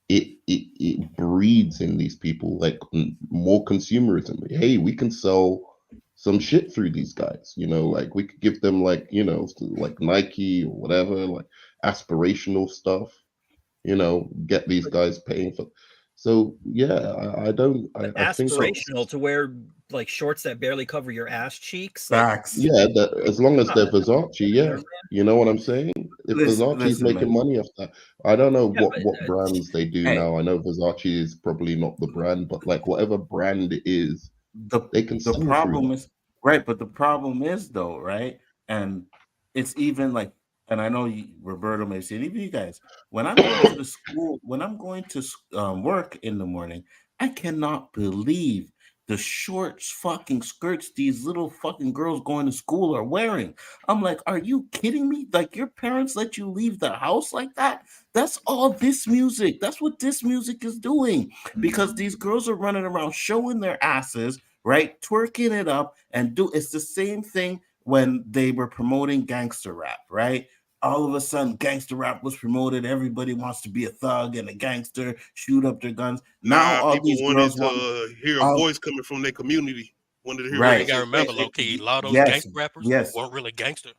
It breeds in these people like more consumerism. Hey, we can sell some shit through these guys, you know, like we could give them like, you know, like Nike or whatever, like aspirational stuff, you know, get these guys paying for. So yeah, I think aspirational to wear like shorts that barely cover your ass cheeks. Facts. Like, yeah, as long as they're Versace, yeah. You know what I'm saying? If Versace's making money off that, I don't know what brands they do now. I know Versace is probably not the brand, but like whatever brand it is, they can sell the problem is right, but the problem is though, right? And it's even like, and I know Roberto may say, even you guys, when I'm going to the school, when I'm going to work in the morning, I cannot believe the shorts fucking skirts these little fucking girls going to school are wearing. I'm like, are you kidding me? Like your parents let you leave the house like that? That's all this music. That's what this music is doing. Because these girls are running around showing their asses, right? Twerking it up and it's the same thing when they were promoting gangster rap, right? All of a sudden, gangster rap was promoted. Everybody wants to be a thug and a gangster, shoot up their guns. Now all people these wanted girls to hear a voice coming from their community. Wanted to hear right. You got to remember, low-key, a lot of those gangster rappers weren't really gangster.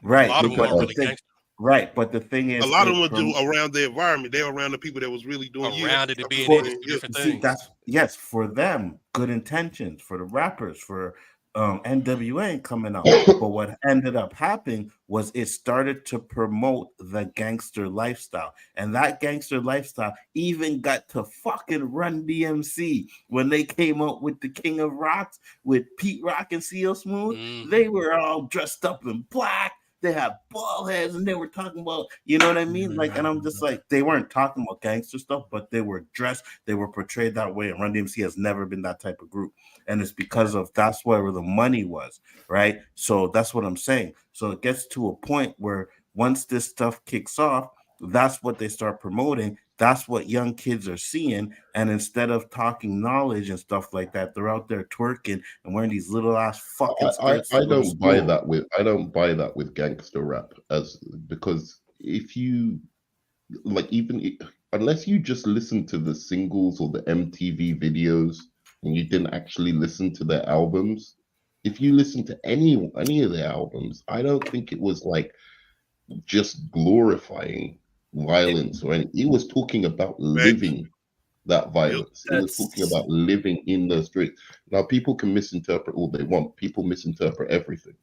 Right. A lot of them weren't really gangster. Right, but the thing is, a lot of them were around the environment. They were around the people that was really doing around it and being into different things. That's for them, good intentions for the rappers, for NWA coming out. But what ended up happening was it started to promote the gangster lifestyle, and that gangster lifestyle even got to fucking Run DMC when they came up with the King of Rocks with Pete Rock and CL Smooth. They were all dressed up in black. They had bald heads, and they were talking about, you know what I mean? Like, and I'm just like, they weren't talking about gangster stuff, but they were dressed, they were portrayed that way. And Run DMC has never been that type of group. And it's because of that's where the money was, right? So that's what I'm saying. So it gets to a point where once this stuff kicks off, that's what they start promoting. That's what young kids are seeing. And instead of talking knowledge and stuff like that, they're out there twerking and wearing these little ass fucking skirts. I don't buy that with gangster rap because if you like, unless you just listen to the singles or the MTV videos and you didn't actually listen to their albums, if you listen to any of their albums, I don't think it was like just glorifying violence or anything. He was talking about living that violence. He was talking about living in the streets. Now people can misinterpret all they want. People misinterpret everything,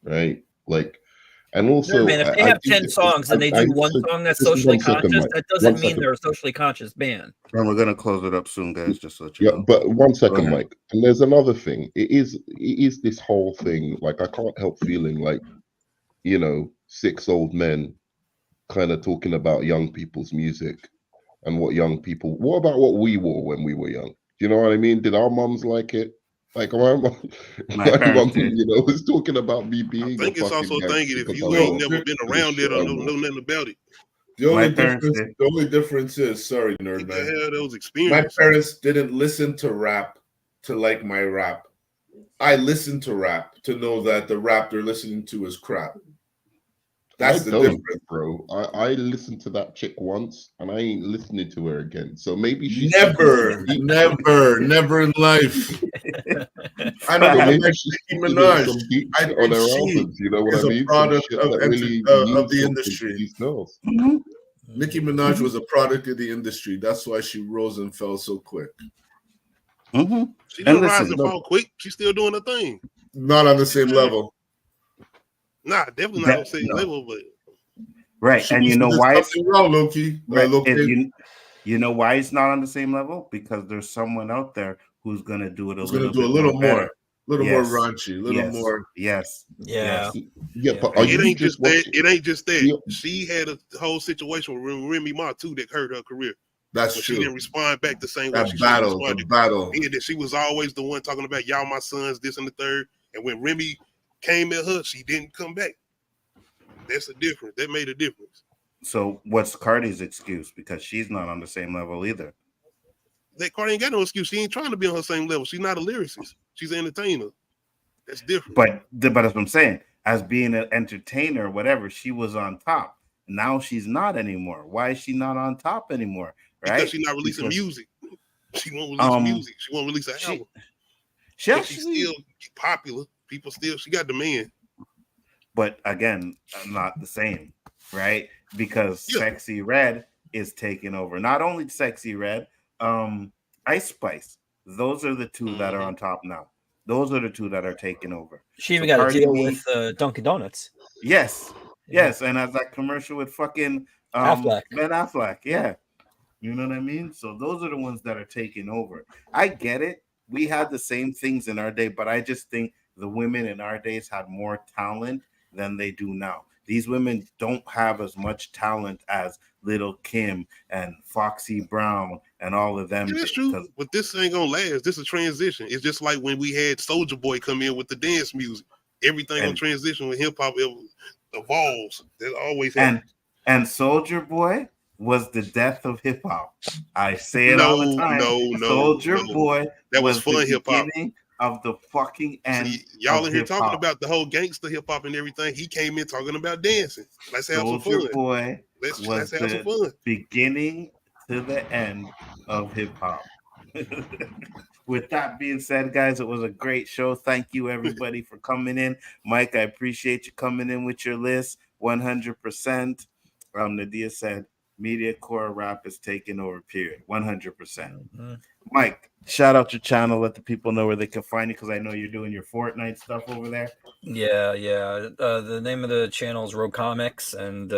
right? Like, and also, man, if they have 10 songs and they do one song that's socially conscious, that doesn't mean they're a socially conscious band. And we're gonna close it up soon, guys. Just so you know. But 1 second, Mike. And there's another thing. It is this whole thing. Like, I can't help feeling like, 6 old men kind of talking about young people's music and what about what we wore when we were young? Do you know what I mean? Did our mums like it? Like my mom, was talking about me being. I think it's also thinking if you ain't never been around it or know nothing about it. The only difference is, sorry, nerd man. Those My experiences. parents didn't listen to rap to like my rap. I listen to rap to know that the rap they're listening to is crap. That's the difference, bro. I listened to that chick once, and I ain't listening to her again. So maybe she's never in life. I don't even like Nicki Minaj. I think she you know what is I mean? a product of the industry. Nicki Minaj was a product of the industry. That's why she rose and fell so quick. She didn't rise and fall quick. She's still doing her thing. Not on the same level. Nah, definitely not on the same level, but right. And you know why? Something wrong, Loki. You know why it's not on the same level? Because there's someone out there who's gonna do it a little more, a little more raunchy, a little more. Yes. But it ain't just that. It ain't just that. She had a whole situation with Remy Ma too that hurt her career. That's true. She didn't respond back the same way she responded. The battle. Yeah, that she was always the one talking about y'all my sons, this and the third. And when Remy came at her, she didn't come back. That's a difference. That made a difference. So what's Cardi's excuse? Because she's not on the same level either. That Cardi ain't got no excuse. She ain't trying to be on her same level. She's not a lyricist. She's an entertainer. That's different. But that's what I'm saying. As being an entertainer, whatever, she was on top. Now she's not anymore. Why is she not on top anymore? Right? Because she's not releasing music. She won't release music. She won't release an album. She's still popular. People still, she got demand. But again, not the same, right? Because Sexy Red is taking over. Not only Sexy Red, Ice Spice. Those are the two that are on top now. Those are the two that are taking over. She even got a deal with Dunkin' Donuts. Yes. And as that commercial with fucking Affleck. Ben Affleck. Yeah. You know what I mean? So those are the ones that are taking over. I get it. We had the same things in our day, but I just think the women in our days had more talent than they do now. These women don't have as much talent as Little Kim and Foxy Brown and all of them. Yeah, that's true, but this ain't gonna last. This is a transition. It's just like when we had Soulja Boy come in with the dance music. Everything on transition with hip hop evolves. That always happens. And Soulja Boy was the death of hip hop. I say it all the time. Soulja Boy that was fun hip hop. Of the fucking end. See, y'all in here talking about the whole gangster hip hop and everything. He came in talking about dancing. Let's have some fun. Soulja Boy let's was have some fun. Beginning to the end of hip hop. With that being said, guys, it was a great show. Thank you, everybody, for coming in. Mike, I appreciate you coming in with your list 100%. Nadia said, Mediacore rap is taking over, period. 100%. Mike, shout out your channel. Let the people know where they can find you, because I know you're doing your Fortnite stuff over there. Yeah. The name of the channel is Rogue Comics, and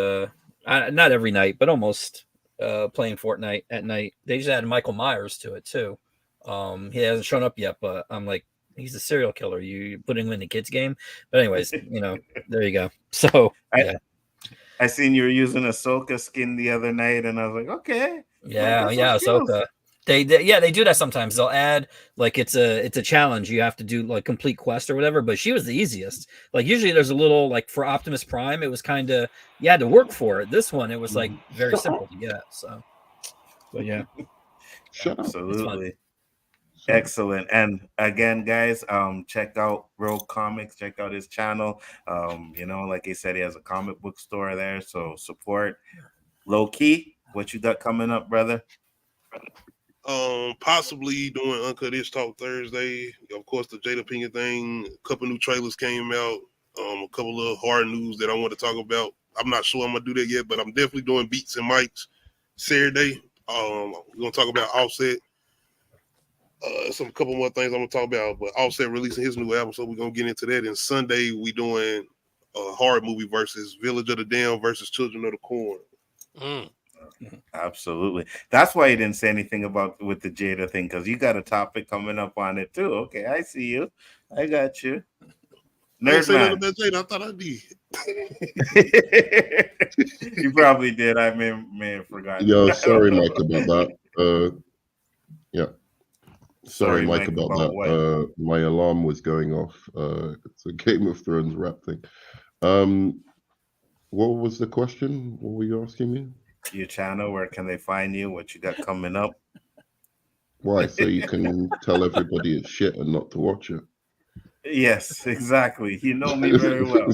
not every night, but almost playing Fortnite at night. They just added Michael Myers to it too. He hasn't shown up yet, but I'm like, he's a serial killer. You putting him in the kids game, but anyways, there you go. So I seen you were using Ahsoka skin the other night, and I was like, okay, Ahsoka. They do that sometimes. They'll add like it's a challenge. You have to do like complete quest or whatever. But she was the easiest. Like usually there's a little like for Optimus Prime, it was kind of you had to work for it. This one it was like very simple to get. So, but yeah, absolutely. Excellent. And again, guys, check out Rogue Comics, check out his channel. Like he said, he has a comic book store there, so support. Low key, what you got coming up, brother? Possibly doing Uncut Ish Talk Thursday. Of course, the Jada Pinkett thing. A couple new trailers came out. A couple of hard news that I want to talk about. I'm not sure I'm gonna do that yet, but I'm definitely doing Beats and Mics Saturday. We're gonna talk about Offset. Some couple more things I'm gonna talk about, but Offset releasing his new album, so we're gonna get into that. And Sunday we doing a horror movie versus Village of the Damned versus Children of the Corn. Absolutely. That's why you didn't say anything about with the Jada thing, because you got a topic coming up on it too. Okay, I see you. I got you. Nerd man. About Jada. I thought I did. You probably did. I may have forgotten. Yo, sorry, Mike, about that. Yeah. Sorry, Mike, about that. My alarm was going off. It's a Game of Thrones rap thing. What was the question? What were you asking me? your channel? Where can they find you? What you got coming up? Why? So you can tell everybody it's shit and not to watch it. Yes, exactly. You know me very well.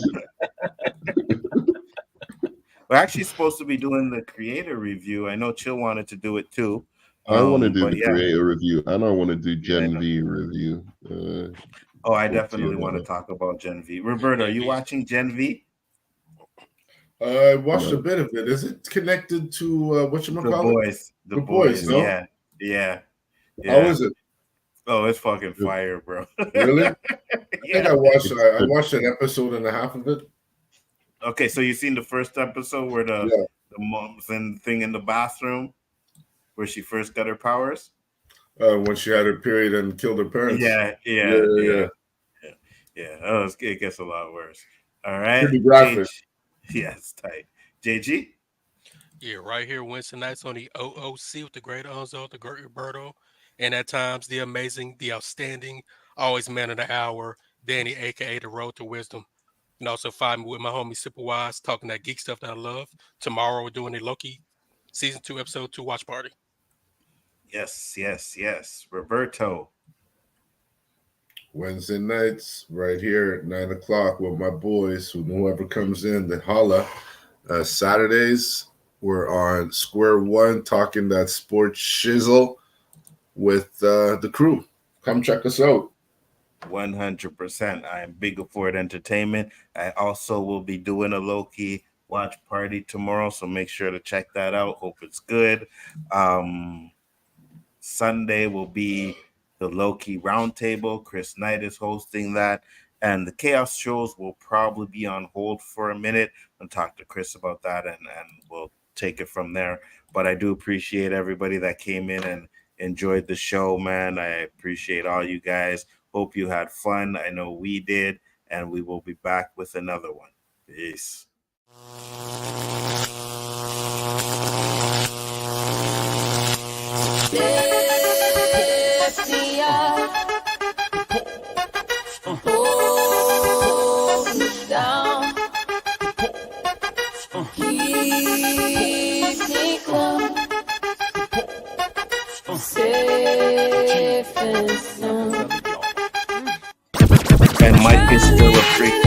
We're actually supposed to be doing the creator review. I know Chill wanted to do it too. I want to do the creator review, and I want to do Gen V review. I definitely want to talk about Gen V. Roberto, are you watching Gen V? I watched a bit of it. Is it connected to whatchamacallit? The boys. No? Yeah. How is it? Oh, it's fucking fire, bro. Really? I think I watched an episode and a half of it. Okay, so you seen the first episode where the mom's thing in the bathroom where she first got her powers? When she had her period and killed her parents. Yeah. Oh, it gets a lot worse. All right. Pretty graphic. Yes, tight. JG? Yeah, right here Wednesday nights on the O.O.C with the great Nzo, the great Roberto, and at times the amazing, the outstanding, always man of the hour, Danny, aka the Road to Wisdom. You can also find me with my homie Super Wise talking that geek stuff that I love. Tomorrow we're doing a Loki season 2 episode 2 watch party. Yes. Roberto. Wednesday nights, right here at 9 o'clock with my boys. Whoever comes in, they holla. Saturdays, we're on Square One talking that sports shizzle with the crew. Come check us out. 100%. I am Big Ford Entertainment. I also will be doing a low-key watch party tomorrow, so make sure to check that out. Hope it's good. Sunday will be the low-key roundtable. Chris Knight is hosting that, and the Chaos shows will probably be on hold for a minute. I'll talk to Chris about that, and we'll take it from there. But I do appreciate everybody that came in and enjoyed the show, man. I appreciate all you guys. Hope you had fun. I know we did, and we will be back with another one. Peace. And Mike is still a freak.